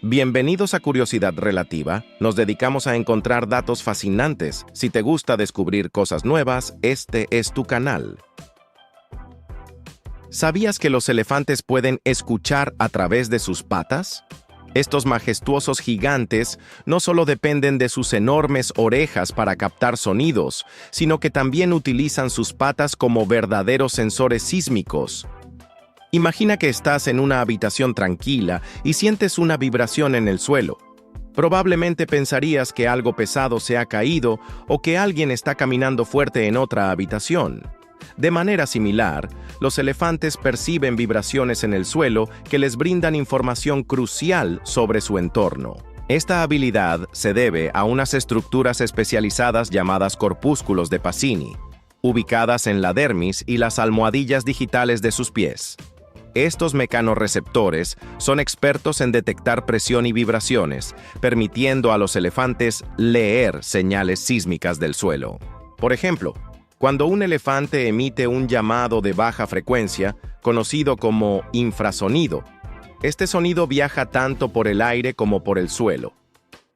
Bienvenidos a Curiosidad Relativa. Nos dedicamos a encontrar datos fascinantes. Si te gusta descubrir cosas nuevas, este es tu canal. ¿Sabías que los elefantes pueden escuchar a través de sus patas? Estos majestuosos gigantes no solo dependen de sus enormes orejas para captar sonidos, sino que también utilizan sus patas como verdaderos sensores sísmicos. Imagina que estás en una habitación tranquila y sientes una vibración en el suelo. Probablemente pensarías que algo pesado se ha caído o que alguien está caminando fuerte en otra habitación. De manera similar, los elefantes perciben vibraciones en el suelo que les brindan información crucial sobre su entorno. Esta habilidad se debe a unas estructuras especializadas llamadas corpúsculos de Pacini, ubicadas en la dermis y las almohadillas digitales de sus pies. Estos mecanorreceptores son expertos en detectar presión y vibraciones, permitiendo a los elefantes leer señales sísmicas del suelo. Por ejemplo, cuando un elefante emite un llamado de baja frecuencia, conocido como infrasonido, este sonido viaja tanto por el aire como por el suelo.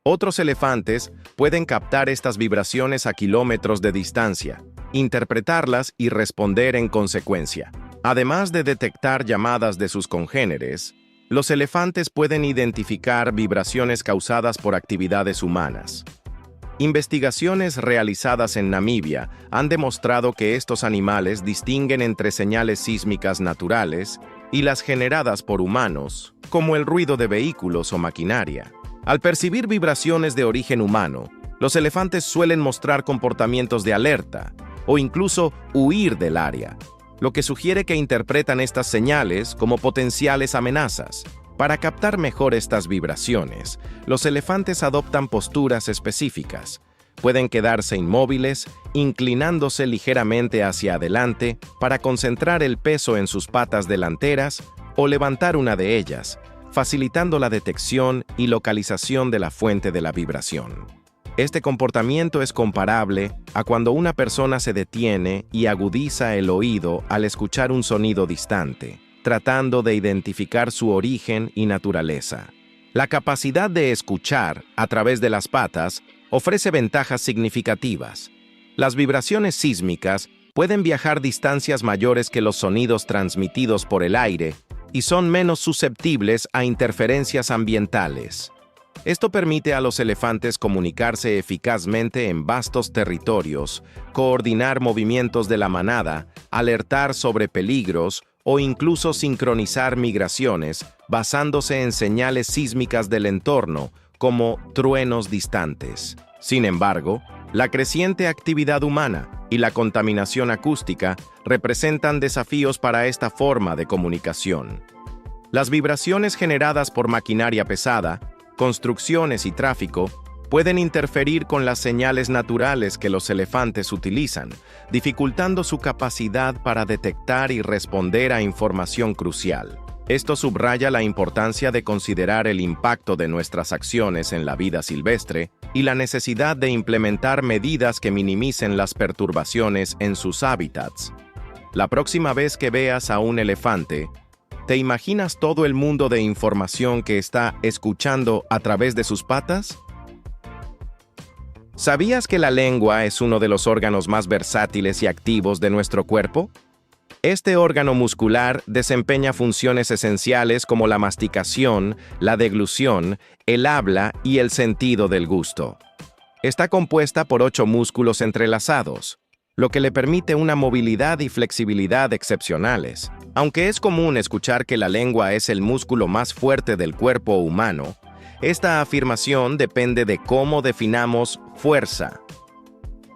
Otros elefantes pueden captar estas vibraciones a kilómetros de distancia, interpretarlas y responder en consecuencia. Además de detectar llamadas de sus congéneres, los elefantes pueden identificar vibraciones causadas por actividades humanas. Investigaciones realizadas en Namibia han demostrado que estos animales distinguen entre señales sísmicas naturales y las generadas por humanos, como el ruido de vehículos o maquinaria. Al percibir vibraciones de origen humano, los elefantes suelen mostrar comportamientos de alerta o incluso huir del área, lo que sugiere que interpretan estas señales como potenciales amenazas. Para captar mejor estas vibraciones, los elefantes adoptan posturas específicas. Pueden quedarse inmóviles, inclinándose ligeramente hacia adelante para concentrar el peso en sus patas delanteras o levantar una de ellas, facilitando la detección y localización de la fuente de la vibración. Este comportamiento es comparable a cuando una persona se detiene y agudiza el oído al escuchar un sonido distante, tratando de identificar su origen y naturaleza. La capacidad de escuchar a través de las patas ofrece ventajas significativas. Las vibraciones sísmicas pueden viajar distancias mayores que los sonidos transmitidos por el aire y son menos susceptibles a interferencias ambientales. Esto permite a los elefantes comunicarse eficazmente en vastos territorios, coordinar movimientos de la manada, alertar sobre peligros o incluso sincronizar migraciones basándose en señales sísmicas del entorno, como truenos distantes. Sin embargo, la creciente actividad humana y la contaminación acústica representan desafíos para esta forma de comunicación. Las vibraciones generadas por maquinaria pesada, construcciones y tráfico pueden interferir con las señales naturales que los elefantes utilizan, dificultando su capacidad para detectar y responder a información crucial. Esto subraya la importancia de considerar el impacto de nuestras acciones en la vida silvestre y la necesidad de implementar medidas que minimicen las perturbaciones en sus hábitats. La próxima vez que veas a un elefante, ¿te imaginas todo el mundo de información que está escuchando a través de sus patas? ¿Sabías que la lengua es uno de los órganos más versátiles y activos de nuestro cuerpo? Este órgano muscular desempeña funciones esenciales como la masticación, la deglución, el habla y el sentido del gusto. Está compuesta por 8 músculos entrelazados, lo que le permite una movilidad y flexibilidad excepcionales. Aunque es común escuchar que la lengua es el músculo más fuerte del cuerpo humano, esta afirmación depende de cómo definamos fuerza.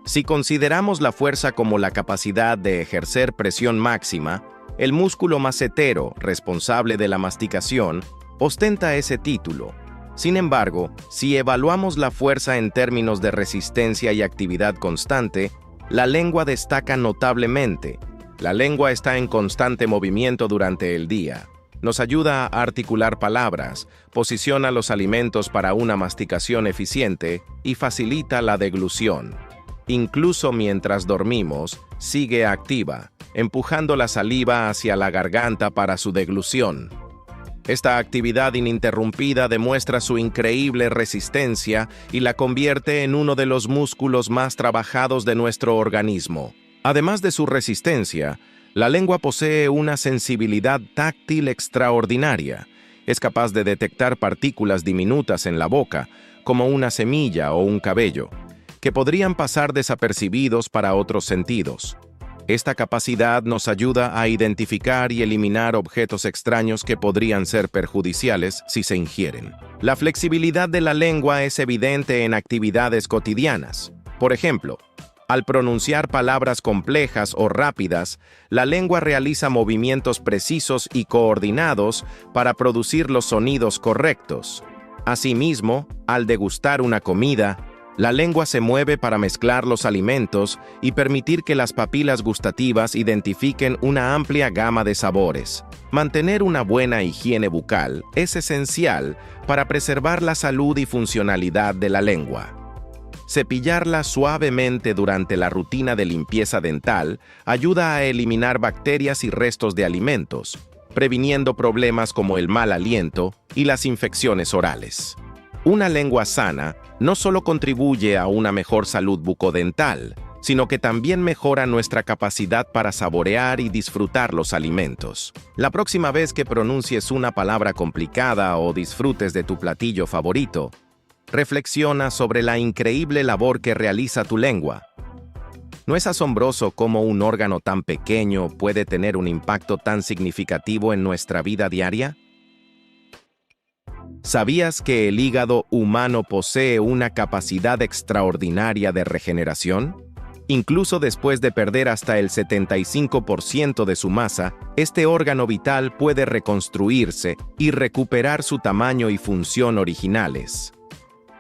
Si consideramos la fuerza como la capacidad de ejercer presión máxima, el músculo macetero, responsable de la masticación, ostenta ese título. Sin embargo, si evaluamos la fuerza en términos de resistencia y actividad constante, la lengua destaca notablemente. La lengua está en constante movimiento durante el día. Nos ayuda a articular palabras, posiciona los alimentos para una masticación eficiente y facilita la deglución. Incluso mientras dormimos, sigue activa, empujando la saliva hacia la garganta para su deglución. Esta actividad ininterrumpida demuestra su increíble resistencia y la convierte en uno de los músculos más trabajados de nuestro organismo. Además de su resistencia, la lengua posee una sensibilidad táctil extraordinaria. Es capaz de detectar partículas diminutas en la boca, como una semilla o un cabello, que podrían pasar desapercibidos para otros sentidos. Esta capacidad nos ayuda a identificar y eliminar objetos extraños que podrían ser perjudiciales si se ingieren. La flexibilidad de la lengua es evidente en actividades cotidianas. Por ejemplo, al pronunciar palabras complejas o rápidas, la lengua realiza movimientos precisos y coordinados para producir los sonidos correctos. Asimismo, al degustar una comida, la lengua se mueve para mezclar los alimentos y permitir que las papilas gustativas identifiquen una amplia gama de sabores. Mantener una buena higiene bucal es esencial para preservar la salud y funcionalidad de la lengua. Cepillarla suavemente durante la rutina de limpieza dental ayuda a eliminar bacterias y restos de alimentos, previniendo problemas como el mal aliento y las infecciones orales. Una lengua sana no solo contribuye a una mejor salud bucodental, sino que también mejora nuestra capacidad para saborear y disfrutar los alimentos. La próxima vez que pronuncies una palabra complicada o disfrutes de tu platillo favorito, reflexiona sobre la increíble labor que realiza tu lengua. ¿No es asombroso cómo un órgano tan pequeño puede tener un impacto tan significativo en nuestra vida diaria? ¿Sabías que el hígado humano posee una capacidad extraordinaria de regeneración? Incluso después de perder hasta el 75% de su masa, este órgano vital puede reconstruirse y recuperar su tamaño y función originales.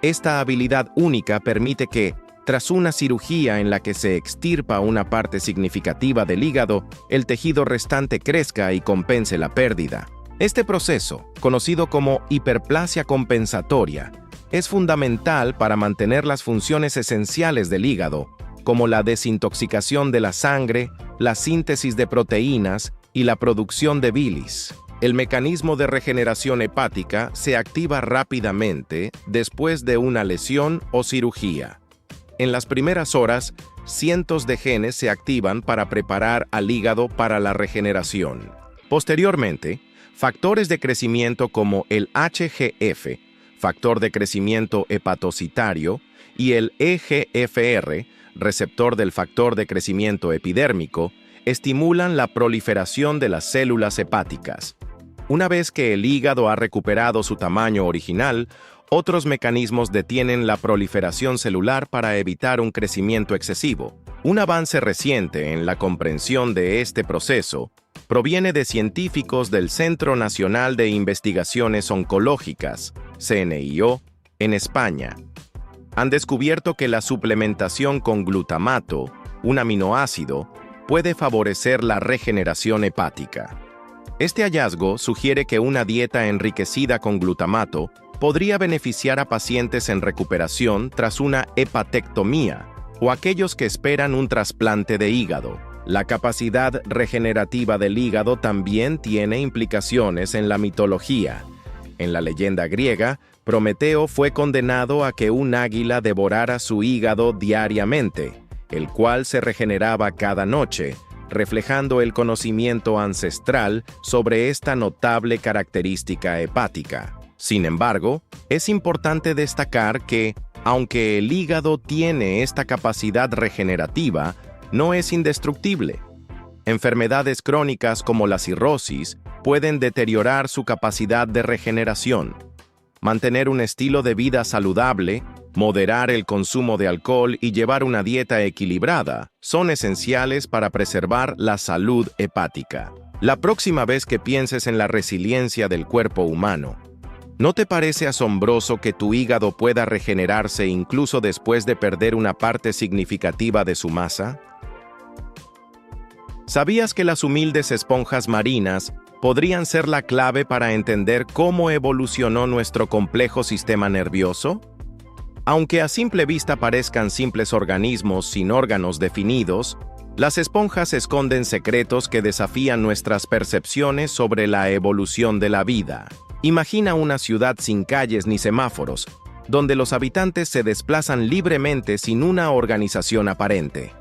Esta habilidad única permite que, tras una cirugía en la que se extirpa una parte significativa del hígado, el tejido restante crezca y compense la pérdida. Este proceso, conocido como hiperplasia compensatoria, es fundamental para mantener las funciones esenciales del hígado, como la desintoxicación de la sangre, la síntesis de proteínas y la producción de bilis. El mecanismo de regeneración hepática se activa rápidamente después de una lesión o cirugía. En las primeras horas, cientos de genes se activan para preparar al hígado para la regeneración. Posteriormente, factores de crecimiento como el HGF, factor de crecimiento hepatocitario, y el EGFR, receptor del factor de crecimiento epidérmico, estimulan la proliferación de las células hepáticas. Una vez que el hígado ha recuperado su tamaño original, otros mecanismos detienen la proliferación celular para evitar un crecimiento excesivo. Un avance reciente en la comprensión de este proceso proviene de científicos del Centro Nacional de Investigaciones Oncológicas, CNIO, en España. Han descubierto que la suplementación con glutamato, un aminoácido, puede favorecer la regeneración hepática. Este hallazgo sugiere que una dieta enriquecida con glutamato podría beneficiar a pacientes en recuperación tras una hepatectomía o aquellos que esperan un trasplante de hígado. La capacidad regenerativa del hígado también tiene implicaciones en la mitología. En la leyenda griega, Prometeo fue condenado a que un águila devorara su hígado diariamente, el cual se regeneraba cada noche, reflejando el conocimiento ancestral sobre esta notable característica hepática. Sin embargo, es importante destacar que, aunque el hígado tiene esta capacidad regenerativa, no es indestructible. Enfermedades crónicas como la cirrosis pueden deteriorar su capacidad de regeneración. Mantener un estilo de vida saludable, moderar el consumo de alcohol y llevar una dieta equilibrada son esenciales para preservar la salud hepática. La próxima vez que pienses en la resiliencia del cuerpo humano, ¿no te parece asombroso que tu hígado pueda regenerarse incluso después de perder una parte significativa de su masa? ¿Sabías que las humildes esponjas marinas podrían ser la clave para entender cómo evolucionó nuestro complejo sistema nervioso? Aunque a simple vista parezcan simples organismos sin órganos definidos, Las esponjas esconden secretos que desafían nuestras percepciones sobre la evolución de la vida. Imagina una ciudad sin calles ni semáforos, donde los habitantes se desplazan libremente sin una organización aparente.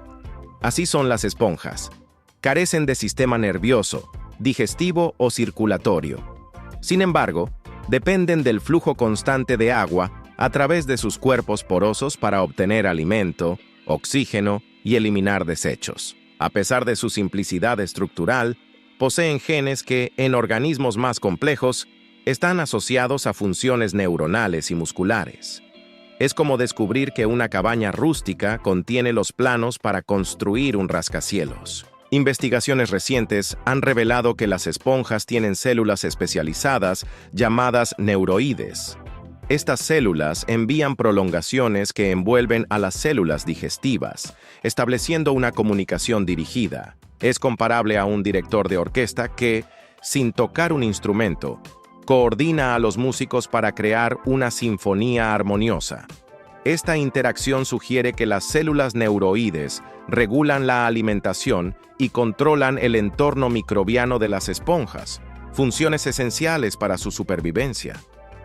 Así son las esponjas. Carecen de sistema nervioso, digestivo o circulatorio. Sin embargo, dependen del flujo constante de agua a través de sus cuerpos porosos para obtener alimento, oxígeno y eliminar desechos. A pesar de su simplicidad estructural, poseen genes que, en organismos más complejos, están asociados a funciones neuronales y musculares. Es como descubrir que una cabaña rústica contiene los planos para construir un rascacielos. Investigaciones recientes han revelado que las esponjas tienen células especializadas llamadas neuroides. Estas células envían prolongaciones que envuelven a las células digestivas, estableciendo una comunicación dirigida. Es comparable a un director de orquesta que, sin tocar un instrumento, coordina a los músicos para crear una sinfonía armoniosa. Esta interacción sugiere que las células neuroides regulan la alimentación y controlan el entorno microbiano de las esponjas, funciones esenciales para su supervivencia.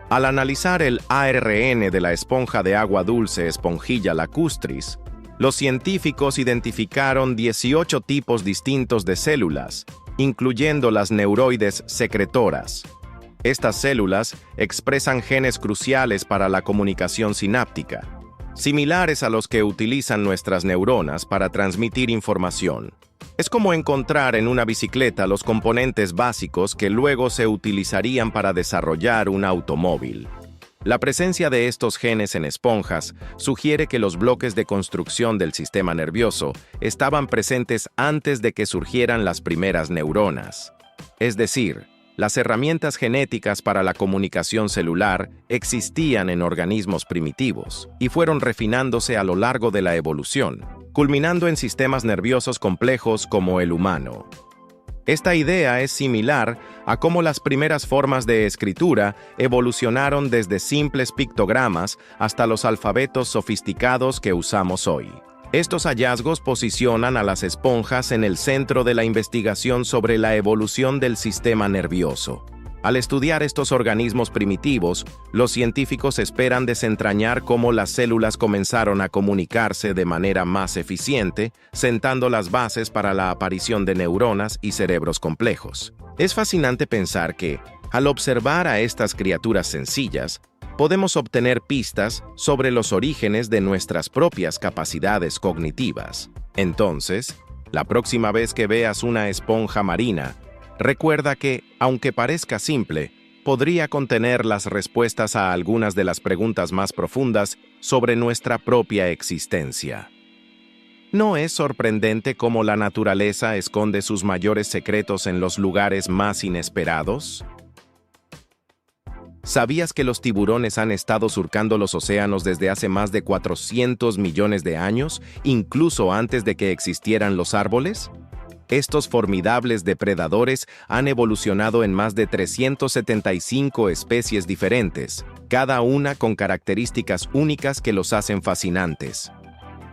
Al analizar el ARN de la esponja de agua dulce Spongylla lacustris, los científicos identificaron 18 tipos distintos de células, incluyendo las neuroides secretoras. Estas células expresan genes cruciales para la comunicación sináptica, similares a los que utilizan nuestras neuronas para transmitir información. Es como encontrar en una bicicleta los componentes básicos que luego se utilizarían para desarrollar un automóvil. La presencia de estos genes en esponjas sugiere que los bloques de construcción del sistema nervioso estaban presentes antes de que surgieran las primeras neuronas. Es decir, las herramientas genéticas para la comunicación celular existían en organismos primitivos y fueron refinándose a lo largo de la evolución, culminando en sistemas nerviosos complejos como el humano. Esta idea es similar a cómo las primeras formas de escritura evolucionaron desde simples pictogramas hasta los alfabetos sofisticados que usamos hoy. Estos hallazgos posicionan a las esponjas en el centro de la investigación sobre la evolución del sistema nervioso. Al estudiar estos organismos primitivos, los científicos esperan desentrañar cómo las células comenzaron a comunicarse de manera más eficiente, sentando las bases para la aparición de neuronas y cerebros complejos. Es fascinante pensar que, al observar a estas criaturas sencillas, podemos obtener pistas sobre los orígenes de nuestras propias capacidades cognitivas. Entonces, la próxima vez que veas una esponja marina, recuerda que, aunque parezca simple, podría contener las respuestas a algunas de las preguntas más profundas sobre nuestra propia existencia. ¿No es sorprendente cómo la naturaleza esconde sus mayores secretos en los lugares más inesperados? ¿Sabías que los tiburones han estado surcando los océanos desde hace más de 400 millones de años, incluso antes de que existieran los árboles? Estos formidables depredadores han evolucionado en más de 375 especies diferentes, cada una con características únicas que los hacen fascinantes.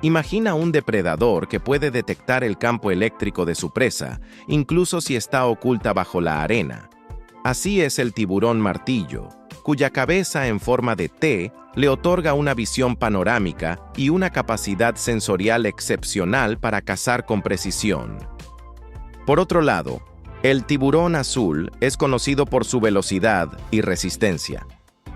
Imagina un depredador que puede detectar el campo eléctrico de su presa, incluso si está oculta bajo la arena. Así es el tiburón martillo, cuya cabeza en forma de T le otorga una visión panorámica y una capacidad sensorial excepcional para cazar con precisión. Por otro lado, el tiburón azul es conocido por su velocidad y resistencia.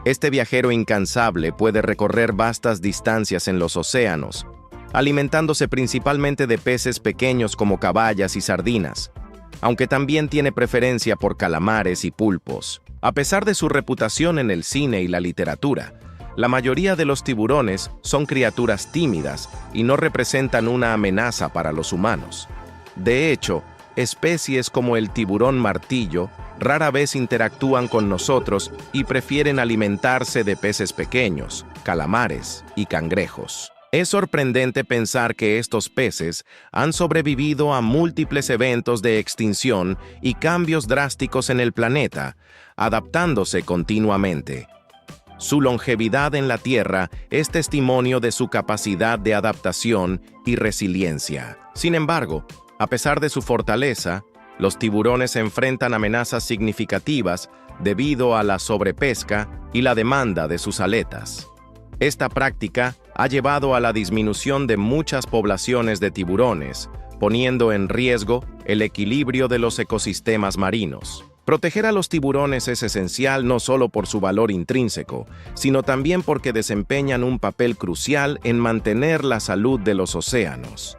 Este viajero incansable puede recorrer vastas distancias en los océanos, alimentándose principalmente de peces pequeños como caballas y sardinas, aunque también tiene preferencia por calamares y pulpos. A pesar de su reputación en el cine y la literatura, la mayoría de los tiburones son criaturas tímidas y no representan una amenaza para los humanos. De hecho, especies como el tiburón martillo rara vez interactúan con nosotros y prefieren alimentarse de peces pequeños, calamares y cangrejos. Es sorprendente pensar que estos peces han sobrevivido a múltiples eventos de extinción y cambios drásticos en el planeta, adaptándose continuamente. Su longevidad en la Tierra es testimonio de su capacidad de adaptación y resiliencia. Sin embargo, a pesar de su fortaleza, los tiburones enfrentan amenazas significativas debido a la sobrepesca y la demanda de sus aletas. Esta práctica ha llevado a la disminución de muchas poblaciones de tiburones, poniendo en riesgo el equilibrio de los ecosistemas marinos. Proteger a los tiburones es esencial no solo por su valor intrínseco, sino también porque desempeñan un papel crucial en mantener la salud de los océanos.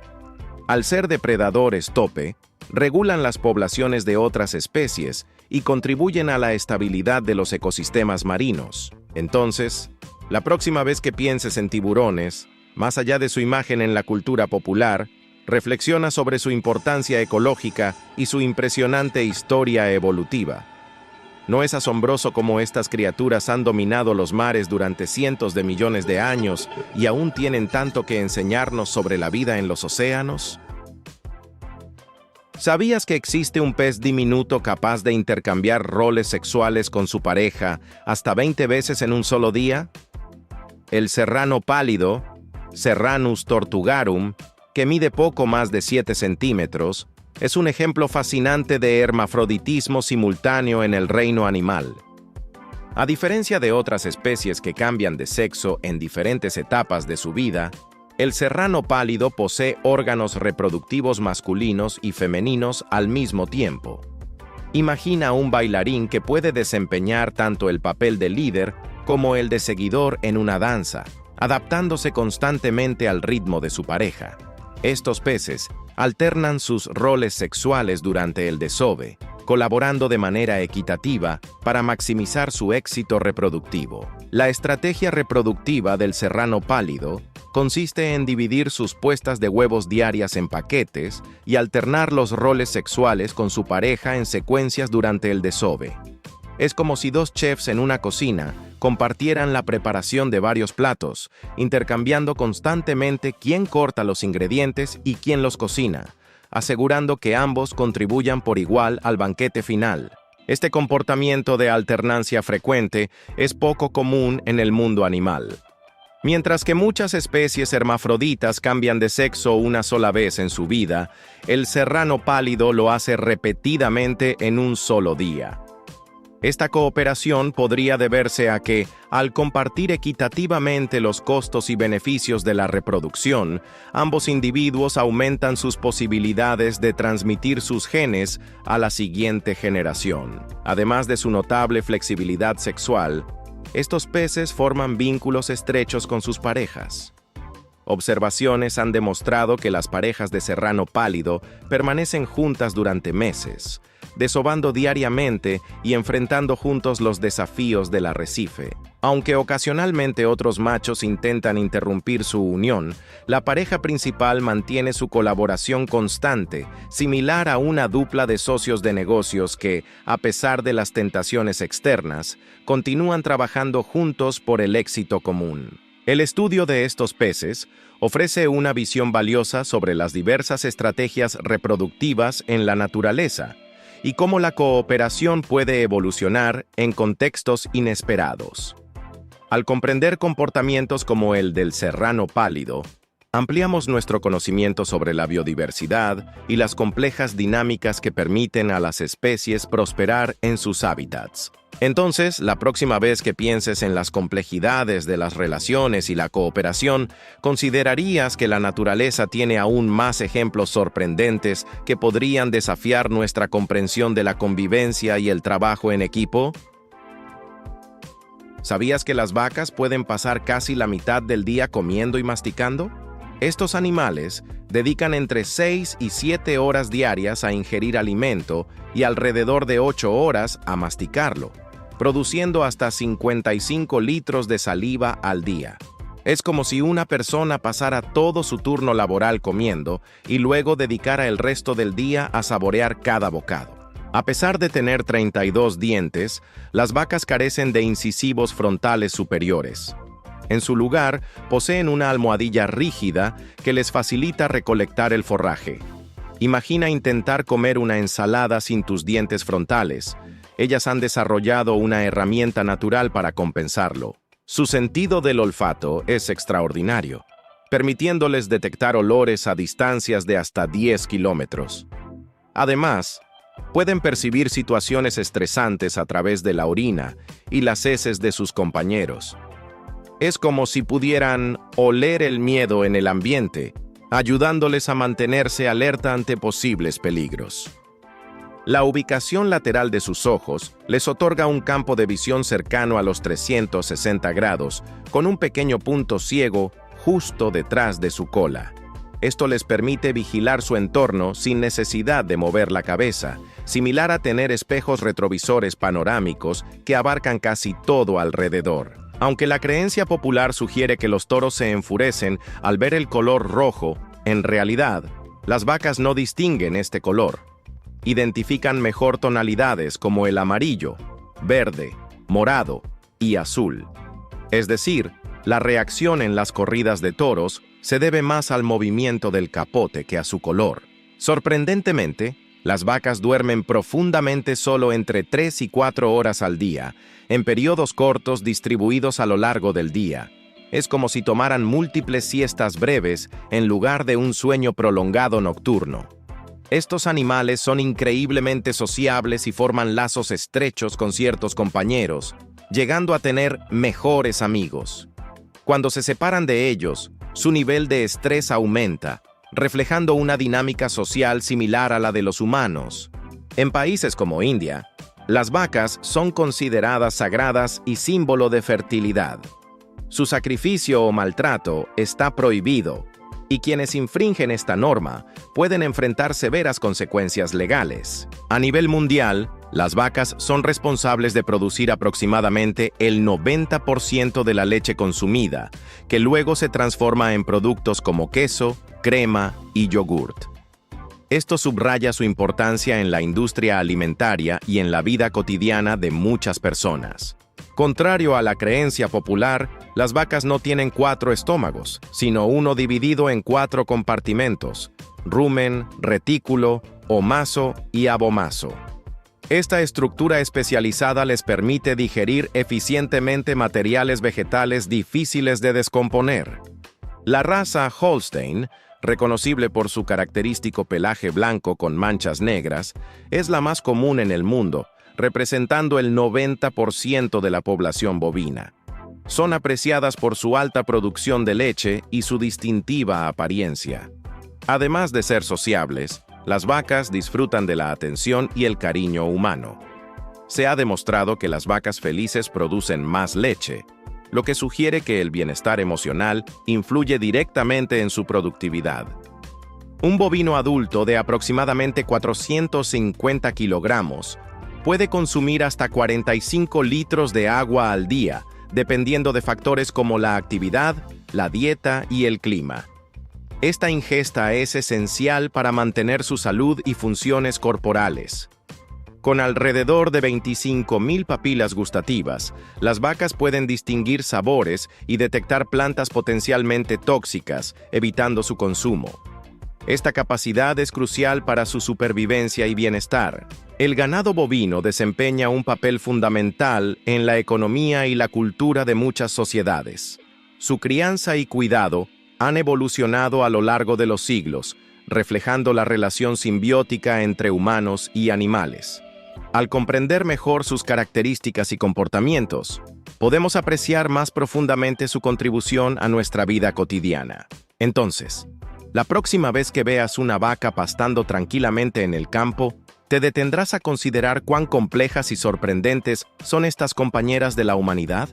Al ser depredadores tope, regulan las poblaciones de otras especies y contribuyen a la estabilidad de los ecosistemas marinos. Entonces, la próxima vez que pienses en tiburones, más allá de su imagen en la cultura popular, reflexiona sobre su importancia ecológica y su impresionante historia evolutiva. ¿No es asombroso cómo estas criaturas han dominado los mares durante cientos de millones de años y aún tienen tanto que enseñarnos sobre la vida en los océanos? ¿Sabías que existe un pez diminuto capaz de intercambiar roles sexuales con su pareja hasta 20 veces en un solo día? El serrano pálido, Serranus tortugarum, que mide poco más de 7 centímetros, es un ejemplo fascinante de hermafroditismo simultáneo en el reino animal. A diferencia de otras especies que cambian de sexo en diferentes etapas de su vida, el serrano pálido posee órganos reproductivos masculinos y femeninos al mismo tiempo. Imagina un bailarín que puede desempeñar tanto el papel de líder como el de seguidor en una danza, adaptándose constantemente al ritmo de su pareja. Estos peces alternan sus roles sexuales durante el desove, colaborando de manera equitativa para maximizar su éxito reproductivo. La estrategia reproductiva del serrano pálido consiste en dividir sus puestas de huevos diarias en paquetes y alternar los roles sexuales con su pareja en secuencias durante el desove. Es como si dos chefs en una cocina compartieran la preparación de varios platos, intercambiando constantemente quién corta los ingredientes y quién los cocina, asegurando que ambos contribuyan por igual al banquete final. Este comportamiento de alternancia frecuente es poco común en el mundo animal. Mientras que muchas especies hermafroditas cambian de sexo una sola vez en su vida, el serrano pálido lo hace repetidamente en un solo día. Esta cooperación podría deberse a que, al compartir equitativamente los costos y beneficios de la reproducción, ambos individuos aumentan sus posibilidades de transmitir sus genes a la siguiente generación. Además de su notable flexibilidad sexual, estos peces forman vínculos estrechos con sus parejas. Observaciones han demostrado que las parejas de serrano pálido permanecen juntas durante meses, desovando diariamente y enfrentando juntos los desafíos del arrecife. Aunque ocasionalmente otros machos intentan interrumpir su unión, la pareja principal mantiene su colaboración constante, similar a una dupla de socios de negocios que, a pesar de las tentaciones externas, continúan trabajando juntos por el éxito común. El estudio de estos peces ofrece una visión valiosa sobre las diversas estrategias reproductivas en la naturaleza y cómo la cooperación puede evolucionar en contextos inesperados. Al comprender comportamientos como el del serrano pálido, ampliamos nuestro conocimiento sobre la biodiversidad y las complejas dinámicas que permiten a las especies prosperar en sus hábitats. Entonces, la próxima vez que pienses en las complejidades de las relaciones y la cooperación, ¿considerarías que la naturaleza tiene aún más ejemplos sorprendentes que podrían desafiar nuestra comprensión de la convivencia y el trabajo en equipo? ¿Sabías que las vacas pueden pasar casi la mitad del día comiendo y masticando? Estos animales dedican entre 6 y 7 horas diarias a ingerir alimento y alrededor de 8 horas a masticarlo, produciendo hasta 55 litros de saliva al día. Es como si una persona pasara todo su turno laboral comiendo y luego dedicara el resto del día a saborear cada bocado. A pesar de tener 32 dientes, las vacas carecen de incisivos frontales superiores. En su lugar, poseen una almohadilla rígida que les facilita recolectar el forraje. Imagina intentar comer una ensalada sin tus dientes frontales. Ellas han desarrollado una herramienta natural para compensarlo. Su sentido del olfato es extraordinario, permitiéndoles detectar olores a distancias de hasta 10 kilómetros. Además, pueden percibir situaciones estresantes a través de la orina y las heces de sus compañeros. Es como si pudieran oler el miedo en el ambiente, ayudándoles a mantenerse alerta ante posibles peligros. La ubicación lateral de sus ojos les otorga un campo de visión cercano a los 360 grados, con un pequeño punto ciego justo detrás de su cola. Esto les permite vigilar su entorno sin necesidad de mover la cabeza, similar a tener espejos retrovisores panorámicos que abarcan casi todo alrededor. Aunque la creencia popular sugiere que los toros se enfurecen al ver el color rojo, en realidad, las vacas no distinguen este color. Identifican mejor tonalidades como el amarillo, verde, morado y azul. Es decir, la reacción en las corridas de toros se debe más al movimiento del capote que a su color. Sorprendentemente, las vacas duermen profundamente solo entre 3 y 4 horas al día, en periodos cortos distribuidos a lo largo del día. Es como si tomaran múltiples siestas breves en lugar de un sueño prolongado nocturno. Estos animales son increíblemente sociables y forman lazos estrechos con ciertos compañeros, llegando a tener mejores amigos. Cuando se separan de ellos, su nivel de estrés aumenta, reflejando una dinámica social similar a la de los humanos. En países como India, las vacas son consideradas sagradas y símbolo de fertilidad. Su sacrificio o maltrato está prohibido, y quienes infringen esta norma pueden enfrentar severas consecuencias legales. A nivel mundial, las vacas son responsables de producir aproximadamente el 90% de la leche consumida, que luego se transforma en productos como queso, crema y yogurt. Esto subraya su importancia en la industria alimentaria y en la vida cotidiana de muchas personas. Contrario a la creencia popular, las vacas no tienen 4 estómagos, sino uno dividido en 4 compartimentos: rumen, retículo, omaso y abomaso. Esta estructura especializada les permite digerir eficientemente materiales vegetales difíciles de descomponer. La raza Holstein, reconocible por su característico pelaje blanco con manchas negras, es la más común en el mundo, representando el 90% de la población bovina. Son apreciadas por su alta producción de leche y su distintiva apariencia. Además de ser sociables, las vacas disfrutan de la atención y el cariño humano. Se ha demostrado que las vacas felices producen más leche, lo que sugiere que el bienestar emocional influye directamente en su productividad. Un bovino adulto de aproximadamente 450 kilogramos puede consumir hasta 45 litros de agua al día, dependiendo de factores como la actividad, la dieta y el clima. Esta ingesta es esencial para mantener su salud y funciones corporales. Con alrededor de 25.000 papilas gustativas, las vacas pueden distinguir sabores y detectar plantas potencialmente tóxicas, evitando su consumo. Esta capacidad es crucial para su supervivencia y bienestar. El ganado bovino desempeña un papel fundamental en la economía y la cultura de muchas sociedades. Su crianza y cuidado han evolucionado a lo largo de los siglos, reflejando la relación simbiótica entre humanos y animales. Al comprender mejor sus características y comportamientos, podemos apreciar más profundamente su contribución a nuestra vida cotidiana. Entonces, la próxima vez que veas una vaca pastando tranquilamente en el campo, ¿te detendrás a considerar cuán complejas y sorprendentes son estas compañeras de la humanidad?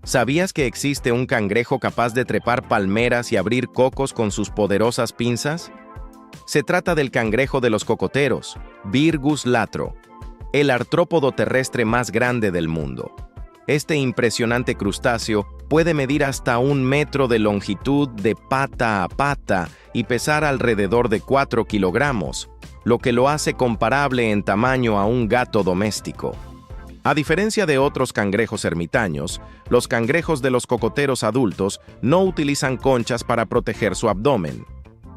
¿Sabías que existe un cangrejo capaz de trepar palmeras y abrir cocos con sus poderosas pinzas? Se trata del cangrejo de los cocoteros, Virgus latro, el artrópodo terrestre más grande del mundo. Este impresionante crustáceo puede medir hasta 1 metro de longitud de pata a pata y pesar alrededor de 4 kilogramos, lo que lo hace comparable en tamaño a un gato doméstico. A diferencia de otros cangrejos ermitaños, los cangrejos de los cocoteros adultos no utilizan conchas para proteger su abdomen.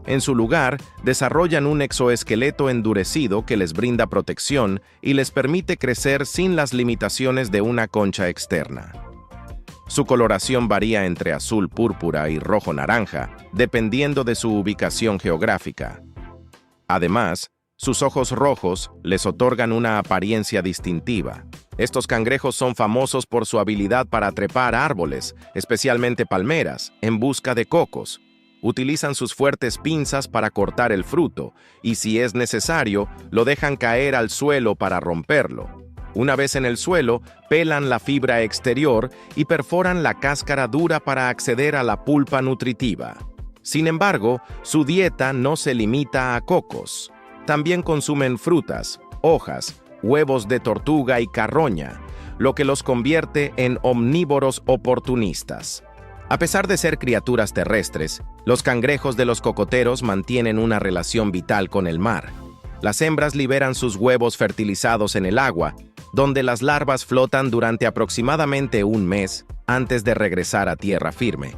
En su lugar, desarrollan un exoesqueleto endurecido que les brinda protección y les permite crecer sin las limitaciones de una concha externa. Su coloración varía entre azul púrpura y rojo naranja, dependiendo de su ubicación geográfica. Además, sus ojos rojos les otorgan una apariencia distintiva. Estos cangrejos son famosos por su habilidad para trepar árboles, especialmente palmeras, en busca de cocos. Utilizan sus fuertes pinzas para cortar el fruto y, si es necesario, lo dejan caer al suelo para romperlo. Una vez en el suelo, pelan la fibra exterior y perforan la cáscara dura para acceder a la pulpa nutritiva. Sin embargo, su dieta no se limita a cocos. También consumen frutas, hojas, huevos de tortuga y carroña, lo que los convierte en omnívoros oportunistas. A pesar de ser criaturas terrestres, los cangrejos de los cocoteros mantienen una relación vital con el mar. Las hembras liberan sus huevos fertilizados en el agua, donde las larvas flotan durante aproximadamente un mes antes de regresar a tierra firme.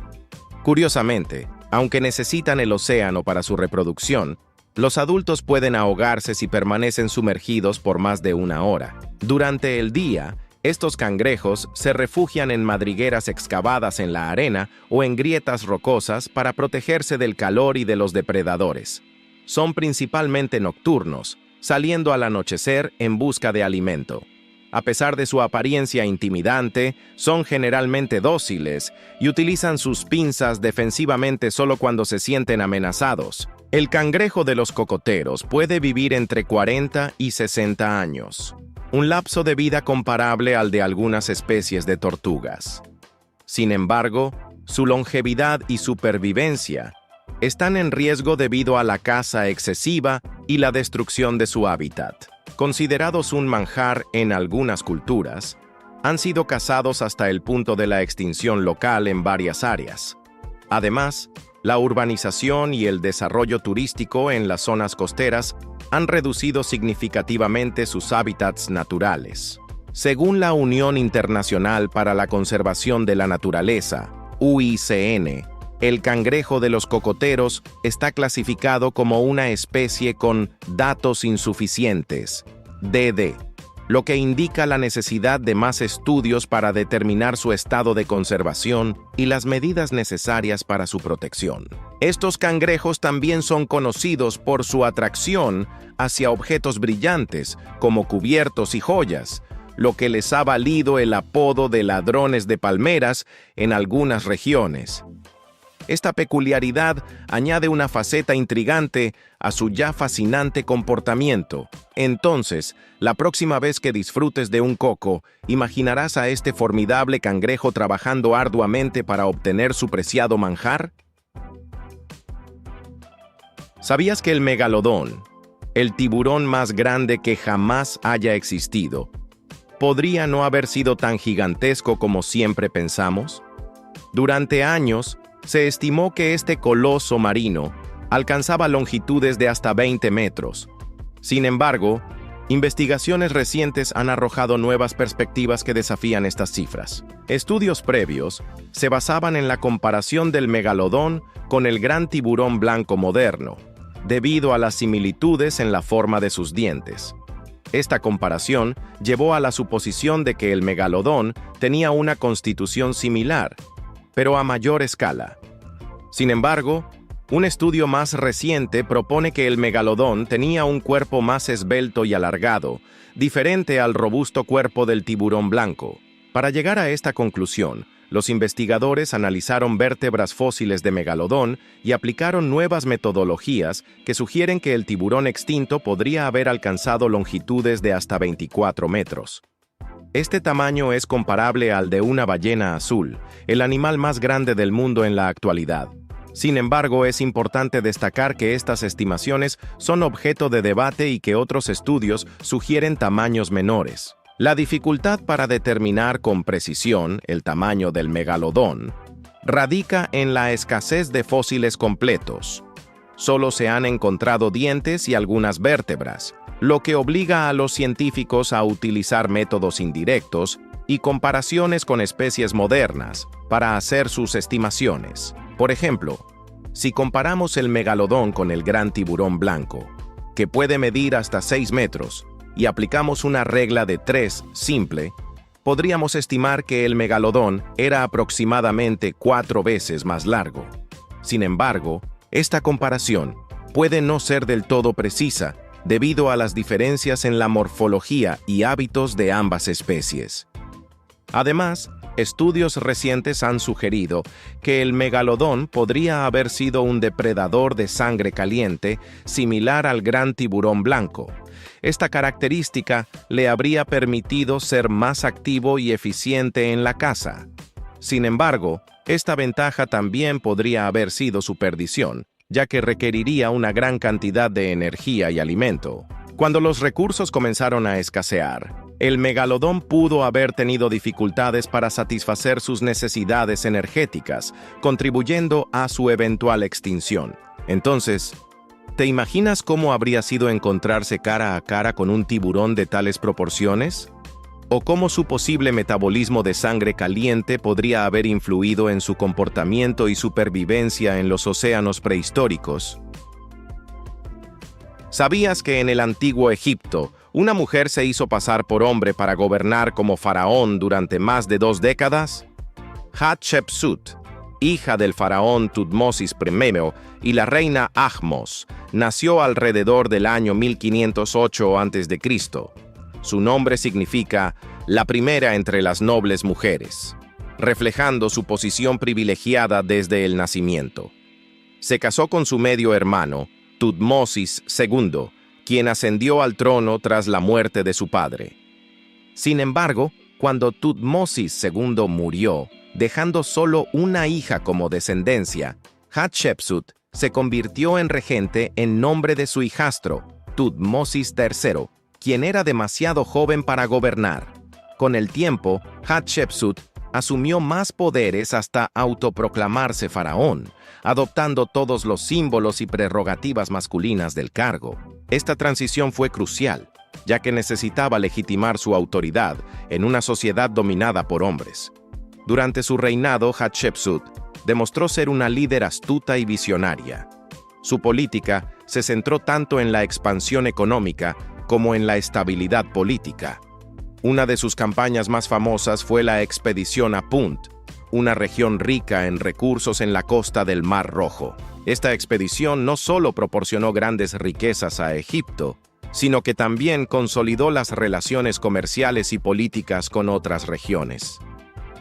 Curiosamente, aunque necesitan el océano para su reproducción, los adultos pueden ahogarse si permanecen sumergidos por más de una hora. Durante el día, estos cangrejos se refugian en madrigueras excavadas en la arena o en grietas rocosas para protegerse del calor y de los depredadores. Son principalmente nocturnos, saliendo al anochecer en busca de alimento. A pesar de su apariencia intimidante, son generalmente dóciles y utilizan sus pinzas defensivamente solo cuando se sienten amenazados. El cangrejo de los cocoteros puede vivir entre 40 y 60 años. Un lapso de vida comparable al de algunas especies de tortugas. Sin embargo, su longevidad y supervivencia están en riesgo debido a la caza excesiva y la destrucción de su hábitat. Considerados un manjar en algunas culturas, han sido cazados hasta el punto de la extinción local en varias áreas. Además, la urbanización y el desarrollo turístico en las zonas costeras han reducido significativamente sus hábitats naturales. Según la Unión Internacional para la Conservación de la Naturaleza, UICN, el cangrejo de los cocoteros está clasificado como una especie con datos insuficientes, DD, lo que indica la necesidad de más estudios para determinar su estado de conservación y las medidas necesarias para su protección. Estos cangrejos también son conocidos por su atracción hacia objetos brillantes, como cubiertos y joyas, lo que les ha valido el apodo de ladrones de palmeras en algunas regiones. Esta peculiaridad añade una faceta intrigante a su ya fascinante comportamiento. Entonces, la próxima vez que disfrutes de un coco, imaginarás a este formidable cangrejo trabajando arduamente para obtener su preciado manjar. ¿Sabías que el megalodón, el tiburón más grande que jamás haya existido, podría no haber sido tan gigantesco como siempre pensamos? Durante años, se estimó que este coloso marino alcanzaba longitudes de hasta 20 metros. Sin embargo, investigaciones recientes han arrojado nuevas perspectivas que desafían estas cifras. Estudios previos se basaban en la comparación del megalodón con el gran tiburón blanco moderno, debido a las similitudes en la forma de sus dientes. Esta comparación llevó a la suposición de que el megalodón tenía una constitución similar, pero a mayor escala. Sin embargo, un estudio más reciente propone que el megalodón tenía un cuerpo más esbelto y alargado, diferente al robusto cuerpo del tiburón blanco. Para llegar a esta conclusión, los investigadores analizaron vértebras fósiles de megalodón y aplicaron nuevas metodologías que sugieren que el tiburón extinto podría haber alcanzado longitudes de hasta 24 metros. Este tamaño es comparable al de una ballena azul, el animal más grande del mundo en la actualidad. Sin embargo, es importante destacar que estas estimaciones son objeto de debate y que otros estudios sugieren tamaños menores. La dificultad para determinar con precisión el tamaño del megalodón radica en la escasez de fósiles completos. Solo se han encontrado dientes y algunas vértebras, lo que obliga a los científicos a utilizar métodos indirectos y comparaciones con especies modernas para hacer sus estimaciones. Por ejemplo, Si comparamos el megalodón con el gran tiburón blanco, que puede medir hasta 6 metros, y aplicamos una regla de 3 simple, podríamos estimar que el megalodón era aproximadamente 4 veces más largo. Sin embargo, esta comparación puede no ser del todo precisa debido a las diferencias en la morfología y hábitos de ambas especies. Además, estudios recientes han sugerido que el megalodón podría haber sido un depredador de sangre caliente similar al gran tiburón blanco. Esta característica le habría permitido ser más activo y eficiente en la caza. Sin embargo, esta ventaja también podría haber sido su perdición, ya que requeriría una gran cantidad de energía y alimento. Cuando los recursos comenzaron a escasear, el megalodón pudo haber tenido dificultades para satisfacer sus necesidades energéticas, contribuyendo a su eventual extinción. Entonces, ¿te imaginas cómo habría sido encontrarse cara a cara con un tiburón de tales proporciones? ¿O cómo su posible metabolismo de sangre caliente podría haber influido en su comportamiento y supervivencia en los océanos prehistóricos? ¿Sabías que en el antiguo Egipto, una mujer se hizo pasar por hombre para gobernar como faraón durante más de 2 décadas? Hatshepsut, hija del faraón Tutmosis I y la reina Ahmos, nació alrededor del año 1508 a.C. Su nombre significa la primera entre las nobles mujeres, reflejando su posición privilegiada desde el nacimiento. Se casó con su medio hermano, Tutmosis II, quien ascendió al trono tras la muerte de su padre. Sin embargo, cuando Tutmosis II murió, dejando solo una hija como descendencia, Hatshepsut se convirtió en regente en nombre de su hijastro, Tutmosis III, quien era demasiado joven para gobernar. Con el tiempo, Hatshepsut asumió más poderes hasta autoproclamarse faraón, adoptando todos los símbolos y prerrogativas masculinas del cargo. Esta transición fue crucial, ya que necesitaba legitimar su autoridad en una sociedad dominada por hombres. Durante su reinado, Hatshepsut demostró ser una líder astuta y visionaria. Su política se centró tanto en la expansión económica como en la estabilidad política. Una de sus campañas más famosas fue la expedición a Punt, una región rica en recursos en la costa del Mar Rojo. Esta expedición no solo proporcionó grandes riquezas a Egipto, sino que también consolidó las relaciones comerciales y políticas con otras regiones.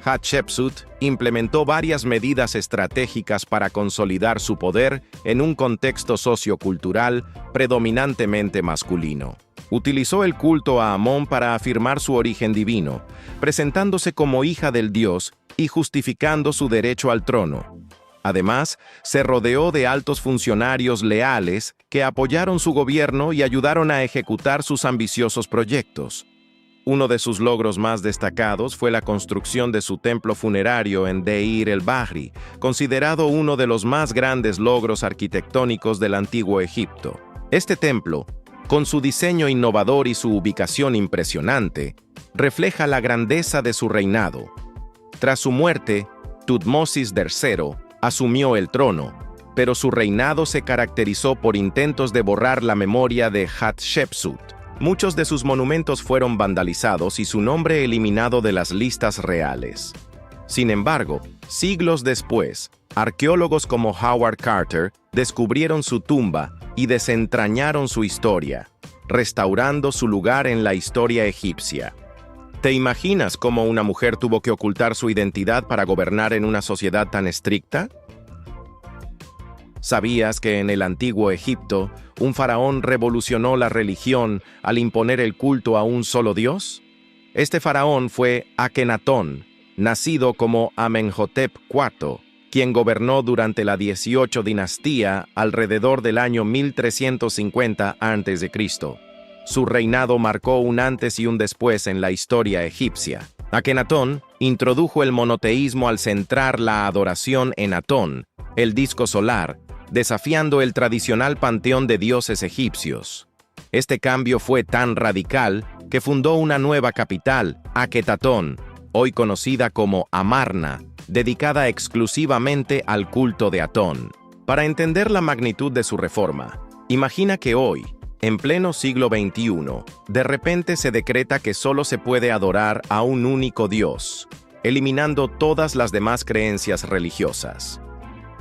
Hatshepsut implementó varias medidas estratégicas para consolidar su poder en un contexto sociocultural predominantemente masculino. Utilizó el culto a Amón para afirmar su origen divino, presentándose como hija del dios y justificando su derecho al trono. Además, se rodeó de altos funcionarios leales que apoyaron su gobierno y ayudaron a ejecutar sus ambiciosos proyectos. Uno de sus logros más destacados fue la construcción de su templo funerario en Deir el-Bahri, considerado uno de los más grandes logros arquitectónicos del antiguo Egipto. Este templo, con su diseño innovador y su ubicación impresionante, refleja la grandeza de su reinado. Tras su muerte, Tutmosis III asumió el trono, pero su reinado se caracterizó por intentos de borrar la memoria de Hatshepsut. Muchos de sus monumentos fueron vandalizados y su nombre eliminado de las listas reales. Sin embargo, siglos después, arqueólogos como Howard Carter descubrieron su tumba y desentrañaron su historia, restaurando su lugar en la historia egipcia. ¿Te imaginas cómo una mujer tuvo que ocultar su identidad para gobernar en una sociedad tan estricta? ¿Sabías que en el antiguo Egipto, un faraón revolucionó la religión al imponer el culto a un solo dios? Este faraón fue Akenatón, nacido como Amenhotep IV, quien gobernó durante la 18 dinastía alrededor del año 1350 a.C. Su reinado marcó un antes y un después en la historia egipcia. Akenatón introdujo el monoteísmo al centrar la adoración en Atón, el disco solar, desafiando el tradicional panteón de dioses egipcios. Este cambio fue tan radical que fundó una nueva capital, Aketatón, hoy conocida como Amarna, dedicada exclusivamente al culto de Atón. Para entender la magnitud de su reforma, imagina que hoy, en pleno siglo XXI, de repente se decreta que solo se puede adorar a un único Dios, eliminando todas las demás creencias religiosas.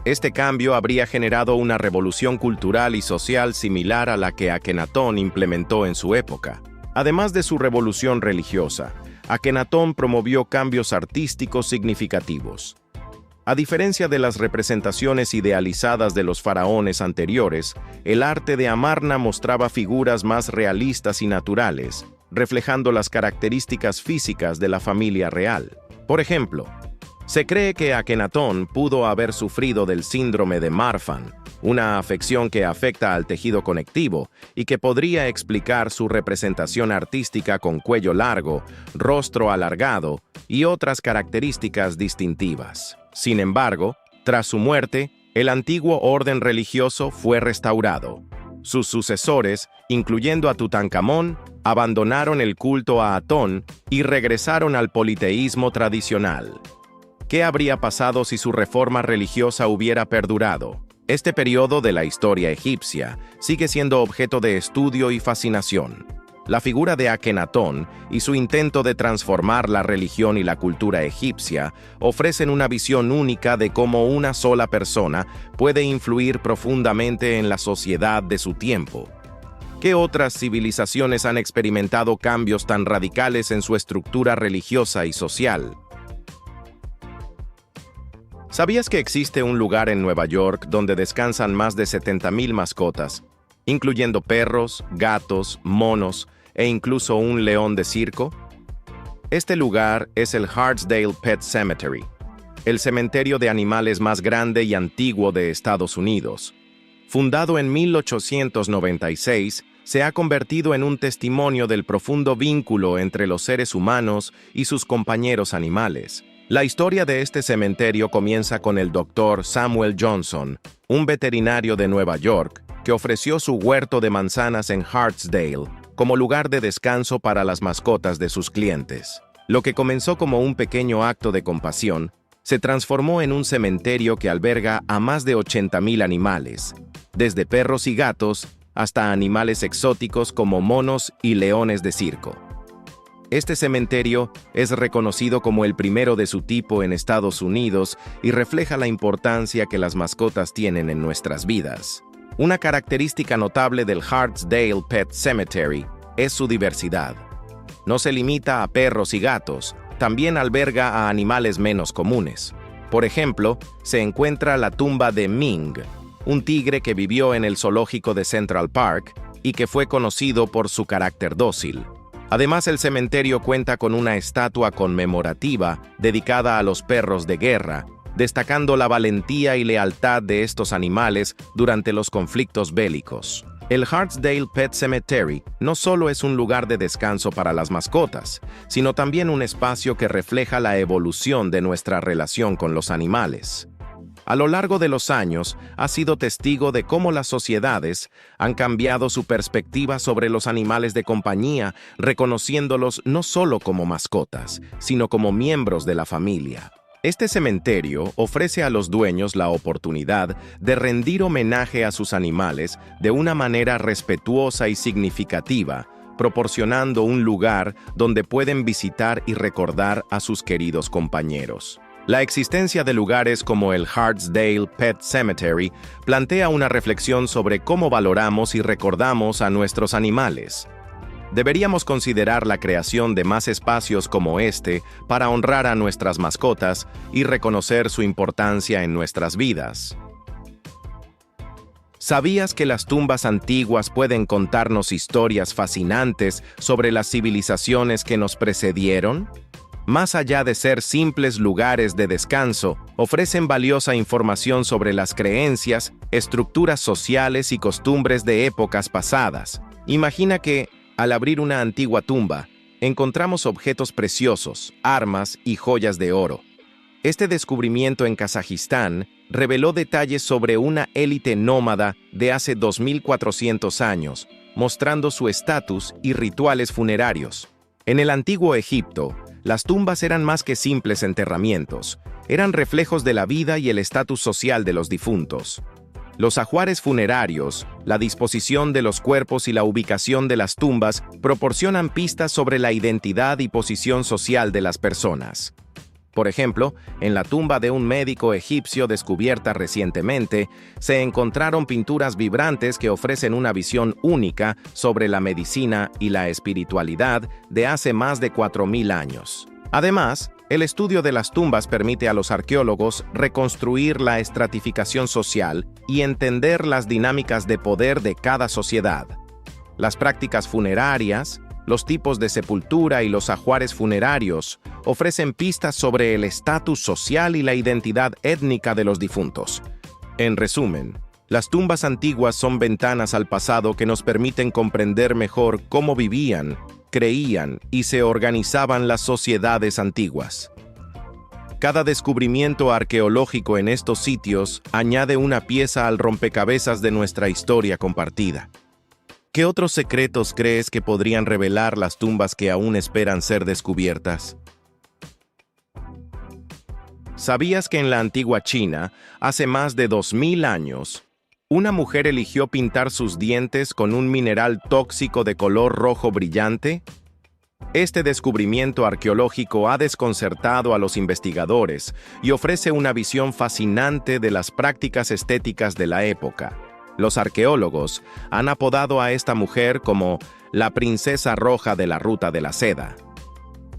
Este cambio habría generado una revolución cultural y social similar a la que Akenatón implementó en su época. Además de su revolución religiosa, Akenatón promovió cambios artísticos significativos. A diferencia de las representaciones idealizadas de los faraones anteriores, el arte de Amarna mostraba figuras más realistas y naturales, reflejando las características físicas de la familia real. Por ejemplo, se cree que Akenatón pudo haber sufrido del síndrome de Marfan, una afección que afecta al tejido conectivo y que podría explicar su representación artística con cuello largo, rostro alargado y otras características distintivas. Sin embargo, tras su muerte, el antiguo orden religioso fue restaurado. Sus sucesores, incluyendo a Tutankamón, abandonaron el culto a Atón y regresaron al politeísmo tradicional. ¿Qué habría pasado si su reforma religiosa hubiera perdurado? Este periodo de la historia egipcia sigue siendo objeto de estudio y fascinación. La figura de Akenatón y su intento de transformar la religión y la cultura egipcia ofrecen una visión única de cómo una sola persona puede influir profundamente en la sociedad de su tiempo. ¿Qué otras civilizaciones han experimentado cambios tan radicales en su estructura religiosa y social? ¿Sabías que existe un lugar en Nueva York donde descansan más de 70,000 mascotas, incluyendo perros, gatos, monos e incluso un león de circo? Este lugar es el Hartsdale Pet Cemetery, el cementerio de animales más grande y antiguo de Estados Unidos. Fundado en 1896, se ha convertido en un testimonio del profundo vínculo entre los seres humanos y sus compañeros animales. La historia de este cementerio comienza con el Dr. Samuel Johnson, un veterinario de Nueva York, que ofreció su huerto de manzanas en Hartsdale como lugar de descanso para las mascotas de sus clientes. Lo que comenzó como un pequeño acto de compasión, se transformó en un cementerio que alberga a más de 80,000 animales, desde perros y gatos hasta animales exóticos como monos y leones de circo. Este cementerio es reconocido como el primero de su tipo en Estados Unidos y refleja la importancia que las mascotas tienen en nuestras vidas. Una característica notable del Hartsdale Pet Cemetery es su diversidad. No se limita a perros y gatos, también alberga a animales menos comunes. Por ejemplo, se encuentra la tumba de Ming, un tigre que vivió en el zoológico de Central Park y que fue conocido por su carácter dócil. Además, el cementerio cuenta con una estatua conmemorativa dedicada a los perros de guerra, destacando la valentía y lealtad de estos animales durante los conflictos bélicos. El Hartsdale Pet Cemetery no solo es un lugar de descanso para las mascotas, sino también un espacio que refleja la evolución de nuestra relación con los animales. A lo largo de los años, ha sido testigo de cómo las sociedades han cambiado su perspectiva sobre los animales de compañía, reconociéndolos no solo como mascotas, sino como miembros de la familia. Este cementerio ofrece a los dueños la oportunidad de rendir homenaje a sus animales de una manera respetuosa y significativa, proporcionando un lugar donde pueden visitar y recordar a sus queridos compañeros. La existencia de lugares como el Hartsdale Pet Cemetery plantea una reflexión sobre cómo valoramos y recordamos a nuestros animales. Deberíamos considerar la creación de más espacios como este para honrar a nuestras mascotas y reconocer su importancia en nuestras vidas. ¿Sabías que las tumbas antiguas pueden contarnos historias fascinantes sobre las civilizaciones que nos precedieron? Más allá de ser simples lugares de descanso, ofrecen valiosa información sobre las creencias, estructuras sociales y costumbres de épocas pasadas. Imagina que, al abrir una antigua tumba, encontramos objetos preciosos, armas y joyas de oro. Este descubrimiento en Kazajistán reveló detalles sobre una élite nómada de hace 2400 años, mostrando su estatus y rituales funerarios. En el antiguo Egipto, las tumbas eran más que simples enterramientos, eran reflejos de la vida y el estatus social de los difuntos. Los ajuares funerarios, la disposición de los cuerpos y la ubicación de las tumbas proporcionan pistas sobre la identidad y posición social de las personas. Por ejemplo, en la tumba de un médico egipcio descubierta recientemente, se encontraron pinturas vibrantes que ofrecen una visión única sobre la medicina y la espiritualidad de hace más de 4000 años. Además, el estudio de las tumbas permite a los arqueólogos reconstruir la estratificación social y entender las dinámicas de poder de cada sociedad. Las prácticas funerarias, los tipos de sepultura y los ajuares funerarios ofrecen pistas sobre el estatus social y la identidad étnica de los difuntos. En resumen, las tumbas antiguas son ventanas al pasado que nos permiten comprender mejor cómo vivían, creían y se organizaban las sociedades antiguas. Cada descubrimiento arqueológico en estos sitios añade una pieza al rompecabezas de nuestra historia compartida. ¿Qué otros secretos crees que podrían revelar las tumbas que aún esperan ser descubiertas? ¿Sabías que en la antigua China, hace más de 2000 años, una mujer eligió pintar sus dientes con un mineral tóxico de color rojo brillante? Este descubrimiento arqueológico ha desconcertado a los investigadores y ofrece una visión fascinante de las prácticas estéticas de la época. Los arqueólogos han apodado a esta mujer como la princesa roja de la ruta de la seda.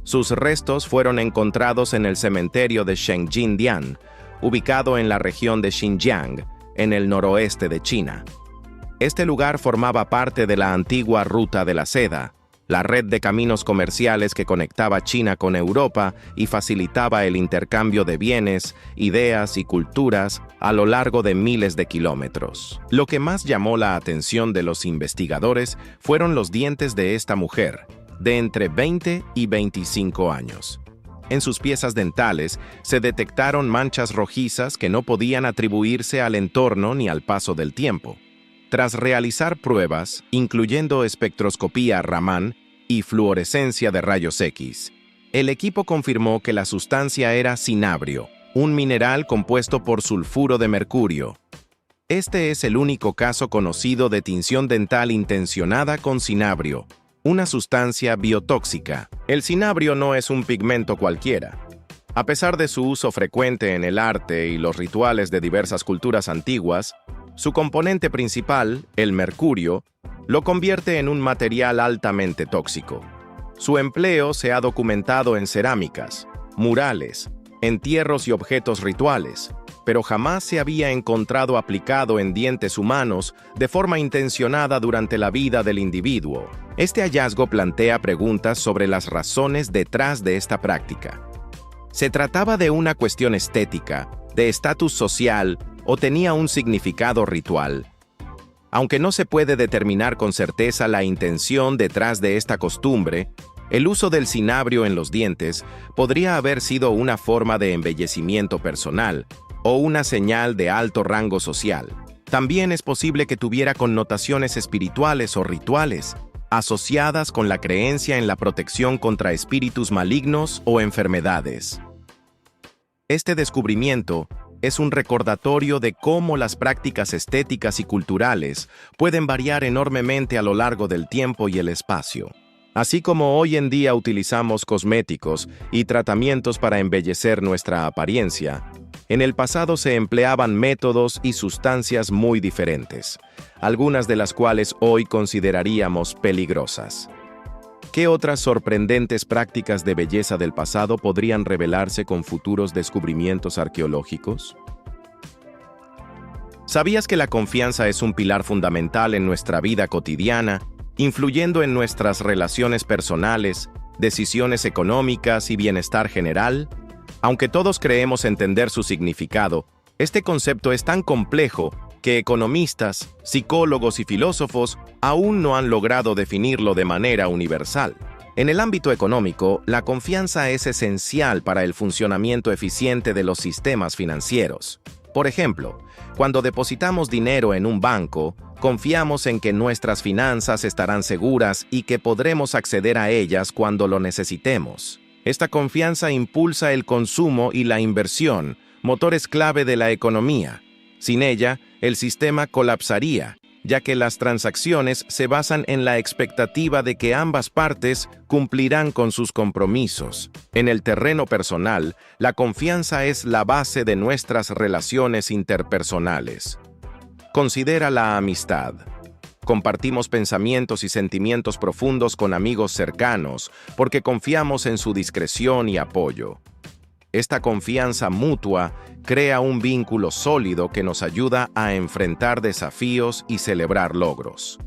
Sus restos fueron encontrados en el cementerio de Shengjindian, ubicado en la región de Xinjiang, en el noroeste de China. Este lugar formaba parte de la antigua Ruta de la Seda, la red de caminos comerciales que conectaba China con Europa y facilitaba el intercambio de bienes, ideas y culturas a lo largo de miles de kilómetros. Lo que más llamó la atención de los investigadores fueron los dientes de esta mujer, de entre 20 y 25 años. En sus piezas dentales se detectaron manchas rojizas que no podían atribuirse al entorno ni al paso del tiempo. Tras realizar pruebas, incluyendo espectroscopía Raman y fluorescencia de rayos X, el equipo confirmó que la sustancia era cinabrio, un mineral compuesto por sulfuro de mercurio. Este es el único caso conocido de tinción dental intencionada con cinabrio, una sustancia biotóxica. El cinabrio no es un pigmento cualquiera. A pesar de su uso frecuente en el arte y los rituales de diversas culturas antiguas, su componente principal, el mercurio, lo convierte en un material altamente tóxico. Su empleo se ha documentado en cerámicas, murales, entierros y objetos rituales, pero jamás se había encontrado aplicado en dientes humanos de forma intencionada durante la vida del individuo. Este hallazgo plantea preguntas sobre las razones detrás de esta práctica. ¿Se trataba de una cuestión estética, de estatus social o tenía un significado ritual? Aunque no se puede determinar con certeza la intención detrás de esta costumbre, el uso del cinabrio en los dientes podría haber sido una forma de embellecimiento personal o una señal de alto rango social. También es posible que tuviera connotaciones espirituales o rituales, asociadas con la creencia en la protección contra espíritus malignos o enfermedades. Este descubrimiento es un recordatorio de cómo las prácticas estéticas y culturales pueden variar enormemente a lo largo del tiempo y el espacio. Así como hoy en día utilizamos cosméticos y tratamientos para embellecer nuestra apariencia, en el pasado se empleaban métodos y sustancias muy diferentes, algunas de las cuales hoy consideraríamos peligrosas. ¿Qué otras sorprendentes prácticas de belleza del pasado podrían revelarse con futuros descubrimientos arqueológicos? ¿Sabías que la confianza es un pilar fundamental en nuestra vida cotidiana, influyendo en nuestras relaciones personales, decisiones económicas y bienestar general? Aunque todos creemos entender su significado, este concepto es tan complejo que economistas, psicólogos y filósofos aún no han logrado definirlo de manera universal. En el ámbito económico, la confianza es esencial para el funcionamiento eficiente de los sistemas financieros. Por ejemplo, cuando depositamos dinero en un banco, confiamos en que nuestras finanzas estarán seguras y que podremos acceder a ellas cuando lo necesitemos. Esta confianza impulsa el consumo y la inversión, motores clave de la economía. Sin ella, el sistema colapsaría, ya que las transacciones se basan en la expectativa de que ambas partes cumplirán con sus compromisos. En el terreno personal, la confianza es la base de nuestras relaciones interpersonales. Considera la amistad. Compartimos pensamientos y sentimientos profundos con amigos cercanos porque confiamos en su discreción y apoyo. Esta confianza mutua crea un vínculo sólido que nos ayuda a enfrentar desafíos y celebrar logros.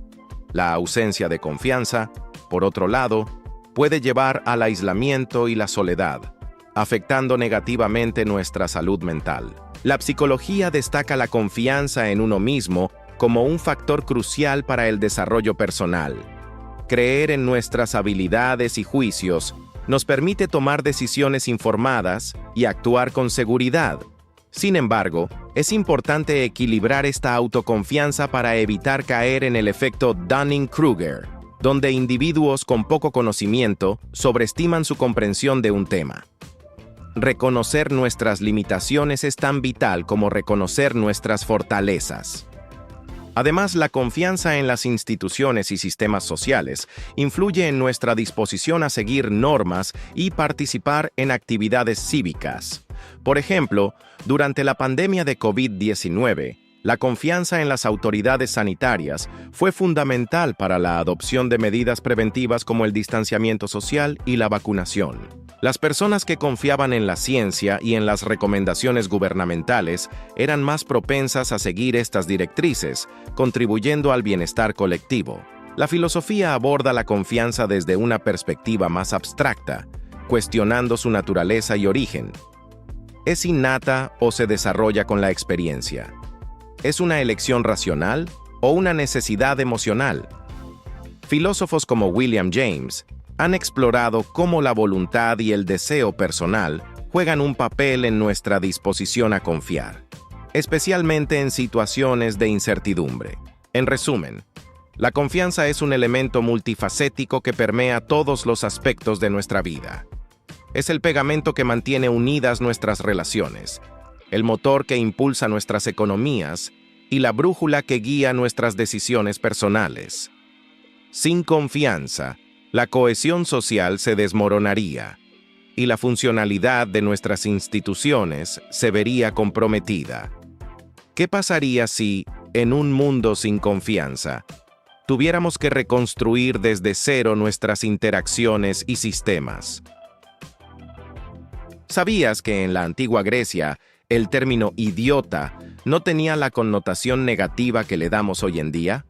La ausencia de confianza, por otro lado, puede llevar al aislamiento y la soledad, afectando negativamente nuestra salud mental. La psicología destaca la confianza en uno mismo como un factor crucial para el desarrollo personal. Creer en nuestras habilidades y juicios nos permite tomar decisiones informadas y actuar con seguridad. Sin embargo, es importante equilibrar esta autoconfianza para evitar caer en el efecto Dunning-Kruger, donde individuos con poco conocimiento sobreestiman su comprensión de un tema. Reconocer nuestras limitaciones es tan vital como reconocer nuestras fortalezas. Además, la confianza en las instituciones y sistemas sociales influye en nuestra disposición a seguir normas y participar en actividades cívicas. Por ejemplo, durante la pandemia de COVID-19, la confianza en las autoridades sanitarias fue fundamental para la adopción de medidas preventivas como el distanciamiento social y la vacunación. Las personas que confiaban en la ciencia y en las recomendaciones gubernamentales eran más propensas a seguir estas directrices, contribuyendo al bienestar colectivo. La filosofía aborda la confianza desde una perspectiva más abstracta, cuestionando su naturaleza y origen. ¿Es innata o se desarrolla con la experiencia? ¿Es una elección racional o una necesidad emocional? Filósofos como William James han explorado cómo la voluntad y el deseo personal juegan un papel en nuestra disposición a confiar, especialmente en situaciones de incertidumbre. En resumen, la confianza es un elemento multifacético que permea todos los aspectos de nuestra vida. Es el pegamento que mantiene unidas nuestras relaciones, el motor que impulsa nuestras economías y la brújula que guía nuestras decisiones personales. Sin confianza, la cohesión social se desmoronaría y la funcionalidad de nuestras instituciones se vería comprometida. ¿Qué pasaría si, en un mundo sin confianza, tuviéramos que reconstruir desde cero nuestras interacciones y sistemas? ¿Sabías que en la antigua Grecia, el término idiota no tenía la connotación negativa que le damos hoy en día?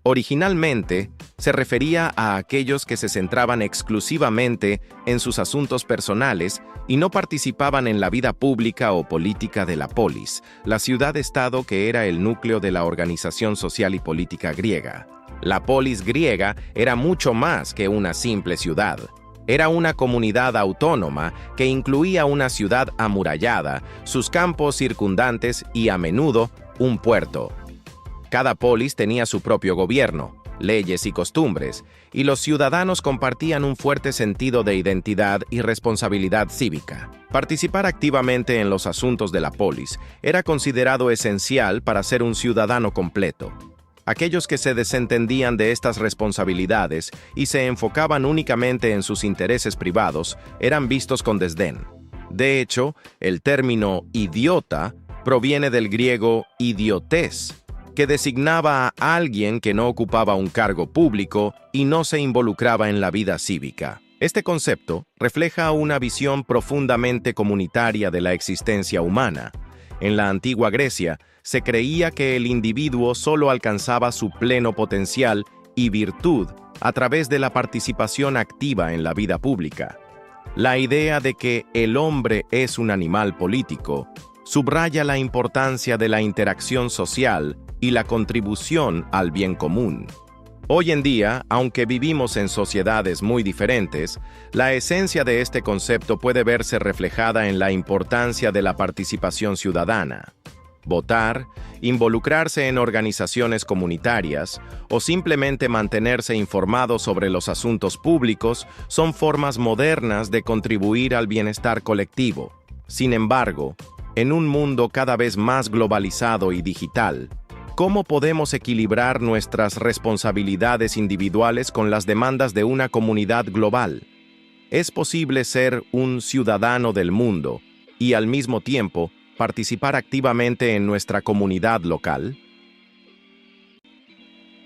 Originalmente, se refería a aquellos que se centraban exclusivamente en sus asuntos personales y no participaban en la vida pública o política de la polis, la ciudad-estado que era el núcleo de la organización social y política griega. La polis griega era mucho más que una simple ciudad. Era una comunidad autónoma que incluía una ciudad amurallada, sus campos circundantes y, a menudo, un puerto. Cada polis tenía su propio gobierno, leyes y costumbres, y los ciudadanos compartían un fuerte sentido de identidad y responsabilidad cívica. Participar activamente en los asuntos de la polis era considerado esencial para ser un ciudadano completo. Aquellos que se desentendían de estas responsabilidades y se enfocaban únicamente en sus intereses privados eran vistos con desdén. De hecho, el término idiota proviene del griego idiotes, que designaba a alguien que no ocupaba un cargo público y no se involucraba en la vida cívica. Este concepto refleja una visión profundamente comunitaria de la existencia humana. En la antigua Grecia, se creía que el individuo solo alcanzaba su pleno potencial y virtud a través de la participación activa en la vida pública. La idea de que el hombre es un animal político subraya la importancia de la interacción social y la contribución al bien común. Hoy en día, aunque vivimos en sociedades muy diferentes, la esencia de este concepto puede verse reflejada en la importancia de la participación ciudadana. Votar, involucrarse en organizaciones comunitarias o simplemente mantenerse informado sobre los asuntos públicos son formas modernas de contribuir al bienestar colectivo. Sin embargo, en un mundo cada vez más globalizado y digital, ¿Cómo podemos equilibrar nuestras responsabilidades individuales con las demandas de una comunidad global? ¿Es posible ser un ciudadano del mundo y al mismo tiempo participar activamente en nuestra comunidad local?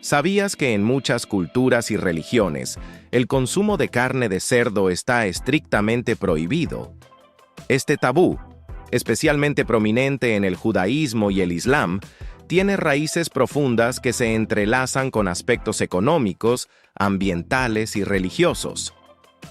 ¿Sabías que en muchas culturas y religiones el consumo de carne de cerdo está estrictamente prohibido? Este tabú, especialmente prominente en el judaísmo y el islam, tiene raíces profundas que se entrelazan con aspectos económicos, ambientales y religiosos.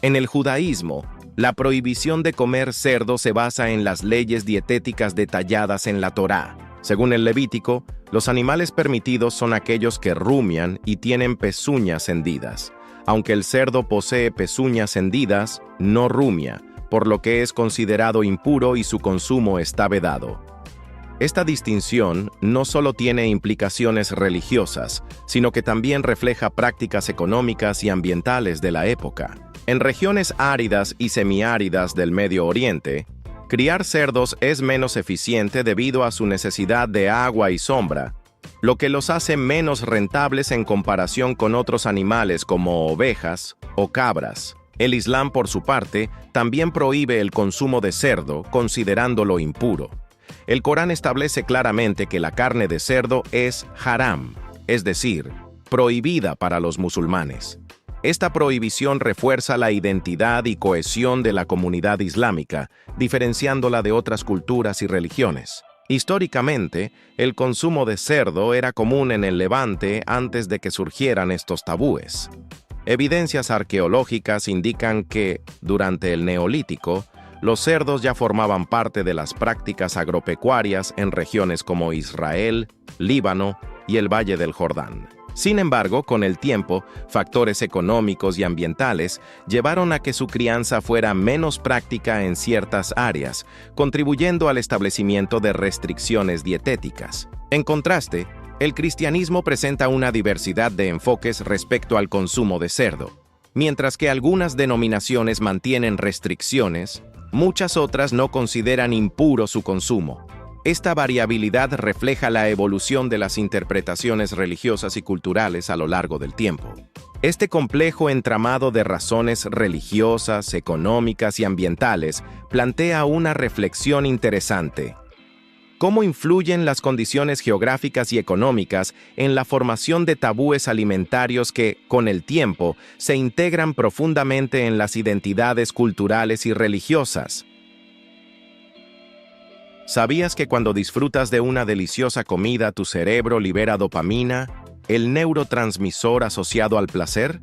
En el judaísmo, la prohibición de comer cerdo se basa en las leyes dietéticas detalladas en la Torá. Según el Levítico, los animales permitidos son aquellos que rumian y tienen pezuñas hendidas. Aunque el cerdo posee pezuñas hendidas, no rumia, por lo que es considerado impuro y su consumo está vedado. Esta distinción no solo tiene implicaciones religiosas, sino que también refleja prácticas económicas y ambientales de la época. En regiones áridas y semiáridas del Medio Oriente, criar cerdos es menos eficiente debido a su necesidad de agua y sombra, lo que los hace menos rentables en comparación con otros animales como ovejas o cabras. El Islam, por su parte, también prohíbe el consumo de cerdo, considerándolo impuro. El Corán establece claramente que la carne de cerdo es haram, es decir, prohibida para los musulmanes. Esta prohibición refuerza la identidad y cohesión de la comunidad islámica, diferenciándola de otras culturas y religiones. Históricamente, el consumo de cerdo era común en el Levante antes de que surgieran estos tabúes. Evidencias arqueológicas indican que, durante el Neolítico, los cerdos ya formaban parte de las prácticas agropecuarias en regiones como Israel, Líbano y el Valle del Jordán. Sin embargo, con el tiempo, factores económicos y ambientales llevaron a que su crianza fuera menos práctica en ciertas áreas, contribuyendo al establecimiento de restricciones dietéticas. En contraste, el cristianismo presenta una diversidad de enfoques respecto al consumo de cerdo. Mientras que algunas denominaciones mantienen restricciones, muchas otras no consideran impuro su consumo. Esta variabilidad refleja la evolución de las interpretaciones religiosas y culturales a lo largo del tiempo. Este complejo entramado de razones religiosas, económicas y ambientales plantea una reflexión interesante. ¿Cómo influyen las condiciones geográficas y económicas en la formación de tabúes alimentarios que, con el tiempo, se integran profundamente en las identidades culturales y religiosas? ¿Sabías que cuando disfrutas de una deliciosa comida tu cerebro libera dopamina, el neurotransmisor asociado al placer?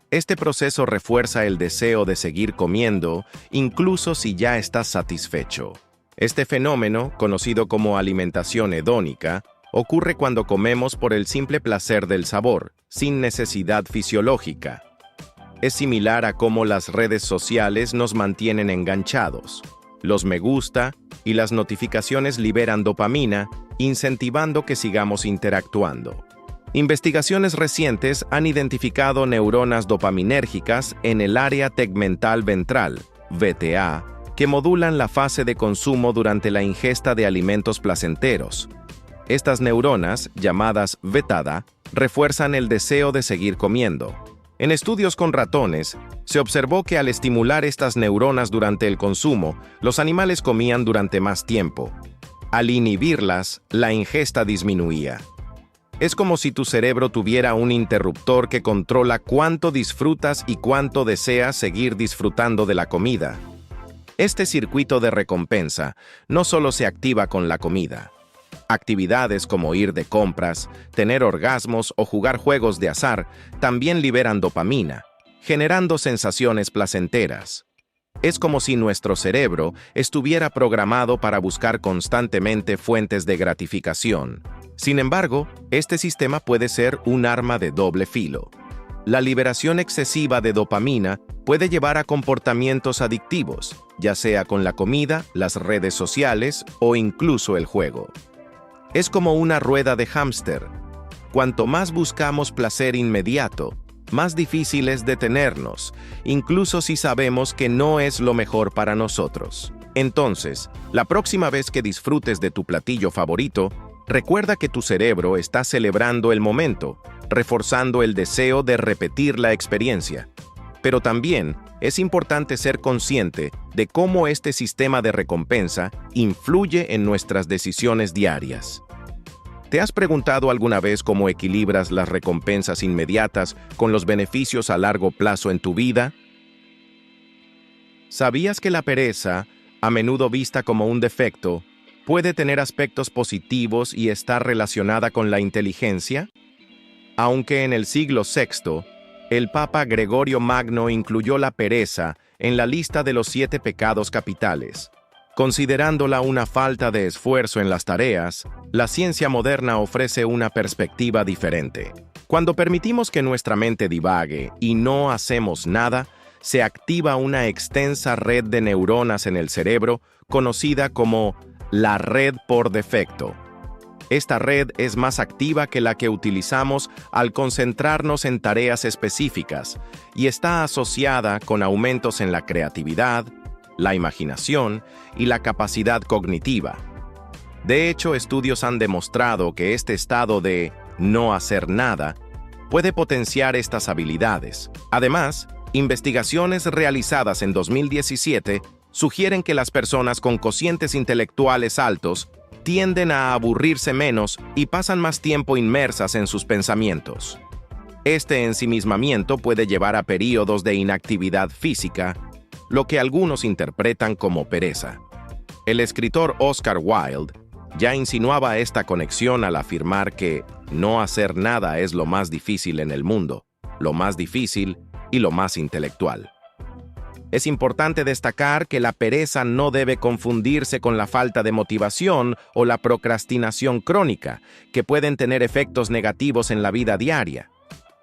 Este proceso refuerza el deseo de seguir comiendo, incluso si ya estás satisfecho. Este fenómeno, conocido como alimentación hedónica, ocurre cuando comemos por el simple placer del sabor, sin necesidad fisiológica. Es similar a cómo las redes sociales nos mantienen enganchados. Los me gusta y las notificaciones liberan dopamina, incentivando que sigamos interactuando. Investigaciones recientes han identificado neuronas dopaminérgicas en el área tegmental ventral, VTA, que modulan la fase de consumo durante la ingesta de alimentos placenteros. Estas neuronas, llamadas vetada, refuerzan el deseo de seguir comiendo. En estudios con ratones, se observó que al estimular estas neuronas durante el consumo, los animales comían durante más tiempo. Al inhibirlas, la ingesta disminuía. Es como si tu cerebro tuviera un interruptor que controla cuánto disfrutas y cuánto deseas seguir disfrutando de la comida. Este circuito de recompensa no solo se activa con la comida. Actividades como ir de compras, tener orgasmos o jugar juegos de azar también liberan dopamina, generando sensaciones placenteras. Es como si nuestro cerebro estuviera programado para buscar constantemente fuentes de gratificación. Sin embargo, este sistema puede ser un arma de doble filo. La liberación excesiva de dopamina puede llevar a comportamientos adictivos, ya sea con la comida, las redes sociales o incluso el juego. Es como una rueda de hámster. Cuanto más buscamos placer inmediato, más difícil es detenernos, incluso si sabemos que no es lo mejor para nosotros. Entonces, la próxima vez que disfrutes de tu platillo favorito, Recuerda que tu cerebro está celebrando el momento, reforzando el deseo de repetir la experiencia. Pero también es importante ser consciente de cómo este sistema de recompensa influye en nuestras decisiones diarias. ¿Te has preguntado alguna vez cómo equilibras las recompensas inmediatas con los beneficios a largo plazo en tu vida? ¿Sabías que la pereza, a menudo vista como un defecto, puede tener aspectos positivos y estar relacionada con la inteligencia? Aunque en el siglo VI, el Papa Gregorio Magno incluyó la pereza en la lista de los 7 pecados capitales. Considerándola una falta de esfuerzo en las tareas, la ciencia moderna ofrece una perspectiva diferente. Cuando permitimos que nuestra mente divague y no hacemos nada, se activa una extensa red de neuronas en el cerebro conocida como la red por defecto. Esta red es más activa que la que utilizamos al concentrarnos en tareas específicas y está asociada con aumentos en la creatividad, la imaginación y la capacidad cognitiva. De hecho, estudios han demostrado que este estado de no hacer nada puede potenciar estas habilidades. Además, investigaciones realizadas en 2017 sugieren que las personas con cocientes intelectuales altos tienden a aburrirse menos y pasan más tiempo inmersas en sus pensamientos. Este ensimismamiento puede llevar a períodos de inactividad física, lo que algunos interpretan como pereza. El escritor Oscar Wilde ya insinuaba esta conexión al afirmar que no hacer nada es lo más difícil en el mundo, lo más difícil y lo más intelectual. Es importante destacar que la pereza no debe confundirse con la falta de motivación o la procrastinación crónica, que pueden tener efectos negativos en la vida diaria.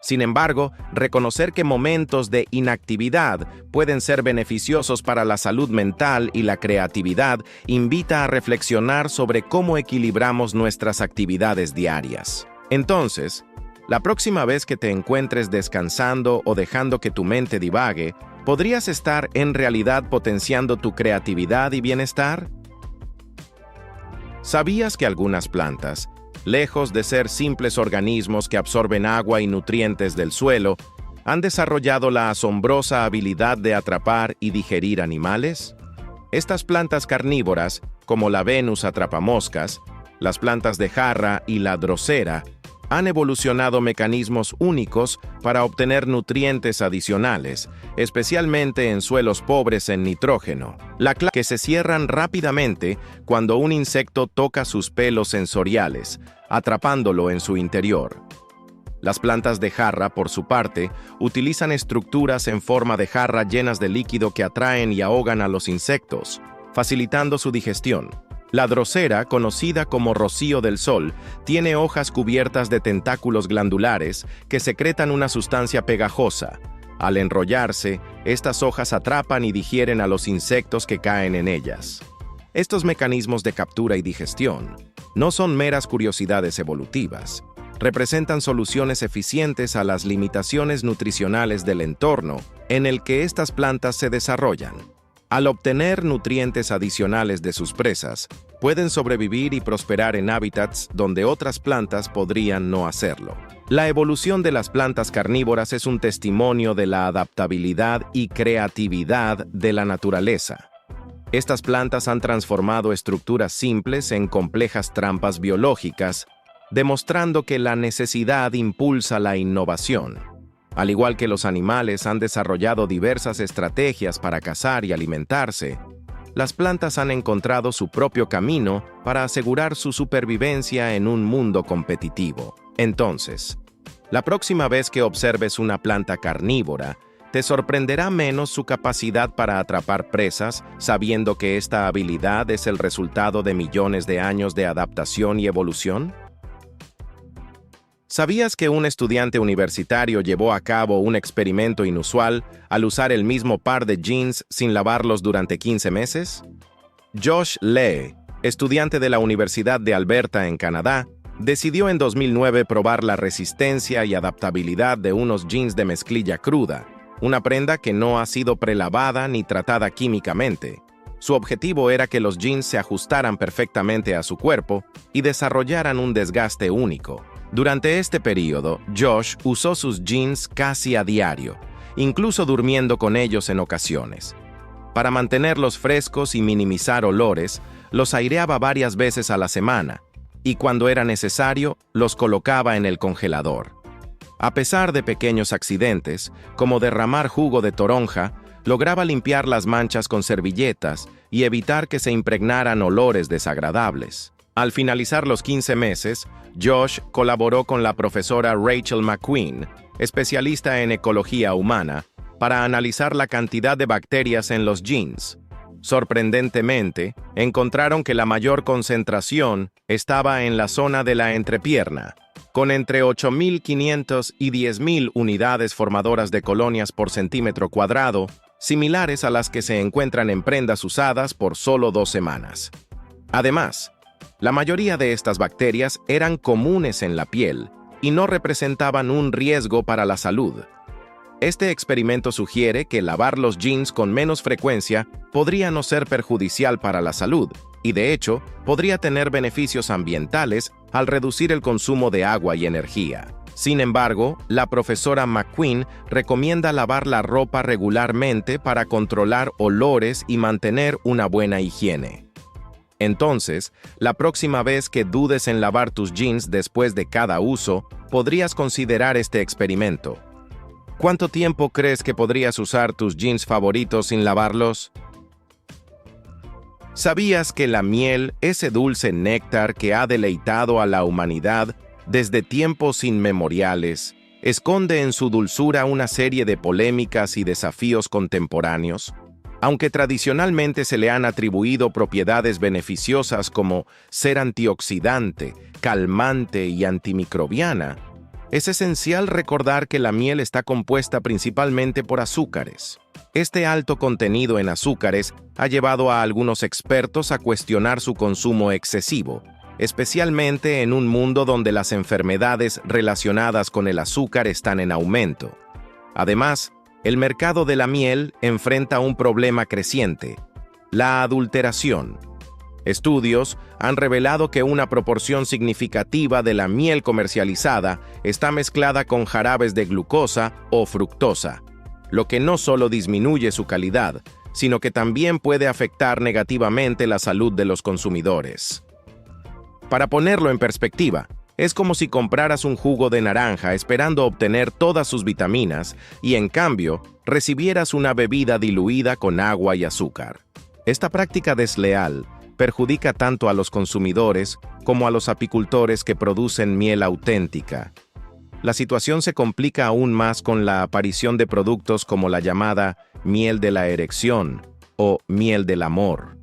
Sin embargo, reconocer que momentos de inactividad pueden ser beneficiosos para la salud mental y la creatividad invita a reflexionar sobre cómo equilibramos nuestras actividades diarias. Entonces, la próxima vez que te encuentres descansando o dejando que tu mente divague, ¿podrías estar en realidad potenciando tu creatividad y bienestar? ¿Sabías que algunas plantas, lejos de ser simples organismos que absorben agua y nutrientes del suelo, han desarrollado la asombrosa habilidad de atrapar y digerir animales? Estas plantas carnívoras, como la Venus atrapamoscas, las plantas de jarra y la drosera, han evolucionado mecanismos únicos para obtener nutrientes adicionales, especialmente en suelos pobres en nitrógeno, que se cierran rápidamente cuando un insecto toca sus pelos sensoriales, atrapándolo en su interior. Las plantas de jarra, por su parte, utilizan estructuras en forma de jarra llenas de líquido que atraen y ahogan a los insectos, facilitando su digestión. La drosera, conocida como rocío del sol, tiene hojas cubiertas de tentáculos glandulares que secretan una sustancia pegajosa. Al enrollarse, estas hojas atrapan y digieren a los insectos que caen en ellas. Estos mecanismos de captura y digestión no son meras curiosidades evolutivas. Representan soluciones eficientes a las limitaciones nutricionales del entorno en el que estas plantas se desarrollan. Al obtener nutrientes adicionales de sus presas, pueden sobrevivir y prosperar en hábitats donde otras plantas podrían no hacerlo. La evolución de las plantas carnívoras es un testimonio de la adaptabilidad y creatividad de la naturaleza. Estas plantas han transformado estructuras simples en complejas trampas biológicas, demostrando que la necesidad impulsa la innovación. Al igual que los animales han desarrollado diversas estrategias para cazar y alimentarse, las plantas han encontrado su propio camino para asegurar su supervivencia en un mundo competitivo. Entonces, la próxima vez que observes una planta carnívora, te sorprenderá menos su capacidad para atrapar presas, sabiendo que esta habilidad es el resultado de millones de años de adaptación y evolución. ¿Sabías que un estudiante universitario llevó a cabo un experimento inusual al usar el mismo par de jeans sin lavarlos durante 15 meses? Josh Lee, estudiante de la Universidad de Alberta en Canadá, decidió en 2009 probar la resistencia y adaptabilidad de unos jeans de mezclilla cruda, una prenda que no ha sido prelavada ni tratada químicamente. Su objetivo era que los jeans se ajustaran perfectamente a su cuerpo y desarrollaran un desgaste único. Durante este periodo, Josh usó sus jeans casi a diario, incluso durmiendo con ellos en ocasiones. Para mantenerlos frescos y minimizar olores, los aireaba varias veces a la semana, y cuando era necesario, los colocaba en el congelador. A pesar de pequeños accidentes, como derramar jugo de toronja, lograba limpiar las manchas con servilletas y evitar que se impregnaran olores desagradables. Al finalizar los 15 meses, Josh colaboró con la profesora Rachel McQueen, especialista en ecología humana, para analizar la cantidad de bacterias en los jeans. Sorprendentemente, encontraron que la mayor concentración estaba en la zona de la entrepierna, con entre 8.500 y 10.000 unidades formadoras de colonias por centímetro cuadrado, similares a las que se encuentran en prendas usadas por solo 2 semanas. Además, la mayoría de estas bacterias eran comunes en la piel y no representaban un riesgo para la salud. Este experimento sugiere que lavar los jeans con menos frecuencia podría no ser perjudicial para la salud, y de hecho, podría tener beneficios ambientales al reducir el consumo de agua y energía. Sin embargo, la profesora McQueen recomienda lavar la ropa regularmente para controlar olores y mantener una buena higiene. Entonces, la próxima vez que dudes en lavar tus jeans después de cada uso, podrías considerar este experimento. ¿Cuánto tiempo crees que podrías usar tus jeans favoritos sin lavarlos? ¿Sabías que la miel, ese dulce néctar que ha deleitado a la humanidad desde tiempos inmemoriales, esconde en su dulzura una serie de polémicas y desafíos contemporáneos? Aunque tradicionalmente se le han atribuido propiedades beneficiosas como ser antioxidante, calmante y antimicrobiana, es esencial recordar que la miel está compuesta principalmente por azúcares. Este alto contenido en azúcares ha llevado a algunos expertos a cuestionar su consumo excesivo, especialmente en un mundo donde las enfermedades relacionadas con el azúcar están en aumento. Además, el mercado de la miel enfrenta un problema creciente: la adulteración. Estudios han revelado que una proporción significativa de la miel comercializada está mezclada con jarabes de glucosa o fructosa, lo que no solo disminuye su calidad, sino que también puede afectar negativamente la salud de los consumidores. Para ponerlo en perspectiva, es como si compraras un jugo de naranja esperando obtener todas sus vitaminas y, en cambio, recibieras una bebida diluida con agua y azúcar. Esta práctica desleal perjudica tanto a los consumidores como a los apicultores que producen miel auténtica. La situación se complica aún más con la aparición de productos como la llamada miel de la erección o miel del amor.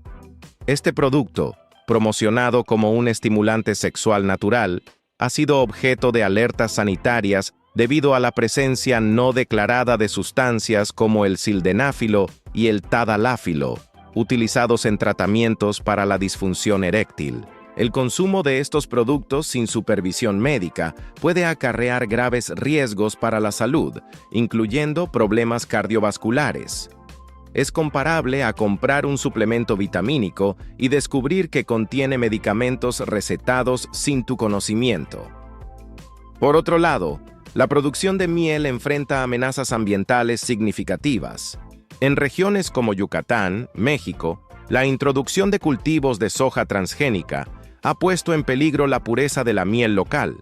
Este producto, promocionado como un estimulante sexual natural, ha sido objeto de alertas sanitarias debido a la presencia no declarada de sustancias como el sildenafilo y el tadalafilo, utilizados en tratamientos para la disfunción eréctil. El consumo de estos productos sin supervisión médica puede acarrear graves riesgos para la salud, incluyendo problemas cardiovasculares. Es comparable a comprar un suplemento vitamínico y descubrir que contiene medicamentos recetados sin tu conocimiento. Por otro lado, la producción de miel enfrenta amenazas ambientales significativas. En regiones como Yucatán, México, la introducción de cultivos de soja transgénica ha puesto en peligro la pureza de la miel local.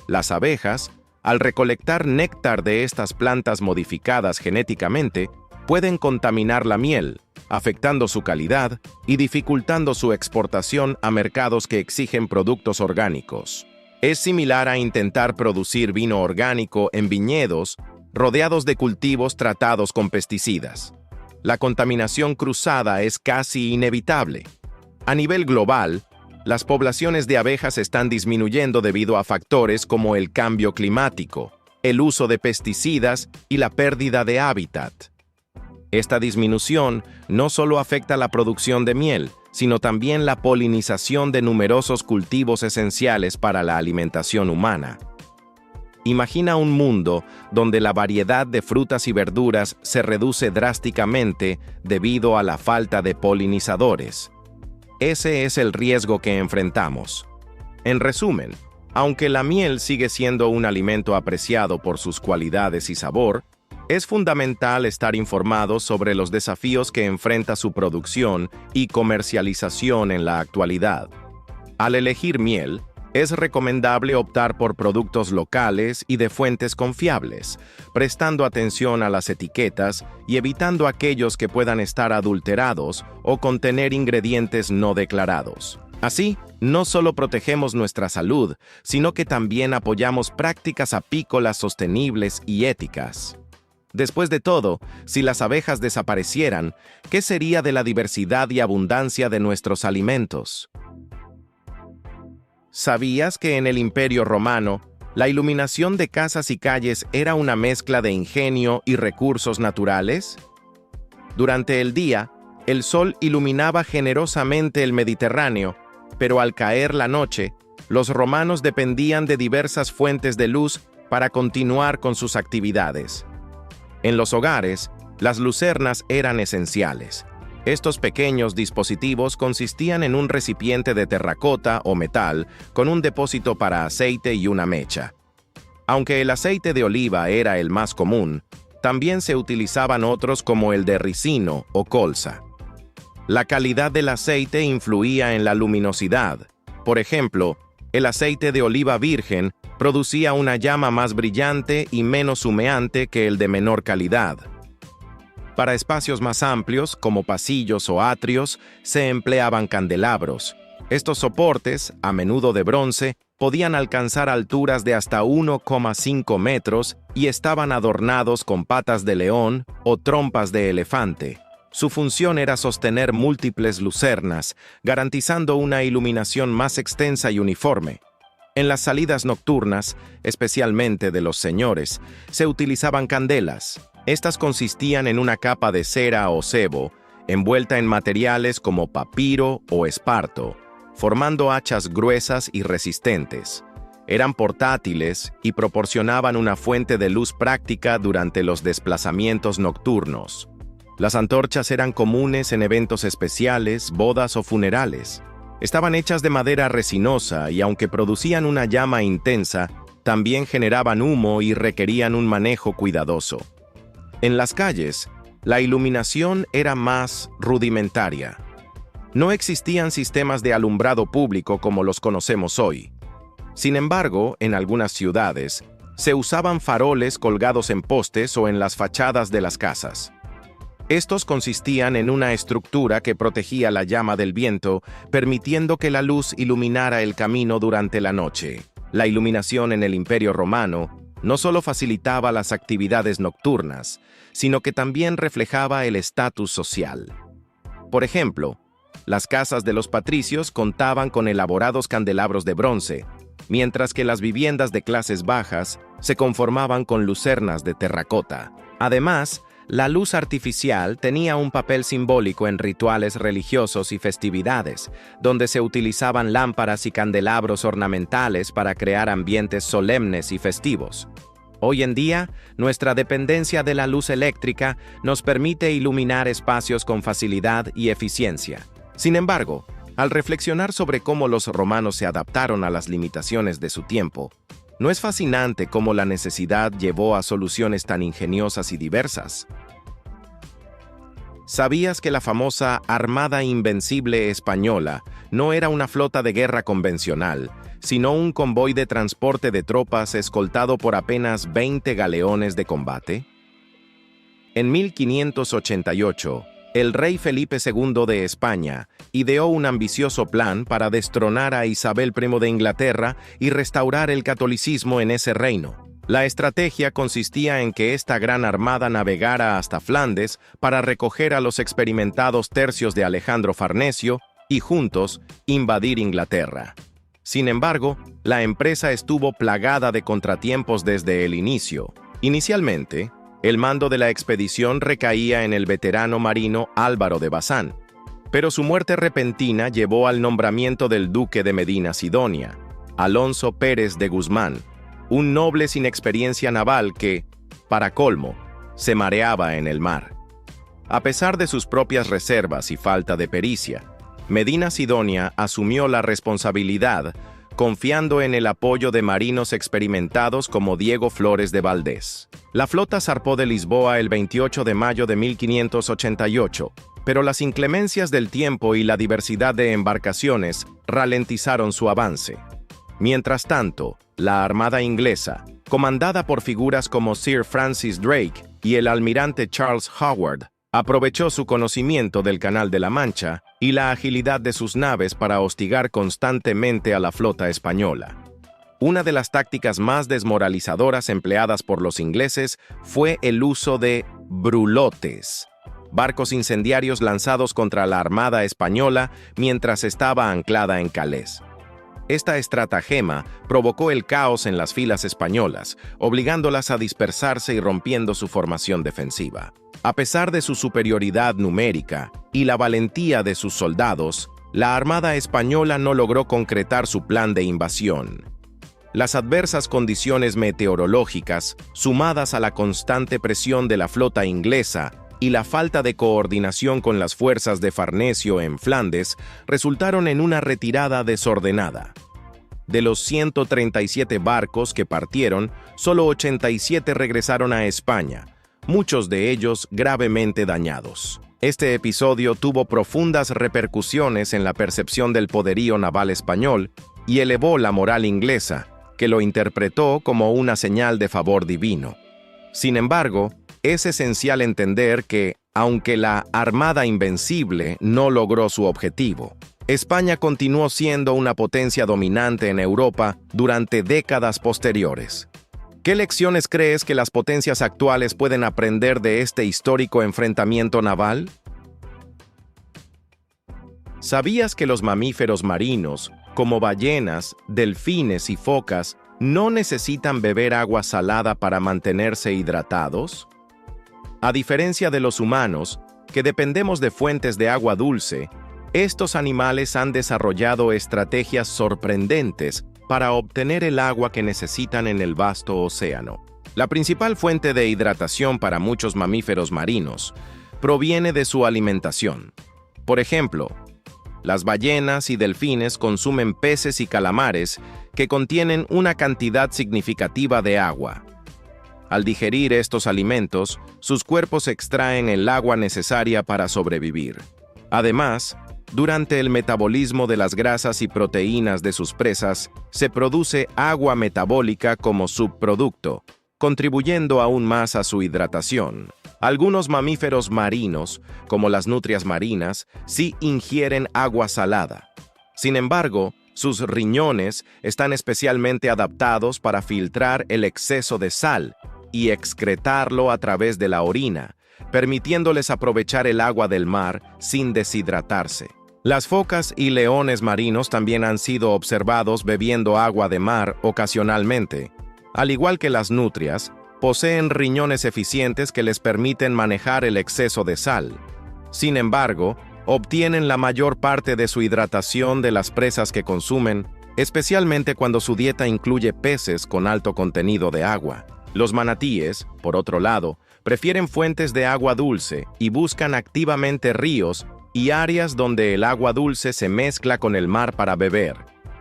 Las abejas, al recolectar néctar de estas plantas modificadas genéticamente, pueden contaminar la miel, afectando su calidad y dificultando su exportación a mercados que exigen productos orgánicos. Es similar a intentar producir vino orgánico en viñedos rodeados de cultivos tratados con pesticidas. La contaminación cruzada es casi inevitable. A nivel global, las poblaciones de abejas están disminuyendo debido a factores como el cambio climático, el uso de pesticidas y la pérdida de hábitat. Esta disminución no solo afecta la producción de miel, sino también la polinización de numerosos cultivos esenciales para la alimentación humana. Imagina un mundo donde la variedad de frutas y verduras se reduce drásticamente debido a la falta de polinizadores. Ese es el riesgo que enfrentamos. En resumen, aunque la miel sigue siendo un alimento apreciado por sus cualidades y sabor, es fundamental estar informados sobre los desafíos que enfrenta su producción y comercialización en la actualidad. Al elegir miel, es recomendable optar por productos locales y de fuentes confiables, prestando atención a las etiquetas y evitando aquellos que puedan estar adulterados o contener ingredientes no declarados. Así, no solo protegemos nuestra salud, sino que también apoyamos prácticas apícolas sostenibles y éticas. Después de todo, si las abejas desaparecieran, ¿qué sería de la diversidad y abundancia de nuestros alimentos? ¿Sabías que en el Imperio Romano, la iluminación de casas y calles era una mezcla de ingenio y recursos naturales? Durante el día, el sol iluminaba generosamente el Mediterráneo, pero al caer la noche, los romanos dependían de diversas fuentes de luz para continuar con sus actividades. En los hogares, las lucernas eran esenciales. Estos pequeños dispositivos consistían en un recipiente de terracota o metal con un depósito para aceite y una mecha. Aunque el aceite de oliva era el más común, también se utilizaban otros como el de ricino o colza. La calidad del aceite influía en la luminosidad. Por ejemplo, el aceite de oliva virgen producía una llama más brillante y menos humeante que el de menor calidad. Para espacios más amplios, como pasillos o atrios, se empleaban candelabros. Estos soportes, a menudo de bronce, podían alcanzar alturas de hasta 1,5 metros y estaban adornados con patas de león o trompas de elefante. Su función era sostener múltiples lucernas, garantizando una iluminación más extensa y uniforme. En las salidas nocturnas, especialmente de los señores, se utilizaban candelas. Estas consistían en una capa de cera o sebo, envuelta en materiales como papiro o esparto, formando hachas gruesas y resistentes. Eran portátiles y proporcionaban una fuente de luz práctica durante los desplazamientos nocturnos. Las antorchas eran comunes en eventos especiales, bodas o funerales. Estaban hechas de madera resinosa y aunque producían una llama intensa, también generaban humo y requerían un manejo cuidadoso. En las calles, la iluminación era más rudimentaria. No existían sistemas de alumbrado público como los conocemos hoy. Sin embargo, en algunas ciudades, se usaban faroles colgados en postes o en las fachadas de las casas. Estos consistían en una estructura que protegía la llama del viento, permitiendo que la luz iluminara el camino durante la noche. La iluminación en el Imperio Romano no solo facilitaba las actividades nocturnas, sino que también reflejaba el estatus social. Por ejemplo, las casas de los patricios contaban con elaborados candelabros de bronce, mientras que las viviendas de clases bajas se conformaban con lucernas de terracota. Además, la luz artificial tenía un papel simbólico en rituales religiosos y festividades, donde se utilizaban lámparas y candelabros ornamentales para crear ambientes solemnes y festivos. Hoy en día, nuestra dependencia de la luz eléctrica nos permite iluminar espacios con facilidad y eficiencia. Sin embargo, al reflexionar sobre cómo los romanos se adaptaron a las limitaciones de su tiempo, ¿no es fascinante cómo la necesidad llevó a soluciones tan ingeniosas y diversas? ¿Sabías que la famosa Armada Invencible española no era una flota de guerra convencional, sino un convoy de transporte de tropas escoltado por apenas 20 galeones de combate? En 1588, el rey Felipe II de España ideó un ambicioso plan para destronar a Isabel I de Inglaterra y restaurar el catolicismo en ese reino. La estrategia consistía en que esta gran armada navegara hasta Flandes para recoger a los experimentados tercios de Alejandro Farnesio y juntos invadir Inglaterra. Sin embargo, la empresa estuvo plagada de contratiempos desde el inicio. Inicialmente, el mando de la expedición recaía en el veterano marino Álvaro de Bazán, pero su muerte repentina llevó al nombramiento del duque de Medina Sidonia, Alonso Pérez de Guzmán, un noble sin experiencia naval que, para colmo, se mareaba en el mar. A pesar de sus propias reservas y falta de pericia, Medina Sidonia asumió la responsabilidad, confiando en el apoyo de marinos experimentados como Diego Flores de Valdés. La flota zarpó de Lisboa el 28 de mayo de 1588, pero las inclemencias del tiempo y la diversidad de embarcaciones ralentizaron su avance. Mientras tanto, la Armada inglesa, comandada por figuras como Sir Francis Drake y el almirante Charles Howard, aprovechó su conocimiento del Canal de la Mancha y la agilidad de sus naves para hostigar constantemente a la flota española. Una de las tácticas más desmoralizadoras empleadas por los ingleses fue el uso de brulotes, barcos incendiarios lanzados contra la Armada española mientras estaba anclada en Calais. Esta estratagema provocó el caos en las filas españolas, obligándolas a dispersarse y rompiendo su formación defensiva. A pesar de su superioridad numérica y la valentía de sus soldados, la Armada española no logró concretar su plan de invasión. Las adversas condiciones meteorológicas, sumadas a la constante presión de la flota inglesa y la falta de coordinación con las fuerzas de Farnesio en Flandes, resultaron en una retirada desordenada. De los 137 barcos que partieron, solo 87 regresaron a España, muchos de ellos gravemente dañados. Este episodio tuvo profundas repercusiones en la percepción del poderío naval español y elevó la moral inglesa, que lo interpretó como una señal de favor divino. Sin embargo, es esencial entender que, aunque la Armada Invencible no logró su objetivo, España continuó siendo una potencia dominante en Europa durante décadas posteriores. ¿Qué lecciones crees que las potencias actuales pueden aprender de este histórico enfrentamiento naval? ¿Sabías que los mamíferos marinos, como ballenas, delfines y focas, no necesitan beber agua salada para mantenerse hidratados? A diferencia de los humanos, que dependemos de fuentes de agua dulce, estos animales han desarrollado estrategias sorprendentes para obtener el agua que necesitan en el vasto océano. La principal fuente de hidratación para muchos mamíferos marinos proviene de su alimentación. Por ejemplo, las ballenas y delfines consumen peces y calamares que contienen una cantidad significativa de agua. Al digerir estos alimentos, sus cuerpos extraen el agua necesaria para sobrevivir. Además, durante el metabolismo de las grasas y proteínas de sus presas, se produce agua metabólica como subproducto, contribuyendo aún más a su hidratación. Algunos mamíferos marinos, como las nutrias marinas, sí ingieren agua salada. Sin embargo, sus riñones están especialmente adaptados para filtrar el exceso de sal y excretarlo a través de la orina, permitiéndoles aprovechar el agua del mar sin deshidratarse. Las focas y leones marinos también han sido observados bebiendo agua de mar ocasionalmente. Al igual que las nutrias, poseen riñones eficientes que les permiten manejar el exceso de sal. Sin embargo, obtienen la mayor parte de su hidratación de las presas que consumen, especialmente cuando su dieta incluye peces con alto contenido de agua. Los manatíes, por otro lado, prefieren fuentes de agua dulce y buscan activamente ríos y áreas donde el agua dulce se mezcla con el mar para beber.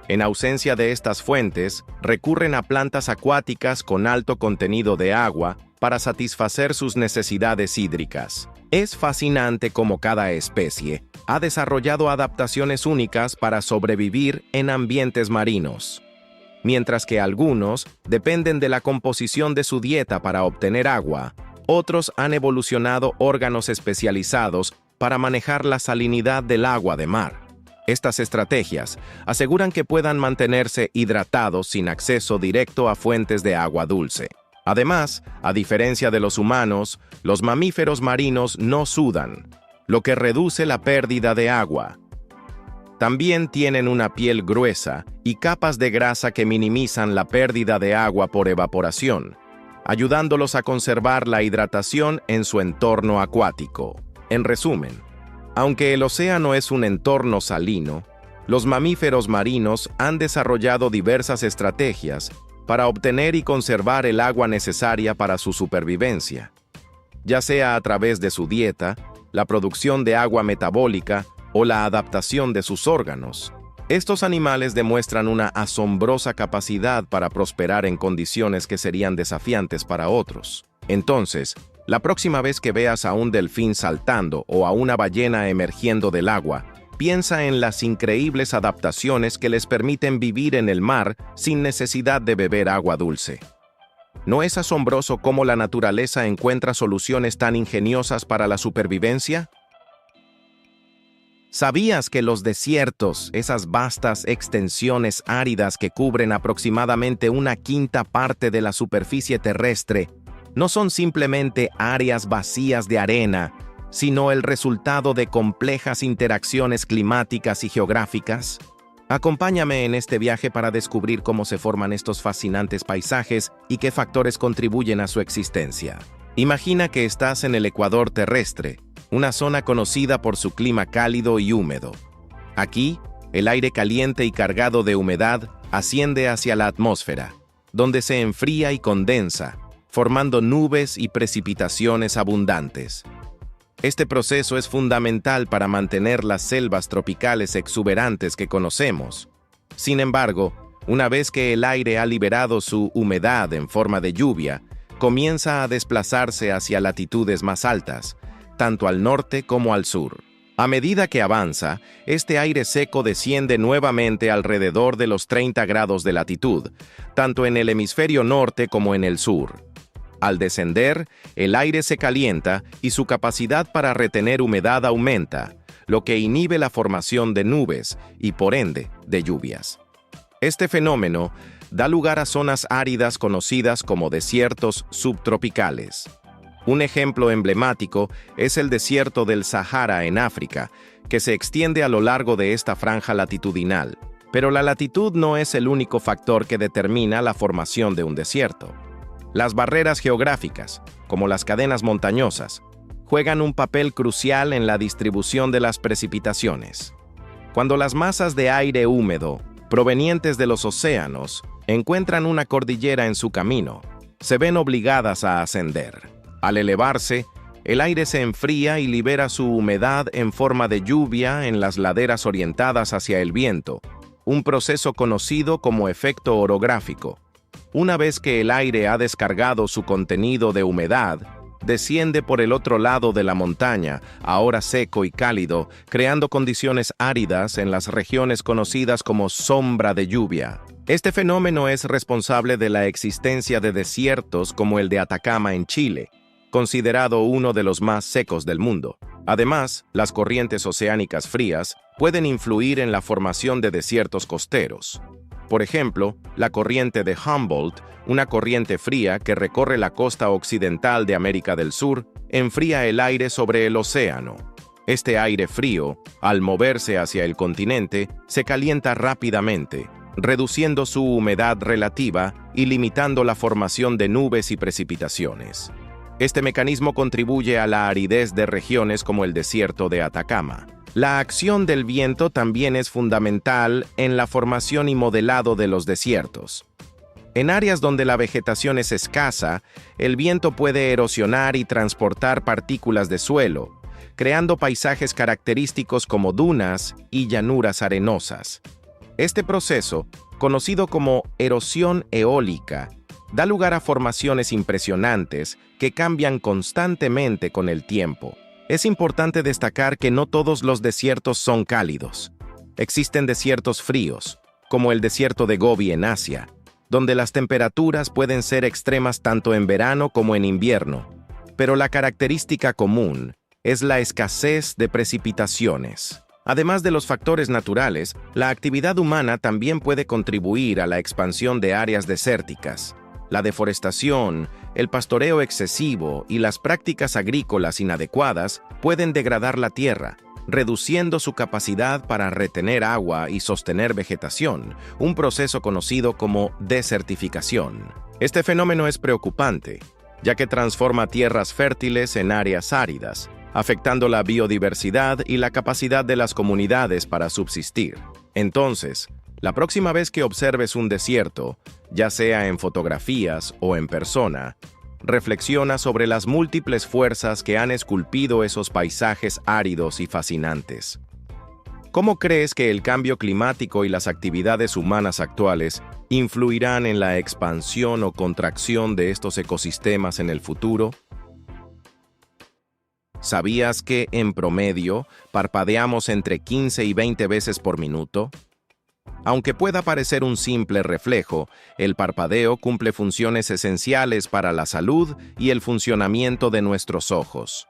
En ausencia de estas fuentes, recurren a plantas acuáticas con alto contenido de agua para satisfacer sus necesidades hídricas. Es fascinante cómo cada especie ha desarrollado adaptaciones únicas para sobrevivir en ambientes marinos. Mientras que algunos dependen de la composición de su dieta para obtener agua, otros han evolucionado órganos especializados para manejar la salinidad del agua de mar. Estas estrategias aseguran que puedan mantenerse hidratados sin acceso directo a fuentes de agua dulce. Además, a diferencia de los humanos, los mamíferos marinos no sudan, lo que reduce la pérdida de agua. También tienen una piel gruesa y capas de grasa que minimizan la pérdida de agua por evaporación, ayudándolos a conservar la hidratación en su entorno acuático. En resumen, aunque el océano es un entorno salino, los mamíferos marinos han desarrollado diversas estrategias para obtener y conservar el agua necesaria para su supervivencia, ya sea a través de su dieta, la producción de agua metabólica o la adaptación de sus órganos. Estos animales demuestran una asombrosa capacidad para prosperar en condiciones que serían desafiantes para otros. Entonces, la próxima vez que veas a un delfín saltando o a una ballena emergiendo del agua, piensa en las increíbles adaptaciones que les permiten vivir en el mar sin necesidad de beber agua dulce. ¿No es asombroso cómo la naturaleza encuentra soluciones tan ingeniosas para la supervivencia? ¿Sabías que los desiertos, esas vastas extensiones áridas que cubren aproximadamente una quinta parte de la superficie terrestre, no son simplemente áreas vacías de arena, sino el resultado de complejas interacciones climáticas y geográficas? Acompáñame en este viaje para descubrir cómo se forman estos fascinantes paisajes y qué factores contribuyen a su existencia. Imagina que estás en el ecuador terrestre, una zona conocida por su clima cálido y húmedo. Aquí, el aire caliente y cargado de humedad asciende hacia la atmósfera, donde se enfría y condensa, formando nubes y precipitaciones abundantes. Este proceso es fundamental para mantener las selvas tropicales exuberantes que conocemos. Sin embargo, una vez que el aire ha liberado su humedad en forma de lluvia, comienza a desplazarse hacia latitudes más altas, tanto al norte como al sur. A medida que avanza, este aire seco desciende nuevamente alrededor de los 30 grados de latitud, tanto en el hemisferio norte como en el sur. Al descender, el aire se calienta y su capacidad para retener humedad aumenta, lo que inhibe la formación de nubes y, por ende, de lluvias. Este fenómeno da lugar a zonas áridas conocidas como desiertos subtropicales. Un ejemplo emblemático es el desierto del Sahara en África, que se extiende a lo largo de esta franja latitudinal. Pero la latitud no es el único factor que determina la formación de un desierto. Las barreras geográficas, como las cadenas montañosas, juegan un papel crucial en la distribución de las precipitaciones. Cuando las masas de aire húmedo, provenientes de los océanos, encuentran una cordillera en su camino, se ven obligadas a ascender. Al elevarse, el aire se enfría y libera su humedad en forma de lluvia en las laderas orientadas hacia el viento, un proceso conocido como efecto orográfico. Una vez que el aire ha descargado su contenido de humedad, desciende por el otro lado de la montaña, ahora seco y cálido, creando condiciones áridas en las regiones conocidas como sombra de lluvia. Este fenómeno es responsable de la existencia de desiertos como el de Atacama en Chile, considerado uno de los más secos del mundo. Además, las corrientes oceánicas frías pueden influir en la formación de desiertos costeros. Por ejemplo, la corriente de Humboldt, una corriente fría que recorre la costa occidental de América del Sur, enfría el aire sobre el océano. Este aire frío, al moverse hacia el continente, se calienta rápidamente, reduciendo su humedad relativa y limitando la formación de nubes y precipitaciones. Este mecanismo contribuye a la aridez de regiones como el desierto de Atacama. La acción del viento también es fundamental en la formación y modelado de los desiertos. En áreas donde la vegetación es escasa, el viento puede erosionar y transportar partículas de suelo, creando paisajes característicos como dunas y llanuras arenosas. Este proceso, conocido como erosión eólica, da lugar a formaciones impresionantes que cambian constantemente con el tiempo. Es importante destacar que no todos los desiertos son cálidos. Existen desiertos fríos, como el desierto de Gobi en Asia, donde las temperaturas pueden ser extremas tanto en verano como en invierno, pero la característica común es la escasez de precipitaciones. Además de los factores naturales, la actividad humana también puede contribuir a la expansión de áreas desérticas. La deforestación, el pastoreo excesivo y las prácticas agrícolas inadecuadas pueden degradar la tierra, reduciendo su capacidad para retener agua y sostener vegetación, un proceso conocido como desertificación. Este fenómeno es preocupante, ya que transforma tierras fértiles en áreas áridas, afectando la biodiversidad y la capacidad de las comunidades para subsistir. Entonces, La próxima vez que observes un desierto, ya sea en fotografías o en persona, reflexiona sobre las múltiples fuerzas que han esculpido esos paisajes áridos y fascinantes. ¿Cómo crees que el cambio climático y las actividades humanas actuales influirán en la expansión o contracción de estos ecosistemas en el futuro? ¿Sabías que, en promedio, parpadeamos entre 15 y 20 veces por minuto? Aunque pueda parecer un simple reflejo, el parpadeo cumple funciones esenciales para la salud y el funcionamiento de nuestros ojos.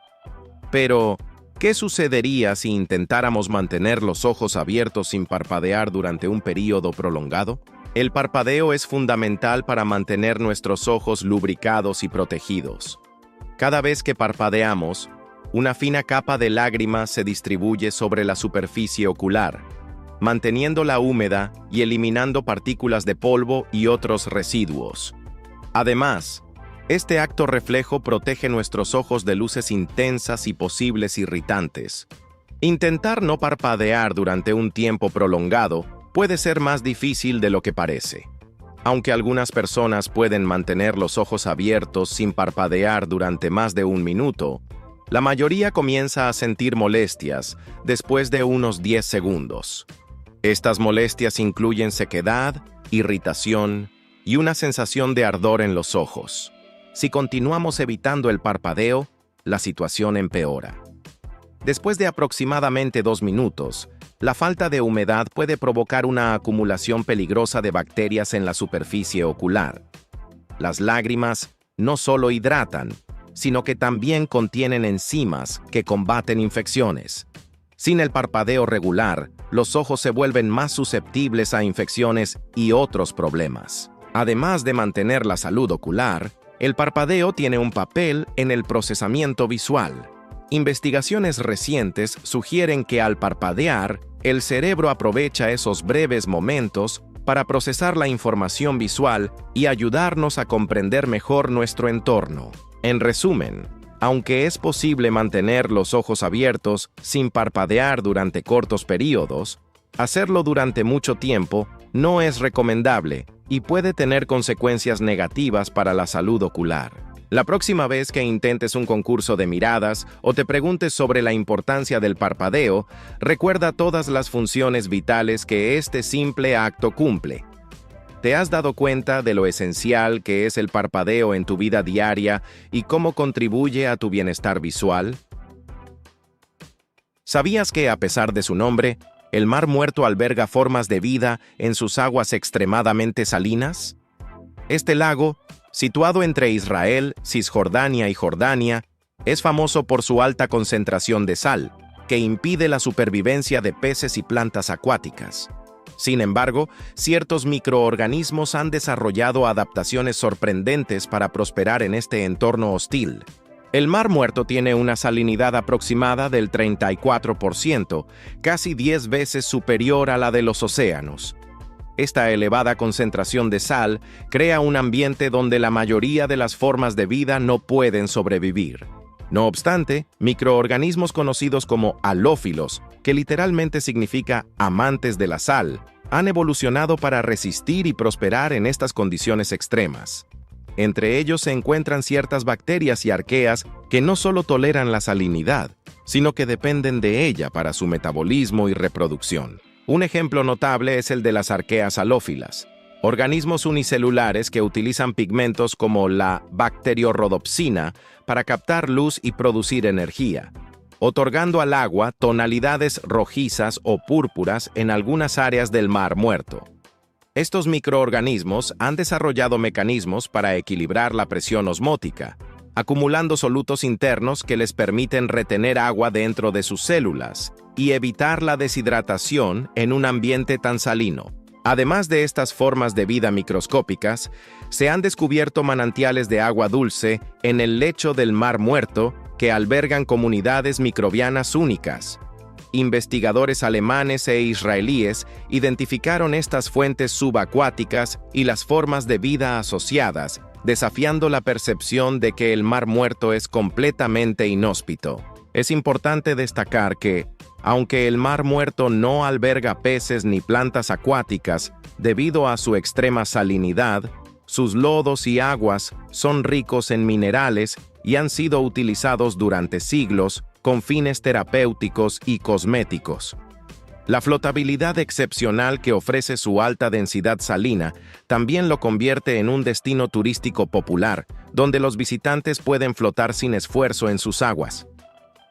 Pero, ¿qué sucedería si intentáramos mantener los ojos abiertos sin parpadear durante un período prolongado? El parpadeo es fundamental para mantener nuestros ojos lubricados y protegidos. Cada vez que parpadeamos, una fina capa de lágrimas se distribuye sobre la superficie ocular, manteniéndola húmeda y eliminando partículas de polvo y otros residuos. Además, este acto reflejo protege nuestros ojos de luces intensas y posibles irritantes. Intentar no parpadear durante un tiempo prolongado puede ser más difícil de lo que parece. Aunque algunas personas pueden mantener los ojos abiertos sin parpadear durante más de un minuto, la mayoría comienza a sentir molestias después de unos 10 segundos. Estas molestias incluyen sequedad, irritación y una sensación de ardor en los ojos. Si continuamos evitando el parpadeo, la situación empeora. Después de aproximadamente 2 minutos, la falta de humedad puede provocar una acumulación peligrosa de bacterias en la superficie ocular. Las lágrimas no solo hidratan, sino que también contienen enzimas que combaten infecciones. Sin el parpadeo regular, los ojos se vuelven más susceptibles a infecciones y otros problemas. Además de mantener la salud ocular, el parpadeo tiene un papel en el procesamiento visual. Investigaciones recientes sugieren que al parpadear, el cerebro aprovecha esos breves momentos para procesar la información visual y ayudarnos a comprender mejor nuestro entorno. En resumen, aunque es posible mantener los ojos abiertos sin parpadear durante cortos periodos, hacerlo durante mucho tiempo no es recomendable y puede tener consecuencias negativas para la salud ocular. La próxima vez que intentes un concurso de miradas o te preguntes sobre la importancia del parpadeo, recuerda todas las funciones vitales que este simple acto cumple. ¿Te has dado cuenta de lo esencial que es el parpadeo en tu vida diaria y cómo contribuye a tu bienestar visual? ¿Sabías que, a pesar de su nombre, el Mar Muerto alberga formas de vida en sus aguas extremadamente salinas? Este lago, situado entre Israel, Cisjordania y Jordania, es famoso por su alta concentración de sal, que impide la supervivencia de peces y plantas acuáticas. Sin embargo, ciertos microorganismos han desarrollado adaptaciones sorprendentes para prosperar en este entorno hostil. El Mar Muerto tiene una salinidad aproximada del 34%, casi 10 veces superior a la de los océanos. Esta elevada concentración de sal crea un ambiente donde la mayoría de las formas de vida no pueden sobrevivir. No obstante, microorganismos conocidos como halófilos, que literalmente significa amantes de la sal, han evolucionado para resistir y prosperar en estas condiciones extremas. Entre ellos se encuentran ciertas bacterias y arqueas que no solo toleran la salinidad, sino que dependen de ella para su metabolismo y reproducción. Un ejemplo notable es el de las arqueas halófilas, organismos unicelulares que utilizan pigmentos como la bacteriorhodopsina para captar luz y producir energía, otorgando al agua tonalidades rojizas o púrpuras en algunas áreas del Mar Muerto. Estos microorganismos han desarrollado mecanismos para equilibrar la presión osmótica, acumulando solutos internos que les permiten retener agua dentro de sus células y evitar la deshidratación en un ambiente tan salino. Además de estas formas de vida microscópicas, se han descubierto manantiales de agua dulce en el lecho del Mar Muerto que albergan comunidades microbianas únicas. Investigadores alemanes e israelíes identificaron estas fuentes subacuáticas y las formas de vida asociadas, desafiando la percepción de que el Mar Muerto es completamente inhóspito. Es importante destacar que, aunque el Mar Muerto no alberga peces ni plantas acuáticas debido a su extrema salinidad, sus lodos y aguas son ricos en minerales y han sido utilizados durante siglos con fines terapéuticos y cosméticos. La flotabilidad excepcional que ofrece su alta densidad salina también lo convierte en un destino turístico popular, donde los visitantes pueden flotar sin esfuerzo en sus aguas.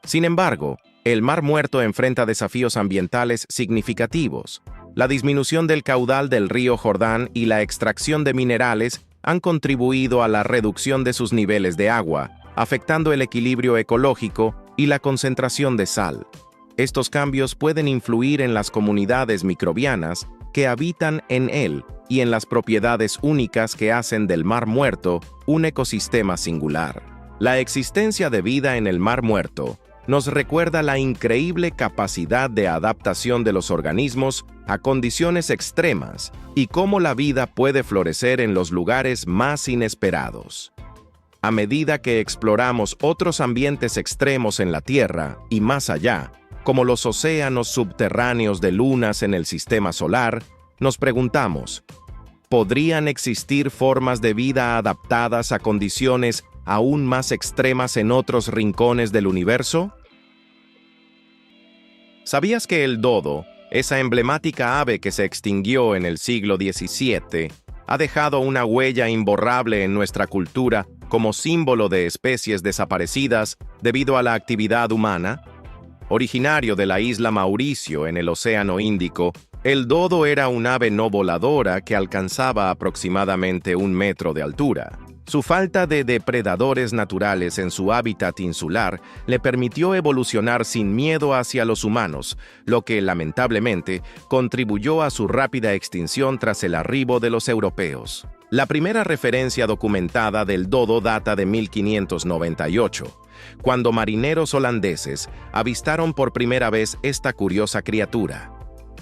Sin embargo, el Mar Muerto enfrenta desafíos ambientales significativos. La disminución del caudal del río Jordán y la extracción de minerales han contribuido a la reducción de sus niveles de agua, afectando el equilibrio ecológico y la concentración de sal. Estos cambios pueden influir en las comunidades microbianas que habitan en él y en las propiedades únicas que hacen del Mar Muerto un ecosistema singular. La existencia de vida en el Mar Muerto nos recuerda la increíble capacidad de adaptación de los organismos a condiciones extremas y cómo la vida puede florecer en los lugares más inesperados. A medida que exploramos otros ambientes extremos en la Tierra y más allá, como los océanos subterráneos de lunas en el sistema solar, nos preguntamos, ¿podrían existir formas de vida adaptadas a condiciones aún más extremas en otros rincones del universo? ¿Sabías que el dodo, esa emblemática ave que se extinguió en el siglo XVII, ha dejado una huella imborrable en nuestra cultura como símbolo de especies desaparecidas debido a la actividad humana? Originario de la isla Mauricio en el Océano Índico, el dodo era un ave no voladora que alcanzaba aproximadamente 1 metro de altura. Su falta de depredadores naturales en su hábitat insular le permitió evolucionar sin miedo hacia los humanos, lo que, lamentablemente, contribuyó a su rápida extinción tras el arribo de los europeos. La primera referencia documentada del dodo data de 1598, cuando marineros holandeses avistaron por primera vez esta curiosa criatura.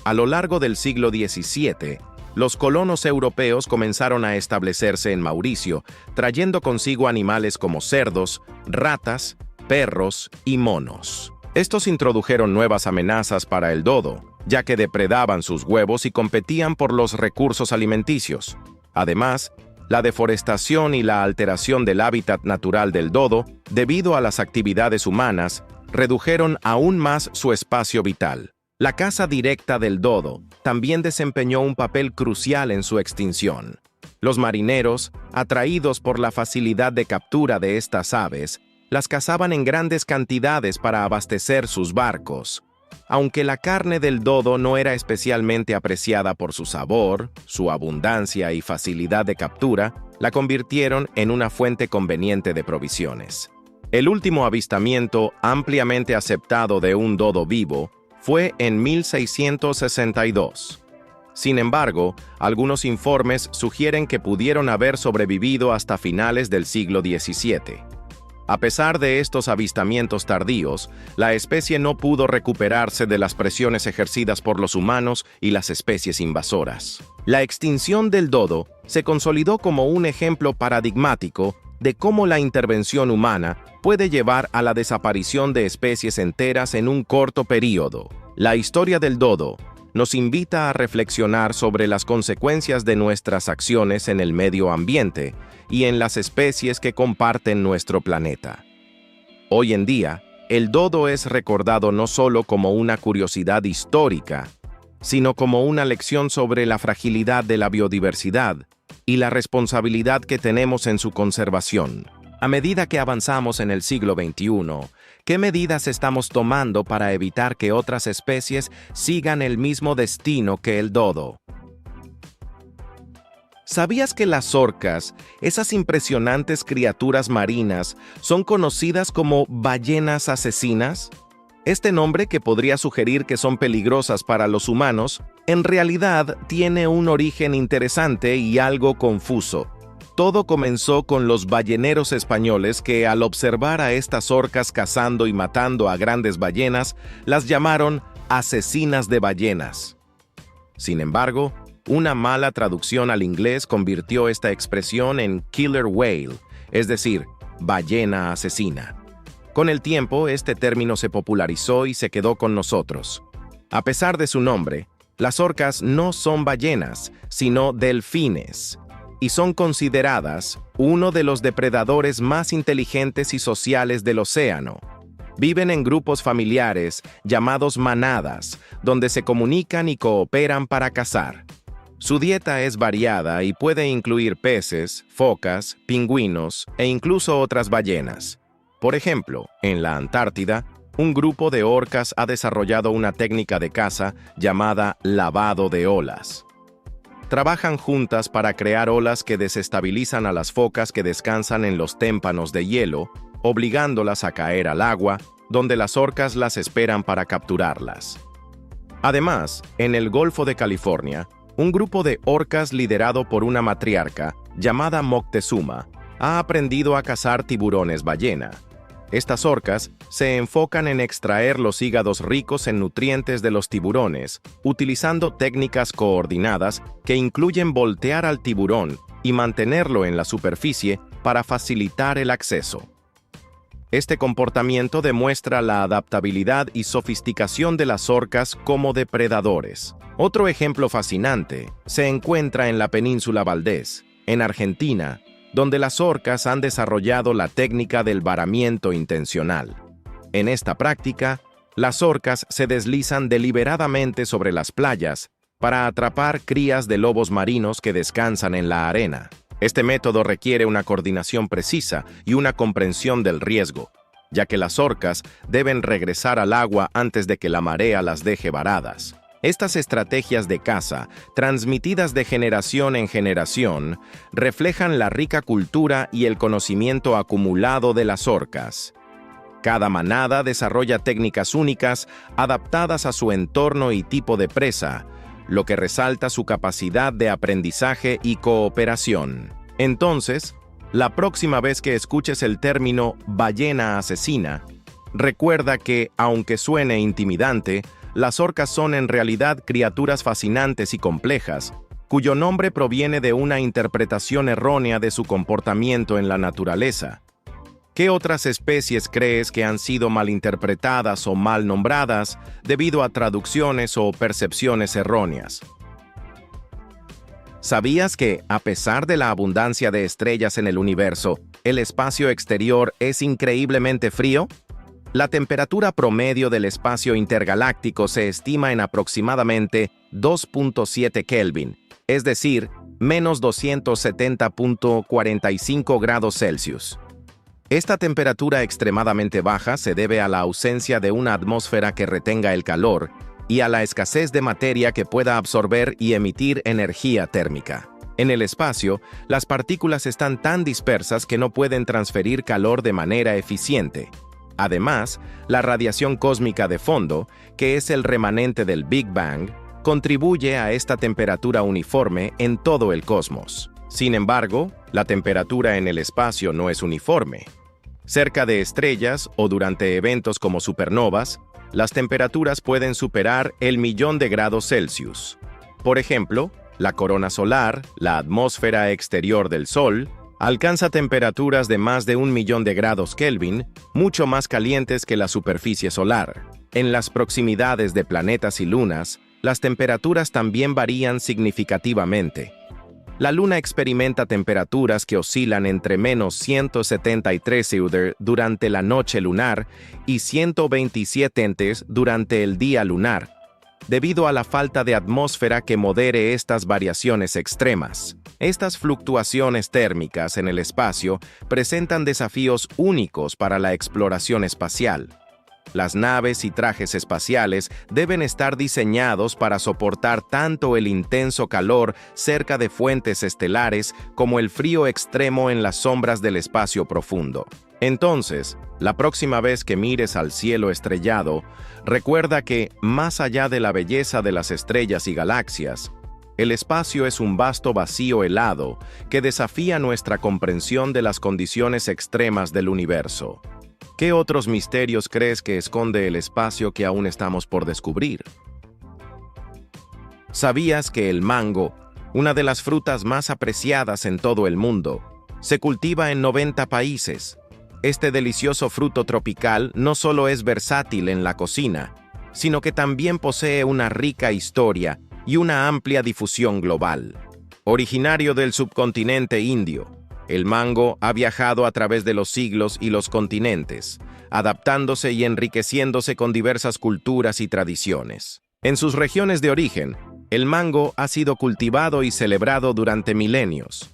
A lo largo del siglo XVII, los colonos europeos comenzaron a establecerse en Mauricio, trayendo consigo animales como cerdos, ratas, perros y monos. Estos introdujeron nuevas amenazas para el dodo, ya que depredaban sus huevos y competían por los recursos alimenticios. Además, la deforestación y la alteración del hábitat natural del dodo, debido a las actividades humanas, redujeron aún más su espacio vital. La caza directa del dodo también desempeñó un papel crucial en su extinción. Los marineros, atraídos por la facilidad de captura de estas aves, las cazaban en grandes cantidades para abastecer sus barcos. Aunque la carne del dodo no era especialmente apreciada por su sabor, su abundancia y facilidad de captura, la convirtieron en una fuente conveniente de provisiones. El último avistamiento ampliamente aceptado de un dodo vivo fue en 1662. Sin embargo, algunos informes sugieren que pudieron haber sobrevivido hasta finales del siglo XVII. A pesar de estos avistamientos tardíos, la especie no pudo recuperarse de las presiones ejercidas por los humanos y las especies invasoras. La extinción del dodo se consolidó como un ejemplo paradigmático de cómo la intervención humana puede llevar a la desaparición de especies enteras en un corto período. La historia del dodo nos invita a reflexionar sobre las consecuencias de nuestras acciones en el medio ambiente y en las especies que comparten nuestro planeta. Hoy en día, el dodo es recordado no solo como una curiosidad histórica, sino como una lección sobre la fragilidad de la biodiversidad y la responsabilidad que tenemos en su conservación. A medida que avanzamos en el siglo XXI, ¿qué medidas estamos tomando para evitar que otras especies sigan el mismo destino que el dodo? ¿Sabías que las orcas, esas impresionantes criaturas marinas, son conocidas como ballenas asesinas? Este nombre, que podría sugerir que son peligrosas para los humanos, en realidad tiene un origen interesante y algo confuso. Todo comenzó con los balleneros españoles que, al observar a estas orcas cazando y matando a grandes ballenas, las llamaron asesinas de ballenas. Sin embargo, una mala traducción al inglés convirtió esta expresión en killer whale, es decir, ballena asesina. Con el tiempo, este término se popularizó y se quedó con nosotros. A pesar de su nombre, las orcas no son ballenas, sino delfines, y son consideradas uno de los depredadores más inteligentes y sociales del océano. Viven en grupos familiares llamados manadas, donde se comunican y cooperan para cazar. Su dieta es variada y puede incluir peces, focas, pingüinos e incluso otras ballenas. Por ejemplo, en la Antártida, un grupo de orcas ha desarrollado una técnica de caza llamada lavado de olas. Trabajan juntas para crear olas que desestabilizan a las focas que descansan en los témpanos de hielo, obligándolas a caer al agua, donde las orcas las esperan para capturarlas. Además, en el Golfo de California, un grupo de orcas liderado por una matriarca, llamada Moctezuma, ha aprendido a cazar tiburones ballena. Estas orcas se enfocan en extraer los hígados ricos en nutrientes de los tiburones, utilizando técnicas coordinadas que incluyen voltear al tiburón y mantenerlo en la superficie para facilitar el acceso. Este comportamiento demuestra la adaptabilidad y sofisticación de las orcas como depredadores. Otro ejemplo fascinante se encuentra en la península Valdés, en Argentina, donde las orcas han desarrollado la técnica del varamiento intencional. En esta práctica, las orcas se deslizan deliberadamente sobre las playas para atrapar crías de lobos marinos que descansan en la arena. Este método requiere una coordinación precisa y una comprensión del riesgo, ya que las orcas deben regresar al agua antes de que la marea las deje varadas. Estas estrategias de caza, transmitidas de generación en generación, reflejan la rica cultura y el conocimiento acumulado de las orcas. Cada manada desarrolla técnicas únicas, adaptadas a su entorno y tipo de presa, lo que resalta su capacidad de aprendizaje y cooperación. Entonces, la próxima vez que escuches el término ballena asesina, recuerda que, aunque suene intimidante, las orcas son en realidad criaturas fascinantes y complejas, cuyo nombre proviene de una interpretación errónea de su comportamiento en la naturaleza. ¿Qué otras especies crees que han sido malinterpretadas o mal nombradas debido a traducciones o percepciones erróneas? ¿Sabías que, a pesar de la abundancia de estrellas en el universo, el espacio exterior es increíblemente frío? La temperatura promedio del espacio intergaláctico se estima en aproximadamente 2.7 Kelvin, es decir, menos 270.45 grados Celsius. Esta temperatura extremadamente baja se debe a la ausencia de una atmósfera que retenga el calor y a la escasez de materia que pueda absorber y emitir energía térmica. En el espacio, las partículas están tan dispersas que no pueden transferir calor de manera eficiente. Además, la radiación cósmica de fondo, que es el remanente del Big Bang, contribuye a esta temperatura uniforme en todo el cosmos. Sin embargo, la temperatura en el espacio no es uniforme. Cerca de estrellas o durante eventos como supernovas, las temperaturas pueden superar el 1.000.000 de grados Celsius. Por ejemplo, la corona solar, la atmósfera exterior del Sol, alcanza temperaturas de más de 1.000.000 de grados Kelvin, mucho más calientes que la superficie solar. En las proximidades de planetas y lunas, las temperaturas también varían significativamente. La Luna experimenta temperaturas que oscilan entre menos 173 C durante la noche lunar y 127 durante el día lunar, debido a la falta de atmósfera que modere estas variaciones extremas. Estas fluctuaciones térmicas en el espacio presentan desafíos únicos para la exploración espacial. Las naves y trajes espaciales deben estar diseñados para soportar tanto el intenso calor cerca de fuentes estelares como el frío extremo en las sombras del espacio profundo. Entonces, la próxima vez que mires al cielo estrellado, recuerda que, más allá de la belleza de las estrellas y galaxias, el espacio es un vasto vacío helado que desafía nuestra comprensión de las condiciones extremas del universo. ¿Qué otros misterios crees que esconde el espacio que aún estamos por descubrir? ¿Sabías que el mango, una de las frutas más apreciadas en todo el mundo, se cultiva en 90 países? este delicioso fruto tropical no solo es versátil en la cocina, sino que también posee una rica historia y una amplia difusión global. Originario del subcontinente indio, el mango ha viajado a través de los siglos y los continentes, adaptándose y enriqueciéndose con diversas culturas y tradiciones. En sus regiones de origen, el mango ha sido cultivado y celebrado durante milenios.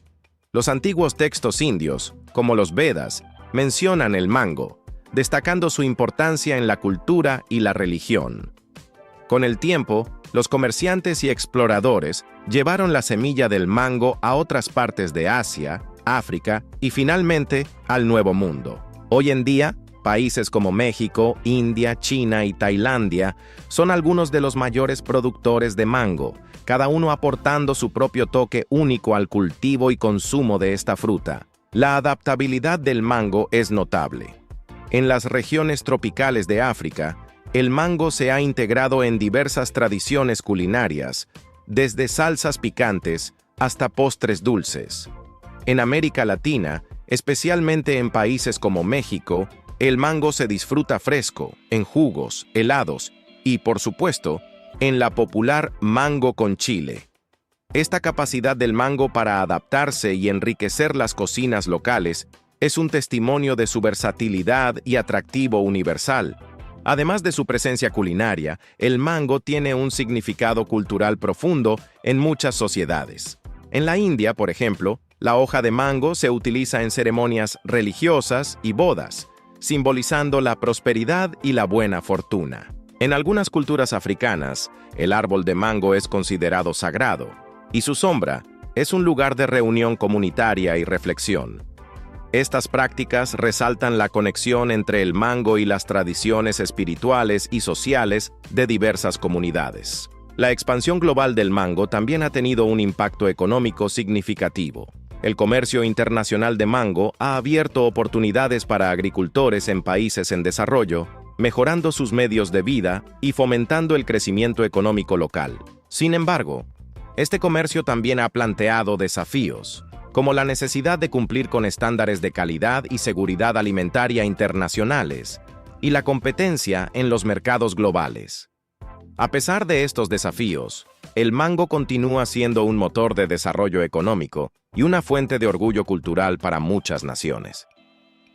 Los antiguos textos indios, como los Vedas, mencionan el mango, destacando su importancia en la cultura y la religión. Con el tiempo, los comerciantes y exploradores llevaron la semilla del mango a otras partes de Asia, África y finalmente al Nuevo Mundo. Hoy en día, países como México, India, China y Tailandia son algunos de los mayores productores de mango, cada uno aportando su propio toque único al cultivo y consumo de esta fruta. La adaptabilidad del mango es notable. En las regiones tropicales de África, el mango se ha integrado en diversas tradiciones culinarias, desde salsas picantes hasta postres dulces. En América Latina, especialmente en países como México, el mango se disfruta fresco, en jugos, helados y, por supuesto, en la popular mango con chile. Esta capacidad del mango para adaptarse y enriquecer las cocinas locales es un testimonio de su versatilidad y atractivo universal. Además de su presencia culinaria, el mango tiene un significado cultural profundo en muchas sociedades. En la India, por ejemplo, la hoja de mango se utiliza en ceremonias religiosas y bodas, simbolizando la prosperidad y la buena fortuna. En algunas culturas africanas, el árbol de mango es considerado sagrado, y su sombra es un lugar de reunión comunitaria y reflexión. Estas prácticas resaltan la conexión entre el mango y las tradiciones espirituales y sociales de diversas comunidades. La expansión global del mango también ha tenido un impacto económico significativo. El comercio internacional de mango ha abierto oportunidades para agricultores en países en desarrollo, mejorando sus medios de vida y fomentando el crecimiento económico local. Sin embargo, este comercio también ha planteado desafíos, como la necesidad de cumplir con estándares de calidad y seguridad alimentaria internacionales, y la competencia en los mercados globales. A pesar de estos desafíos, el mango continúa siendo un motor de desarrollo económico y una fuente de orgullo cultural para muchas naciones.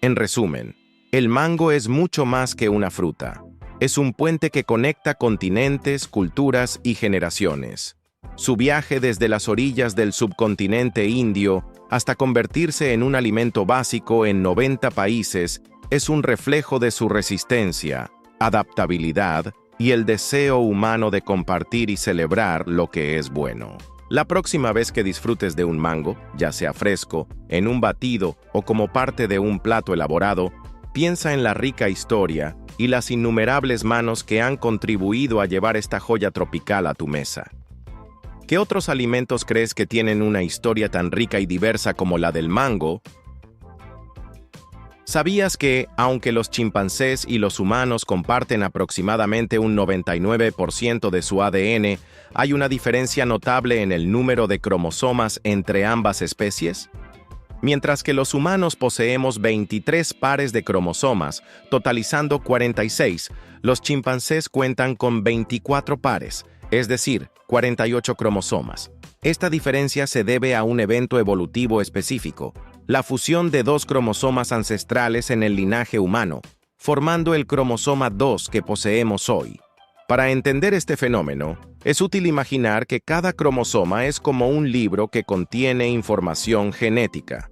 En resumen, el mango es mucho más que una fruta. Es un puente que conecta continentes, culturas y generaciones. Su viaje desde las orillas del subcontinente indio hasta convertirse en un alimento básico en 90 países es un reflejo de su resistencia, adaptabilidad y el deseo humano de compartir y celebrar lo que es bueno. La próxima vez que disfrutes de un mango, ya sea fresco, en un batido o como parte de un plato elaborado, piensa en la rica historia y las innumerables manos que han contribuido a llevar esta joya tropical a tu mesa. ¿Qué otros alimentos crees que tienen una historia tan rica y diversa como la del mango? ¿Sabías que, aunque los chimpancés y los humanos comparten aproximadamente un 99% de su ADN, hay una diferencia notable en el número de cromosomas entre ambas especies? Mientras que los humanos poseemos 23 pares de cromosomas, totalizando 46, los chimpancés cuentan con 24 pares, es decir, 48 cromosomas. Esta diferencia se debe a un evento evolutivo específico, la fusión de dos cromosomas ancestrales en el linaje humano, formando el cromosoma 2 que poseemos hoy. Para entender este fenómeno, es útil imaginar que cada cromosoma es como un libro que contiene información genética.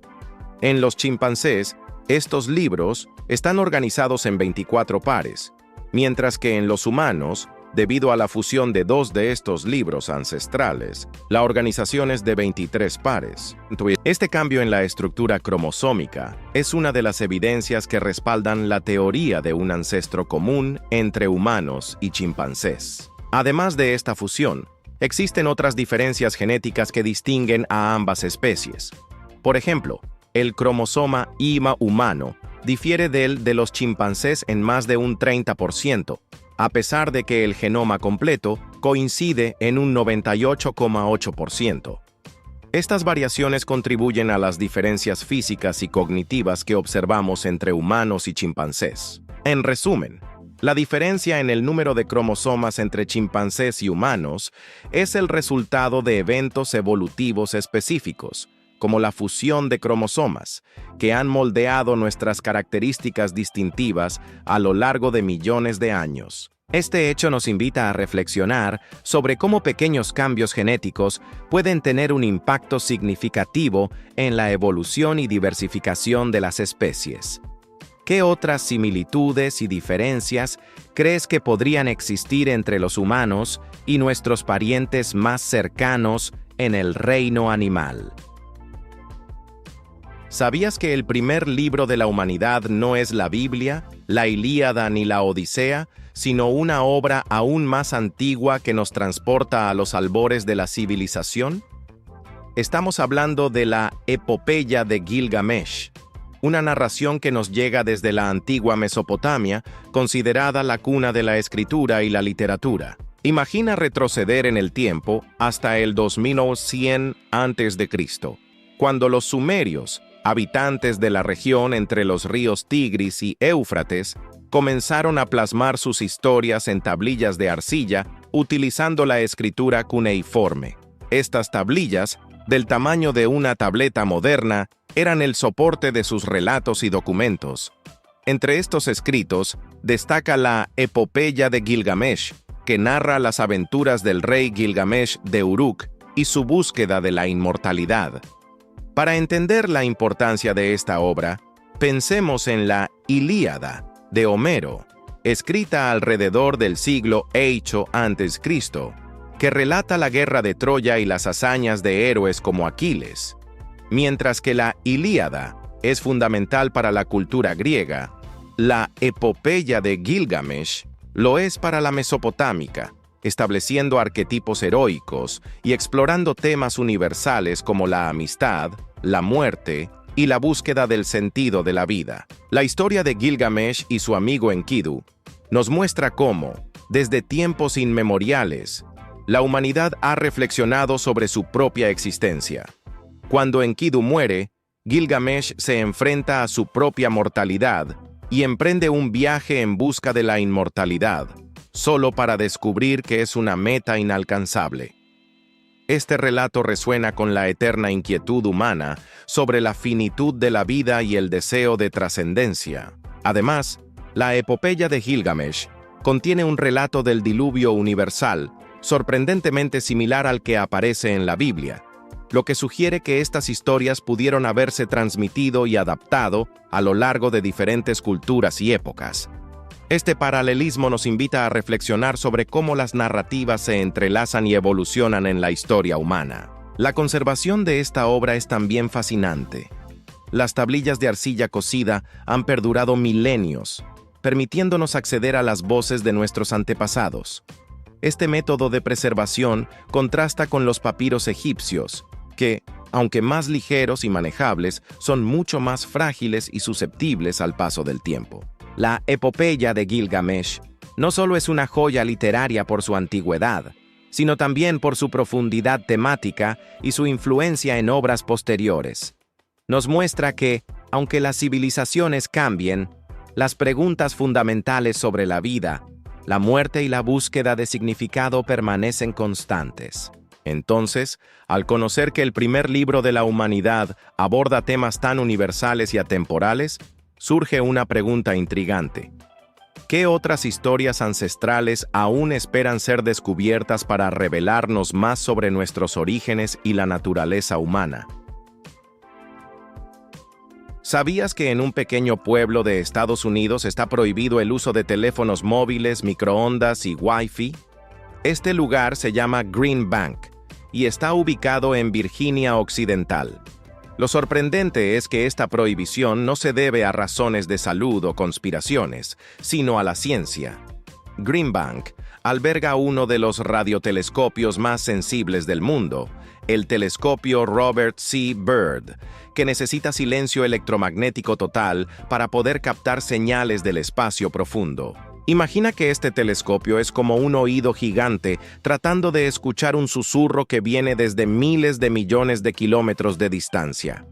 En los chimpancés, estos libros están organizados en 24 pares, mientras que en los humanos, debido a la fusión de dos de estos libros ancestrales, la organización es de 23 pares. Este cambio en la estructura cromosómica es una de las evidencias que respaldan la teoría de un ancestro común entre humanos y chimpancés. Además de esta fusión, existen otras diferencias genéticas que distinguen a ambas especies. Por ejemplo, el cromosoma Y humano difiere del de los chimpancés en más de un 30%, a pesar de que el genoma completo coincide en un 98,8%. Estas variaciones contribuyen a las diferencias físicas y cognitivas que observamos entre humanos y chimpancés. En resumen, la diferencia en el número de cromosomas entre chimpancés y humanos es el resultado de eventos evolutivos específicos, como la fusión de cromosomas, que han moldeado nuestras características distintivas a lo largo de millones de años. Este hecho nos invita a reflexionar sobre cómo pequeños cambios genéticos pueden tener un impacto significativo en la evolución y diversificación de las especies. ¿Qué otras similitudes y diferencias crees que podrían existir entre los humanos y nuestros parientes más cercanos en el reino animal? ¿Sabías que el primer libro de la humanidad no es la Biblia, la Ilíada ni la Odisea, sino una obra aún más antigua que nos transporta a los albores de la civilización? Estamos hablando de la Epopeya de Gilgamesh, una narración que nos llega desde la antigua Mesopotamia, considerada la cuna de la escritura y la literatura. Imagina retroceder en el tiempo hasta el 2100 a.C., cuando los sumerios, habitantes de la región entre los ríos Tigris y Éufrates, comenzaron a plasmar sus historias en tablillas de arcilla utilizando la escritura cuneiforme. Estas tablillas, del tamaño de una tableta moderna, eran el soporte de sus relatos y documentos. Entre estos escritos, destaca la Epopeya de Gilgamesh, que narra las aventuras del rey Gilgamesh de Uruk y su búsqueda de la inmortalidad. Para entender la importancia de esta obra, pensemos en la Ilíada de Homero, escrita alrededor del siglo VIII a.C., que relata la guerra de Troya y las hazañas de héroes como Aquiles. Mientras que la Ilíada es fundamental para la cultura griega, la Epopeya de Gilgamesh lo es para la mesopotámica, estableciendo arquetipos heroicos y explorando temas universales como la amistad, la muerte y la búsqueda del sentido de la vida. La historia de Gilgamesh y su amigo Enkidu nos muestra cómo, desde tiempos inmemoriales, la humanidad ha reflexionado sobre su propia existencia. Cuando Enkidu muere, Gilgamesh se enfrenta a su propia mortalidad y emprende un viaje en busca de la inmortalidad, solo para descubrir que es una meta inalcanzable. Este relato resuena con la eterna inquietud humana sobre la finitud de la vida y el deseo de trascendencia. Además, la Epopeya de Gilgamesh contiene un relato del diluvio universal, sorprendentemente similar al que aparece en la Biblia, lo que sugiere que estas historias pudieron haberse transmitido y adaptado a lo largo de diferentes culturas y épocas. Este paralelismo nos invita a reflexionar sobre cómo las narrativas se entrelazan y evolucionan en la historia humana. La conservación de esta obra es también fascinante. Las tablillas de arcilla cocida han perdurado milenios, permitiéndonos acceder a las voces de nuestros antepasados. Este método de preservación contrasta con los papiros egipcios, que, aunque más ligeros y manejables, son mucho más frágiles y susceptibles al paso del tiempo. La Epopeya de Gilgamesh no solo es una joya literaria por su antigüedad, sino también por su profundidad temática y su influencia en obras posteriores. Nos muestra que, aunque las civilizaciones cambien, las preguntas fundamentales sobre la vida, la muerte y la búsqueda de significado permanecen constantes. Entonces, al conocer que el primer libro de la humanidad aborda temas tan universales y atemporales, surge una pregunta intrigante. ¿Qué otras historias ancestrales aún esperan ser descubiertas para revelarnos más sobre nuestros orígenes y la naturaleza humana? ¿Sabías que en un pequeño pueblo de Estados Unidos está prohibido el uso de teléfonos móviles, microondas y Wi-Fi? Este lugar se llama Green Bank y está ubicado en Virginia Occidental. Lo sorprendente es que esta prohibición no se debe a razones de salud o conspiraciones, sino a la ciencia. Green Bank alberga uno de los radiotelescopios más sensibles del mundo, el telescopio Robert C. Byrd, que necesita silencio electromagnético total para poder captar señales del espacio profundo. Imagina que este telescopio es como un oído gigante tratando de escuchar un susurro que viene desde miles de millones de kilómetros de distancia.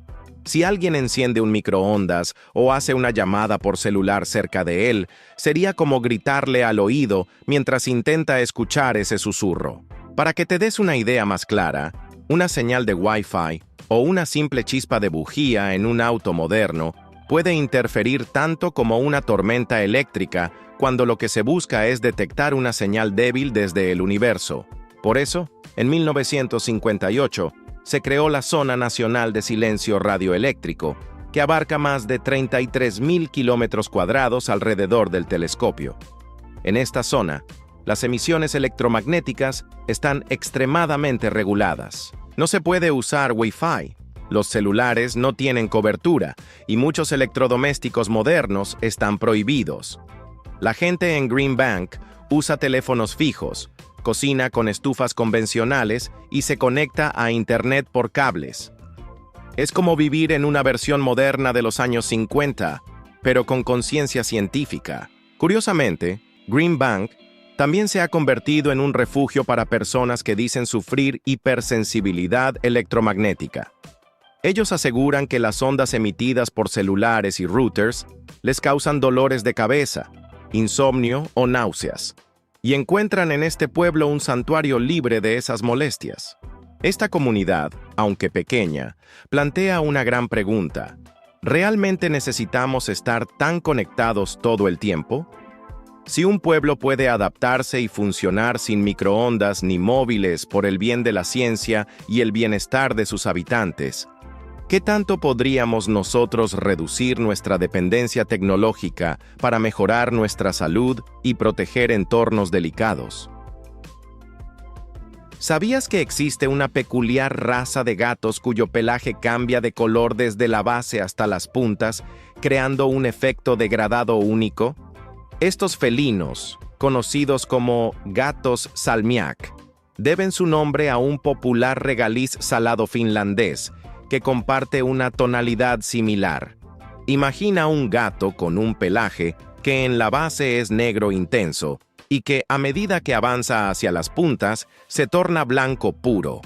Si alguien enciende un microondas o hace una llamada por celular cerca de él, sería como gritarle al oído mientras intenta escuchar ese susurro. Para que te des una idea más clara, una señal de Wi-Fi o una simple chispa de bujía en un auto moderno puede interferir tanto como una tormenta eléctrica cuando lo que se busca es detectar una señal débil desde el universo. Por eso, en 1958, se creó la Zona Nacional de Silencio Radioeléctrico, que abarca más de 33.000 kilómetros cuadrados alrededor del telescopio. En esta zona, las emisiones electromagnéticas están extremadamente reguladas. No se puede usar Wi-Fi, los celulares no tienen cobertura y muchos electrodomésticos modernos están prohibidos. La gente en Green Bank usa teléfonos fijos, cocina con estufas convencionales y se conecta a Internet por cables. Es como vivir en una versión moderna de los años 50, pero con conciencia científica. Curiosamente, Green Bank también se ha convertido en un refugio para personas que dicen sufrir hipersensibilidad electromagnética. Ellos aseguran que las ondas emitidas por celulares y routers les causan dolores de cabeza, insomnio o náuseas, y encuentran en este pueblo un santuario libre de esas molestias. Esta comunidad, aunque pequeña, plantea una gran pregunta. ¿Realmente necesitamos estar tan conectados todo el tiempo? Si un pueblo puede adaptarse y funcionar sin microondas ni móviles por el bien de la ciencia y el bienestar de sus habitantes, ¿qué tanto podríamos nosotros reducir nuestra dependencia tecnológica para mejorar nuestra salud y proteger entornos delicados? ¿Sabías que existe una peculiar raza de gatos cuyo pelaje cambia de color desde la base hasta las puntas, creando un efecto degradado único? Estos felinos, conocidos como gatos salmiak, deben su nombre a un popular regaliz salado finlandés, que comparte una tonalidad similar. Imagina un gato con un pelaje que en la base es negro intenso y que a medida que avanza hacia las puntas se torna blanco puro.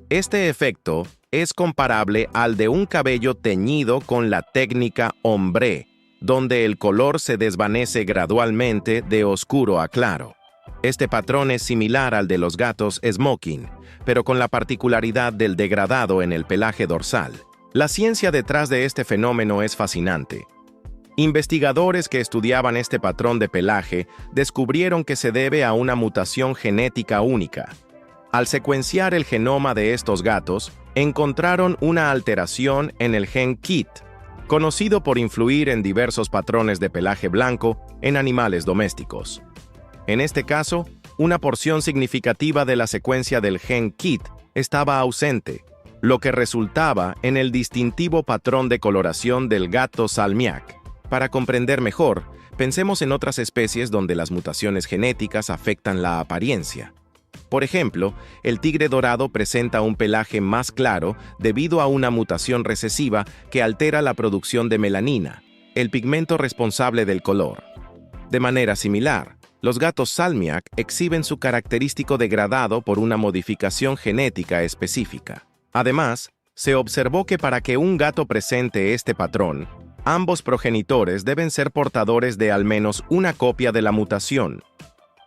Este efecto es comparable al de un cabello teñido con la técnica ombre, donde el color se desvanece gradualmente de oscuro a claro. Este patrón es similar al de los gatos smoking, pero con la particularidad del degradado en el pelaje dorsal. La ciencia detrás de este fenómeno es fascinante. Investigadores que estudiaban este patrón de pelaje descubrieron que se debe a una mutación genética única. Al secuenciar el genoma de estos gatos, encontraron una alteración en el gen KIT, conocido por influir en diversos patrones de pelaje blanco en animales domésticos. En este caso, una porción significativa de la secuencia del gen KIT estaba ausente, lo que resultaba en el distintivo patrón de coloración del gato salmiak. Para comprender mejor, pensemos en otras especies donde las mutaciones genéticas afectan la apariencia. Por ejemplo, el tigre dorado presenta un pelaje más claro debido a una mutación recesiva que altera la producción de melanina, el pigmento responsable del color. De manera similar, los gatos salmiak exhiben su característico degradado por una modificación genética específica. Además, se observó que para que un gato presente este patrón, ambos progenitores deben ser portadores de al menos una copia de la mutación.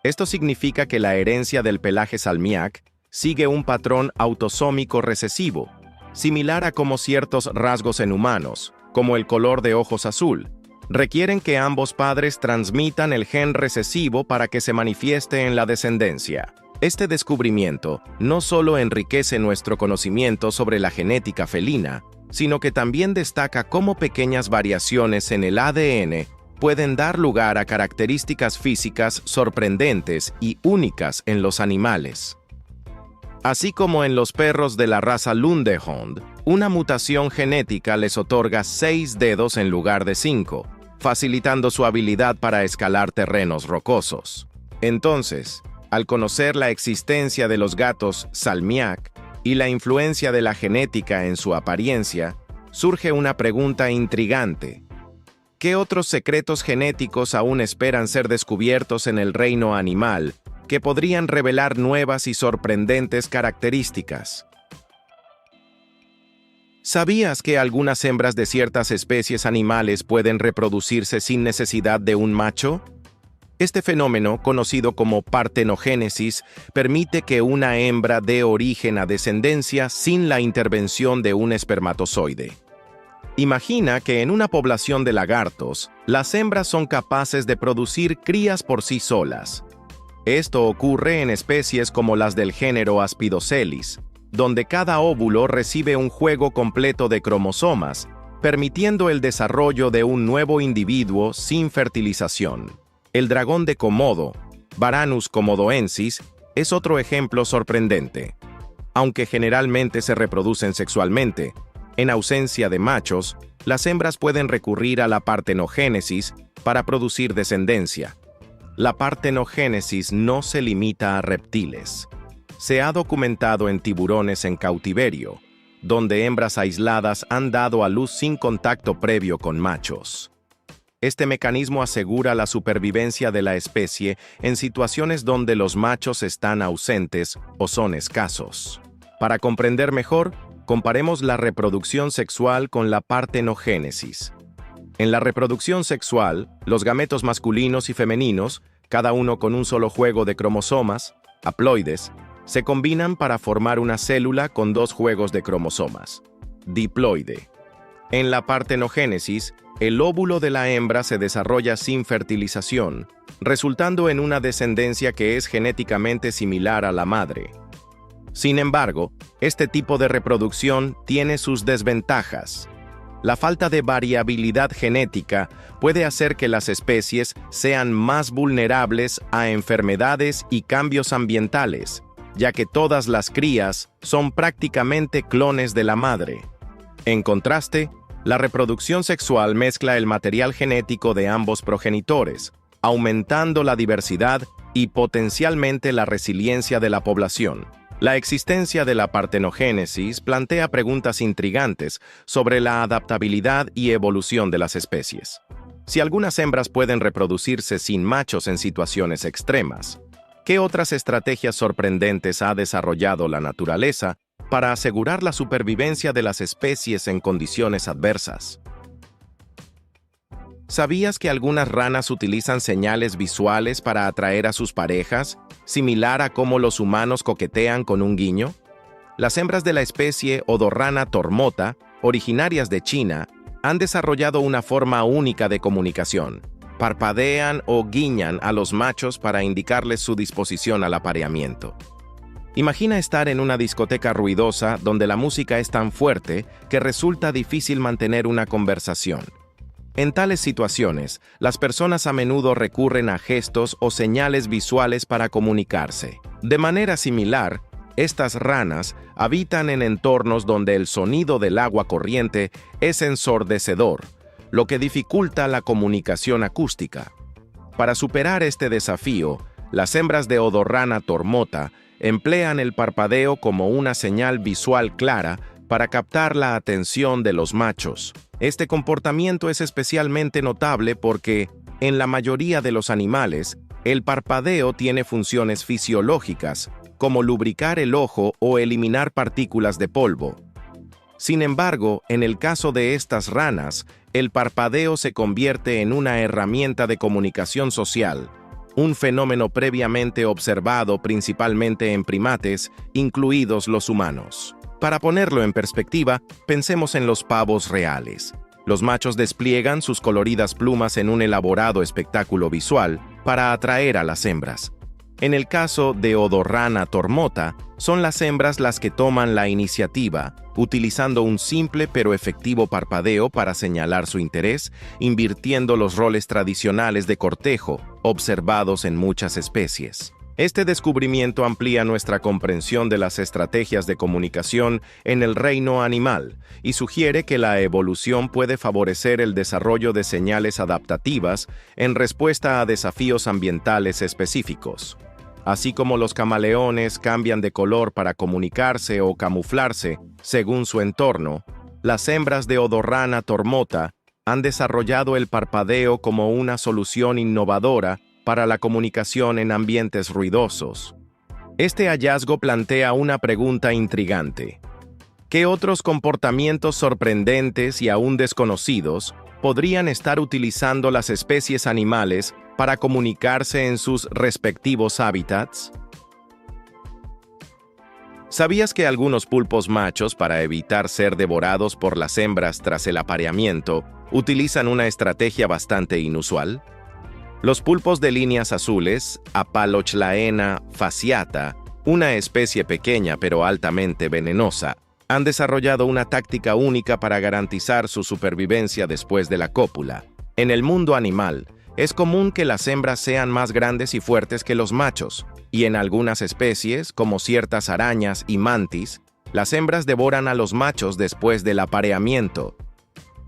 Esto significa que la herencia del pelaje salmiak sigue un patrón autosómico recesivo, similar a como ciertos rasgos en humanos, como el color de ojos azul, requieren que ambos padres transmitan el gen recesivo para que se manifieste en la descendencia. Este descubrimiento no solo enriquece nuestro conocimiento sobre la genética felina, sino que también destaca cómo pequeñas variaciones en el ADN pueden dar lugar a características físicas sorprendentes y únicas en los animales. Así como en los perros de la raza Lundehund, una mutación genética les otorga 6 dedos en lugar de 5, facilitando su habilidad para escalar terrenos rocosos. Entonces, al conocer la existencia de los gatos salmiak y la influencia de la genética en su apariencia, surge una pregunta intrigante. ¿Qué otros secretos genéticos aún esperan ser descubiertos en el reino animal que podrían revelar nuevas y sorprendentes características? ¿Sabías que algunas hembras de ciertas especies animales pueden reproducirse sin necesidad de un macho? Este fenómeno, conocido como partenogénesis, permite que una hembra dé origen a descendencia sin la intervención de un espermatozoide. Imagina que en una población de lagartos, las hembras son capaces de producir crías por sí solas. Esto ocurre en especies como las del género Aspidocelis, donde cada óvulo recibe un juego completo de cromosomas, permitiendo el desarrollo de un nuevo individuo sin fertilización. El dragón de Komodo, Varanus komodoensis, es otro ejemplo sorprendente. Aunque generalmente se reproducen sexualmente, en ausencia de machos, las hembras pueden recurrir a la partenogénesis para producir descendencia. La partenogénesis no se limita a reptiles. Se ha documentado en tiburones en cautiverio, donde hembras aisladas han dado a luz sin contacto previo con machos. Este mecanismo asegura la supervivencia de la especie en situaciones donde los machos están ausentes o son escasos. Para comprender mejor, comparemos la reproducción sexual con la partenogénesis. En la reproducción sexual, los gametos masculinos y femeninos, cada uno con un solo juego de cromosomas, haploides, se combinan para formar una célula con dos juegos de cromosomas, diploide. En la partenogénesis, el óvulo de la hembra se desarrolla sin fertilización, resultando en una descendencia que es genéticamente similar a la madre. Sin embargo, este tipo de reproducción tiene sus desventajas. La falta de variabilidad genética puede hacer que las especies sean más vulnerables a enfermedades y cambios ambientales, ya que todas las crías son prácticamente clones de la madre. En contraste, la reproducción sexual mezcla el material genético de ambos progenitores, aumentando la diversidad y potencialmente la resiliencia de la población. La existencia de la partenogénesis plantea preguntas intrigantes sobre la adaptabilidad y evolución de las especies. Si algunas hembras pueden reproducirse sin machos en situaciones extremas, ¿qué otras estrategias sorprendentes ha desarrollado la naturaleza para asegurar la supervivencia de las especies en condiciones adversas? ¿Sabías que algunas ranas utilizan señales visuales para atraer a sus parejas, similar a cómo los humanos coquetean con un guiño? Las hembras de la especie Odorrana tormota, originarias de China, han desarrollado una forma única de comunicación. Parpadean o guiñan a los machos para indicarles su disposición al apareamiento. Imagina estar en una discoteca ruidosa donde la música es tan fuerte que resulta difícil mantener una conversación. En tales situaciones, las personas a menudo recurren a gestos o señales visuales para comunicarse. De manera similar, estas ranas habitan en entornos donde el sonido del agua corriente es ensordecedor, lo que dificulta la comunicación acústica. Para superar este desafío, las hembras de Odorrana tormota emplean el parpadeo como una señal visual clara para captar la atención de los machos. Este comportamiento es especialmente notable porque, en la mayoría de los animales, el parpadeo tiene funciones fisiológicas, como lubricar el ojo o eliminar partículas de polvo. Sin embargo, en el caso de estas ranas, el parpadeo se convierte en una herramienta de comunicación social, un fenómeno previamente observado principalmente en primates, incluidos los humanos. Para ponerlo en perspectiva, pensemos en los pavos reales. Los machos despliegan sus coloridas plumas en un elaborado espectáculo visual para atraer a las hembras. En el caso de Odorrana tormota, son las hembras las que toman la iniciativa, utilizando un simple pero efectivo parpadeo para señalar su interés, invirtiendo los roles tradicionales de cortejo observados en muchas especies. Este descubrimiento amplía nuestra comprensión de las estrategias de comunicación en el reino animal y sugiere que la evolución puede favorecer el desarrollo de señales adaptativas en respuesta a desafíos ambientales específicos. Así como los camaleones cambian de color para comunicarse o camuflarse según su entorno, las hembras de Odorrana tormota han desarrollado el parpadeo como una solución innovadora para la comunicación en ambientes ruidosos. Este hallazgo plantea una pregunta intrigante. ¿Qué otros comportamientos sorprendentes y aún desconocidos podrían estar utilizando las especies animales para comunicarse en sus respectivos hábitats? ¿Sabías que algunos pulpos machos, para evitar ser devorados por las hembras tras el apareamiento, utilizan una estrategia bastante inusual? Los pulpos de líneas azules, Apalochlaena fasciata, una especie pequeña pero altamente venenosa, han desarrollado una táctica única para garantizar su supervivencia después de la cópula. En el mundo animal, es común que las hembras sean más grandes y fuertes que los machos, y en algunas especies, como ciertas arañas y mantis, las hembras devoran a los machos después del apareamiento.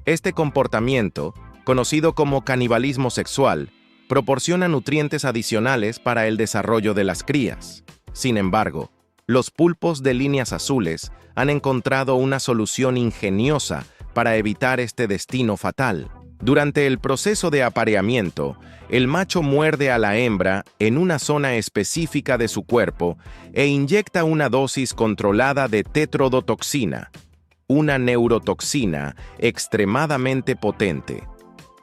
Este comportamiento, conocido como canibalismo sexual, proporciona nutrientes adicionales para el desarrollo de las crías. Sin embargo, los pulpos de líneas azules han encontrado una solución ingeniosa para evitar este destino fatal. Durante el proceso de apareamiento, el macho muerde a la hembra en una zona específica de su cuerpo e inyecta una dosis controlada de tetrodotoxina, una neurotoxina extremadamente potente.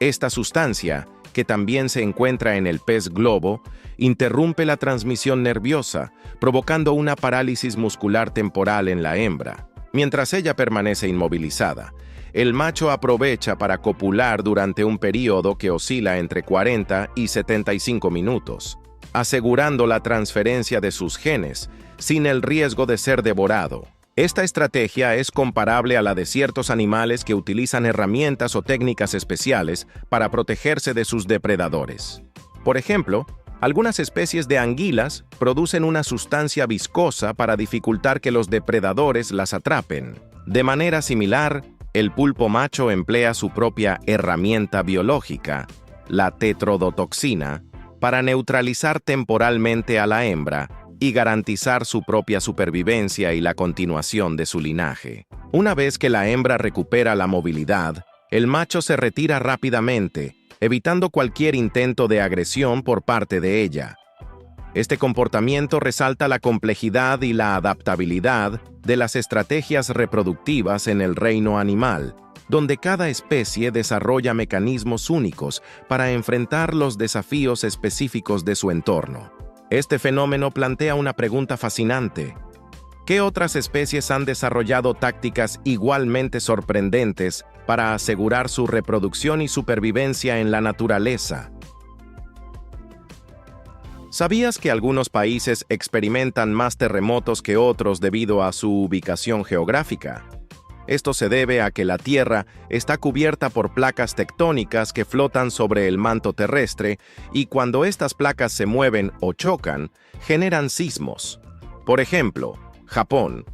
Esta sustancia, que también se encuentra en el pez globo, interrumpe la transmisión nerviosa, provocando una parálisis muscular temporal en la hembra. Mientras ella permanece inmovilizada, el macho aprovecha para copular durante un período que oscila entre 40 y 75 minutos, asegurando la transferencia de sus genes sin el riesgo de ser devorado. Esta estrategia es comparable a la de ciertos animales que utilizan herramientas o técnicas especiales para protegerse de sus depredadores. Por ejemplo, algunas especies de anguilas producen una sustancia viscosa para dificultar que los depredadores las atrapen. De manera similar, el pulpo macho emplea su propia herramienta biológica, la tetrodotoxina, para neutralizar temporalmente a la hembra y garantizar su propia supervivencia y la continuación de su linaje. Una vez que la hembra recupera la movilidad, el macho se retira rápidamente, evitando cualquier intento de agresión por parte de ella. Este comportamiento resalta la complejidad y la adaptabilidad de las estrategias reproductivas en el reino animal, donde cada especie desarrolla mecanismos únicos para enfrentar los desafíos específicos de su entorno. Este fenómeno plantea una pregunta fascinante. ¿Qué otras especies han desarrollado tácticas igualmente sorprendentes para asegurar su reproducción y supervivencia en la naturaleza? ¿Sabías que algunos países experimentan más terremotos que otros debido a su ubicación geográfica? Esto se debe a que la Tierra está cubierta por placas tectónicas que flotan sobre el manto terrestre y cuando estas placas se mueven o chocan, generan sismos. Por ejemplo, Japón,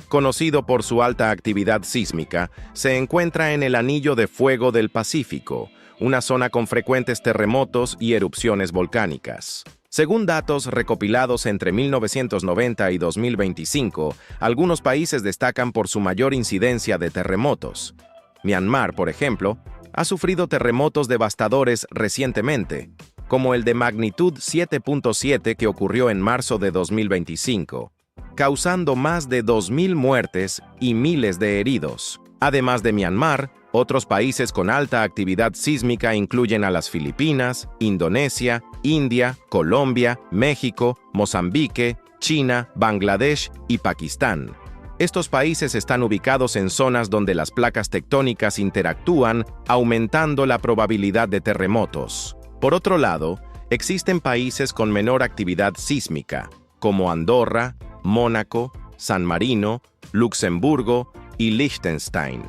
conocido por su alta actividad sísmica, se encuentra en el Anillo de Fuego del Pacífico, una zona con frecuentes terremotos y erupciones volcánicas. Según datos recopilados entre 1990 y 2025, algunos países destacan por su mayor incidencia de terremotos. Myanmar, por ejemplo, ha sufrido terremotos devastadores recientemente, como el de magnitud 7.7 que ocurrió en marzo de 2025, causando más de 2.000 muertes y miles de heridos. Además de Myanmar, otros países con alta actividad sísmica incluyen a las Filipinas, Indonesia, India, Colombia, México, Mozambique, China, Bangladesh y Pakistán. Estos países están ubicados en zonas donde las placas tectónicas interactúan, aumentando la probabilidad de terremotos. Por otro lado, existen países con menor actividad sísmica, como Andorra, Mónaco, San Marino, Luxemburgo y Liechtenstein.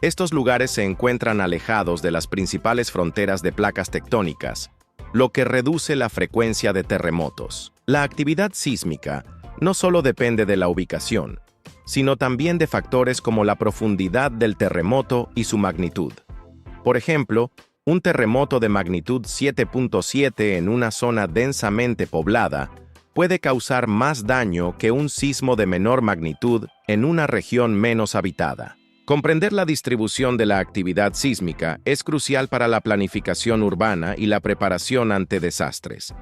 Estos lugares se encuentran alejados de las principales fronteras de placas tectónicas, lo que reduce la frecuencia de terremotos. La actividad sísmica no solo depende de la ubicación, sino también de factores como la profundidad del terremoto y su magnitud. Por ejemplo, un terremoto de magnitud 7.7 en una zona densamente poblada puede causar más daño que un sismo de menor magnitud en una región menos habitada. Comprender la distribución de la actividad sísmica es crucial para la planificación urbana y la preparación ante desastres.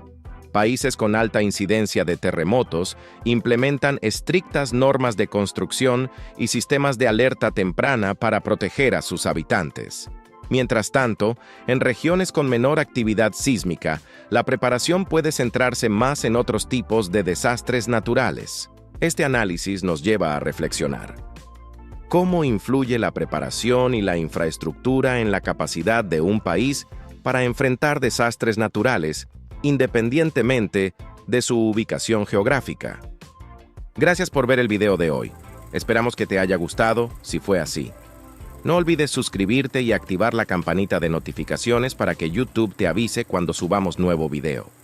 Países con alta incidencia de terremotos implementan estrictas normas de construcción y sistemas de alerta temprana para proteger a sus habitantes. Mientras tanto, en regiones con menor actividad sísmica, la preparación puede centrarse más en otros tipos de desastres naturales. Este análisis nos lleva a reflexionar. ¿Cómo influye la preparación y la infraestructura en la capacidad de un país para enfrentar desastres naturales, independientemente de su ubicación geográfica? Gracias por ver el video de hoy. Esperamos que te haya gustado, si fue así. No olvides suscribirte y activar la campanita de notificaciones para que YouTube te avise cuando subamos nuevo video.